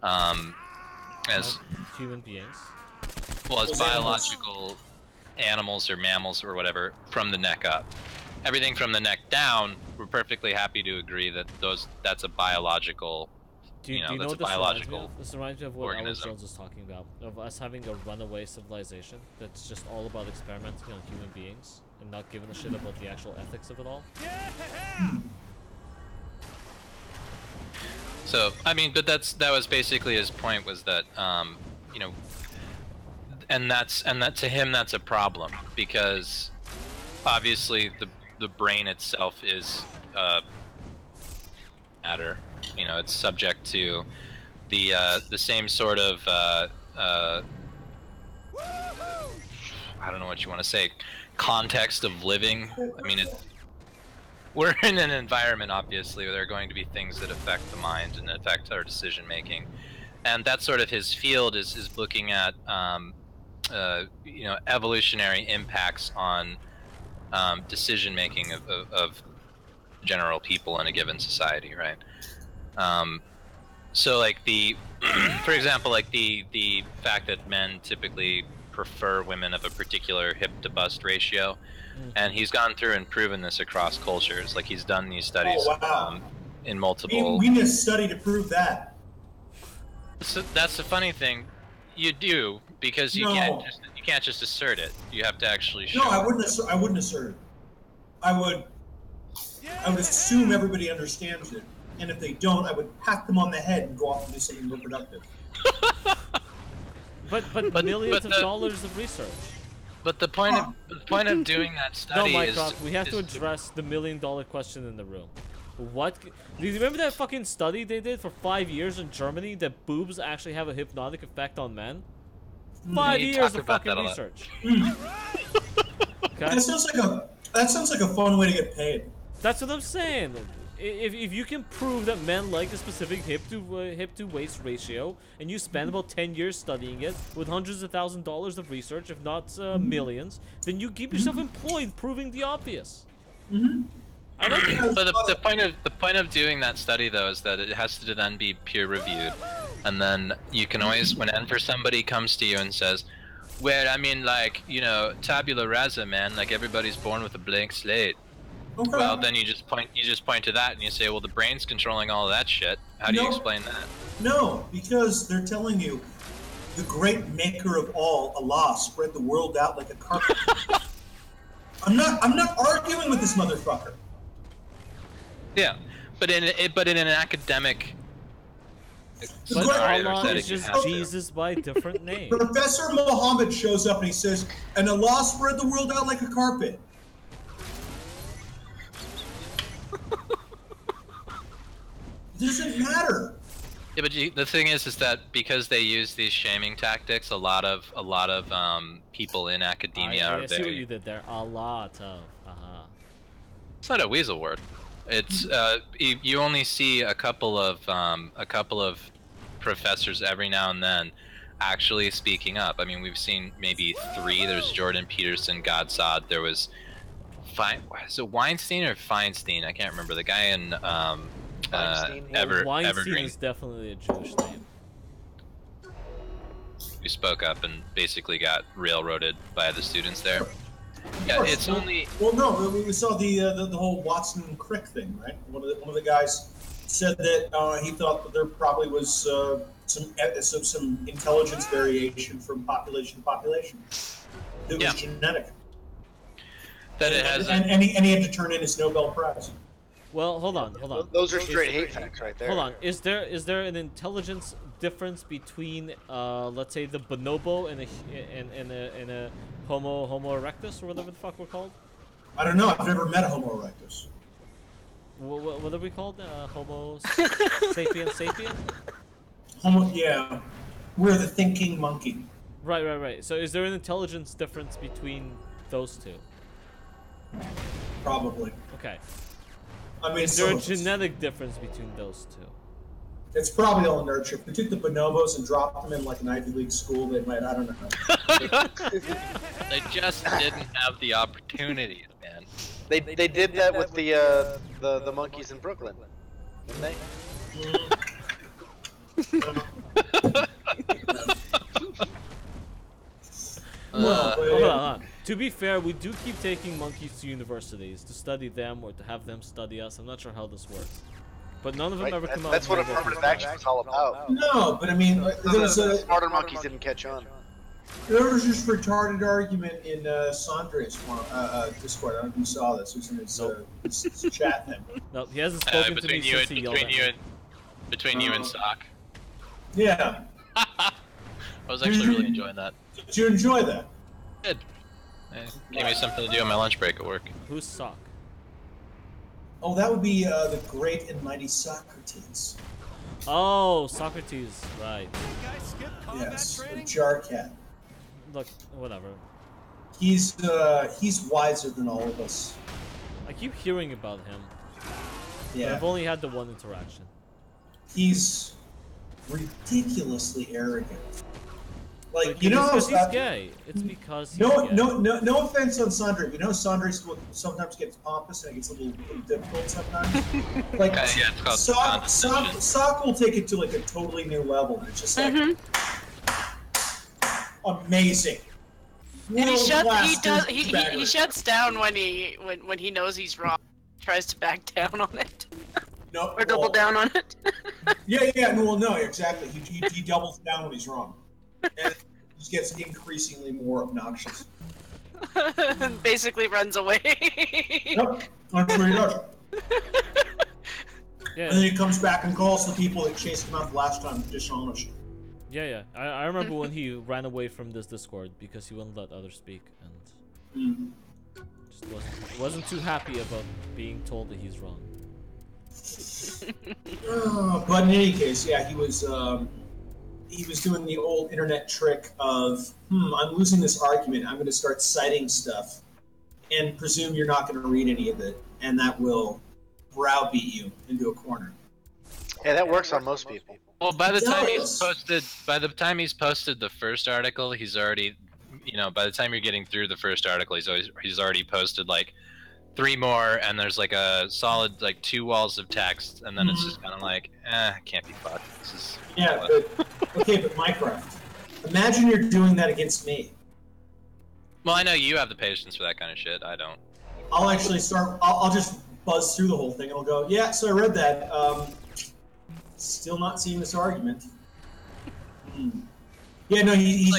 as
human beings.
Well, as biological animals or mammals or whatever from the neck up. Everything from the neck down, we're perfectly happy to agree that that's a biological.
Do you know
that's
what
a biological.
This reminds me of what Alex
organism.
Jones was talking about, of us having a runaway civilization that's just all about experimenting on human beings and not giving a shit about the actual ethics of it all.
So I mean, but that was basically his point, was that you know, and that to him that's a problem, because obviously the brain itself is matter. You know, it's subject to the same sort of I don't know what you want to say, context of living. I mean, we're in an environment, obviously, where there are going to be things that affect the mind and affect our decision making, and that's sort of his field is looking at you know, evolutionary impacts on decision making of general people in a given society, right? So like for example, like the fact that men typically prefer women of a particular hip to bust ratio, and he's gone through and proven this across cultures. Like, he's done these studies in multiple.
We need a study to prove that.
So that's the funny thing, you do, because you can't just assert it. You have to actually show.
No, I wouldn't assert it. I would assume everybody understands it, and if they don't, I would pat them on the head and go off and do something more productive.
But millions of dollars of research.
But the point of doing that study
no,
is...
Mycroft, we have to address the million-dollar question in the room. What? Do you remember that fucking study they did for 5 years in Germany that boobs actually have a hypnotic effect on men? 5 years of fucking research. Okay?
That sounds like a fun way to get paid.
That's what I'm saying. If you can prove that men like a specific hip to waist ratio, and you spend about 10 years studying it with hundreds of $1,000s of research, if not millions, then you keep yourself employed proving the obvious. I like it.
So the point of doing that study though is that it has to then be peer reviewed, and then you can always, whenever somebody comes to you and says, well, I mean, like, you know, tabula rasa, man, like everybody's born with a blank slate.
Okay.
Well, then you just point to that and you say, well, the brain's controlling all of that shit. How do you explain that?
No, because they're telling you the great maker of all, Allah, spread the world out like a carpet. I'm not arguing with this motherfucker.
Yeah, but in an academic
But Allah is just Jesus by a different name.
Professor Muhammad shows up and he says, and Allah spread the world out like a carpet. It doesn't matter.
Yeah, but the thing is that because they use these shaming tactics, a lot of people in academia are
I see what
very...
you did there. A lot of.
It's not a weasel word. It's you only see a couple of professors every now and then actually speaking up. I mean, we've seen maybe 3. There's Jordan Peterson, Godsod. There was is it Weinstein or Feinstein? I can't remember. The guy in
Weinstein
Evergreen.
is definitely a Jewish name.
Who spoke up and basically got railroaded by the students there. Yeah, it's only.
Well, no, we saw the whole Watson Crick thing, right? One of the guys said that he thought that there probably was some intelligence variation from population to population. It was genetic.
That it has.
And he had to turn in his Nobel Prize.
Well, hold on.
Those are straight hate facts right there.
Hold on. Is there an intelligence difference between, let's say, the bonobo and a Homo erectus, or whatever the fuck we're called?
I don't know. I've never met a Homo erectus.
What are we called? Homo sapien?
Homo, yeah. We're the thinking monkey.
Right. So is there an intelligence difference between those two?
Probably.
Okay.
I mean,
is there a genetic difference between those two?
It's probably all nurture. If we took the bonobos and dropped them in like an Ivy League school, they might, I don't know.
They just didn't have the opportunities, man.
They did that with the monkeys in Brooklyn, didn't they?
Hold on. To be fair, we do keep taking monkeys to universities to study them or to have them study us. I'm not sure how this works. But none of them ever come out.
That's what affirmative action is all about.
No, but I mean, there was a
smarter monkeys didn't catch on.
There was this retarded argument in Sandre's Discord. I don't know if you saw this. It was in his chat thing.
No, he hasn't spoken to me since he yelled at me.
Between you and Sock.
Yeah.
I was actually really enjoying that.
Did you enjoy that?
Good. Gave me something to do on my lunch break at work.
Who's Sock?
Oh, that would be the great and mighty Socrates.
Oh, Socrates, right.
Yes, Jarcat.
Look, whatever.
He's wiser than all of us.
I keep hearing about him.
Yeah.
But I've only had the one interaction.
He's ridiculously arrogant. Like,
But
you know,
because he's gay. It's because he's gay.
No offense on Sandre. You know, Sandre sometimes gets pompous and it gets a little difficult sometimes. Like,
yeah, it's called
Sock will take it to like a totally new level. It's just like amazing.
And he shuts down when he knows he's wrong. Tries to back down on it.
No,
or double down on it.
yeah. No, exactly. He doubles down when he's wrong. And it just gets increasingly more obnoxious.
Basically runs away.
Yep, that's what he does.
Yeah.
And then he comes back and calls the people that chased him out the last time dishonest.
Yeah. I remember when he ran away from this Discord because he wouldn't let others speak and just wasn't too happy about being told that he's wrong.
But in any case, yeah, he was doing the old internet trick of, I'm losing this argument, I'm going to start citing stuff and presume you're not going to read any of it, and that will browbeat you into a corner.
Yeah, that works on most people.
Well, by the time he's posted the first article, he's already, by the time you're getting through the first article, he's already posted like 3 more, and there's like a solid like 2 walls of text, and then it's just kind of like, can't be fucked. This is
but Minecraft. Imagine you're doing that against me.
Well, I know you have the patience for that kind of shit. I don't.
I'll actually start. I'll just buzz through the whole thing, and I'll go, yeah. So I read that. Still not seeing this argument. Yeah, no, he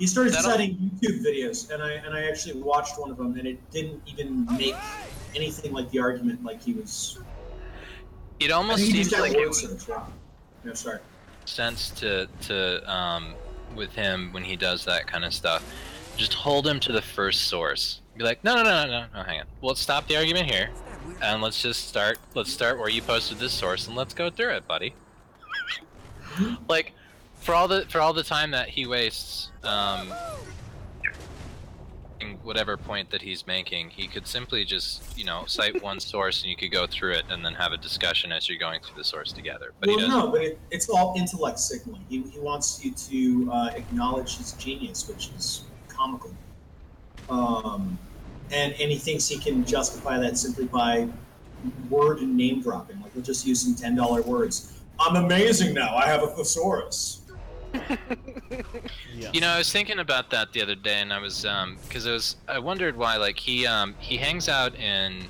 started citing YouTube videos, and I actually watched one of them, and it didn't even make anything like the argument like he was.
It almost seems like it
was. No, sorry.
Sense to with him when he does that kind of stuff. Just hold him to the first source. Be like, no, hang on. Let's stop the argument here, and let's just start. Let's start where you posted this source, and let's go through it, buddy. Like, for all the time that he wastes, in whatever point that he's making, he could simply just, cite one source, and you could go through it, and then have a discussion as you're going through the source together. But
it's all intellect signaling. He wants you to acknowledge his genius, which is comical. And he thinks he can justify that simply by word and name dropping. Like, he'll just use some $10 words. I'm amazing now. I have a thesaurus.
I was thinking about that the other day, and I was I wondered why, like, he hangs out in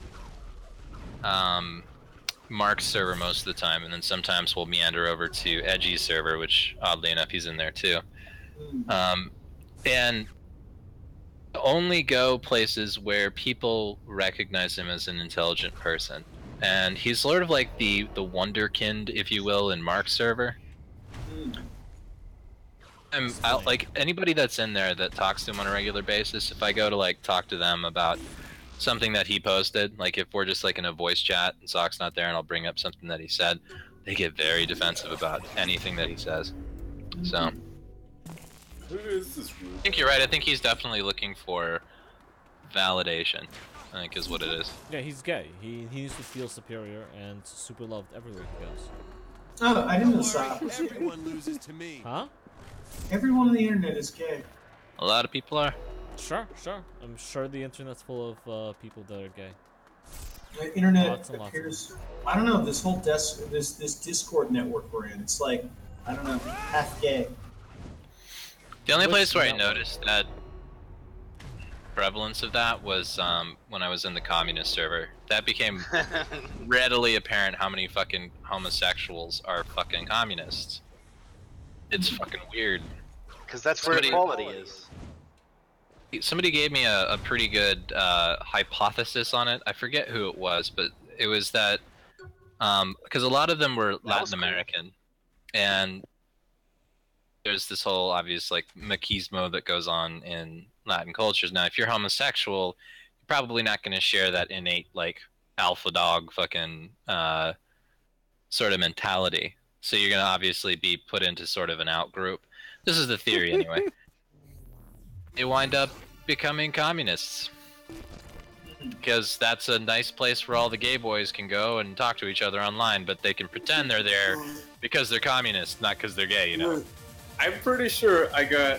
Mark's server most of the time, and then sometimes we'll meander over to Edgy's server, which oddly enough he's in there too. And only go places where people recognize him as an intelligent person, and he's sort of like the wonderkind, if you will, in Mark's server. Like, anybody that's in there that talks to him on a regular basis, if I go to like talk to them about something that he posted, like if we're just like in a voice chat and Sock's not there and I'll bring up something that he said, they get very defensive about anything that he says. So
Who is this
I think you're right. I think he's definitely looking for validation, I think is what it is.
Yeah, he's gay. He needs to feel superior and super loved everywhere he goes.
Oh, I didn't know that.
Everyone loses to me.
Huh?
Everyone on the internet is gay.
A lot of people are.
Sure. I'm sure the internet's full of people that are gay.
The internet
Lots and
appears. I don't know, this whole this Discord network we're in. It's like, I don't know, half gay.
The only place where I noticed that prevalence of that was when I was in the communist server. That became readily apparent how many fucking homosexuals are fucking communists. It's fucking weird.
Because that's where equality is.
Somebody gave me a pretty good hypothesis on it. I forget who it was, but it was that because a lot of them were Latin American, and there's this whole obvious like machismo that goes on in Latin cultures. Now, if you're homosexual, you're probably not going to share that innate like alpha dog fucking sort of mentality. So you're going to obviously be put into sort of an out group. This is the theory anyway. They wind up becoming communists. Because that's a nice place where all the gay boys can go and talk to each other online, but they can pretend they're there because they're communists, not because they're gay,
I'm pretty sure I got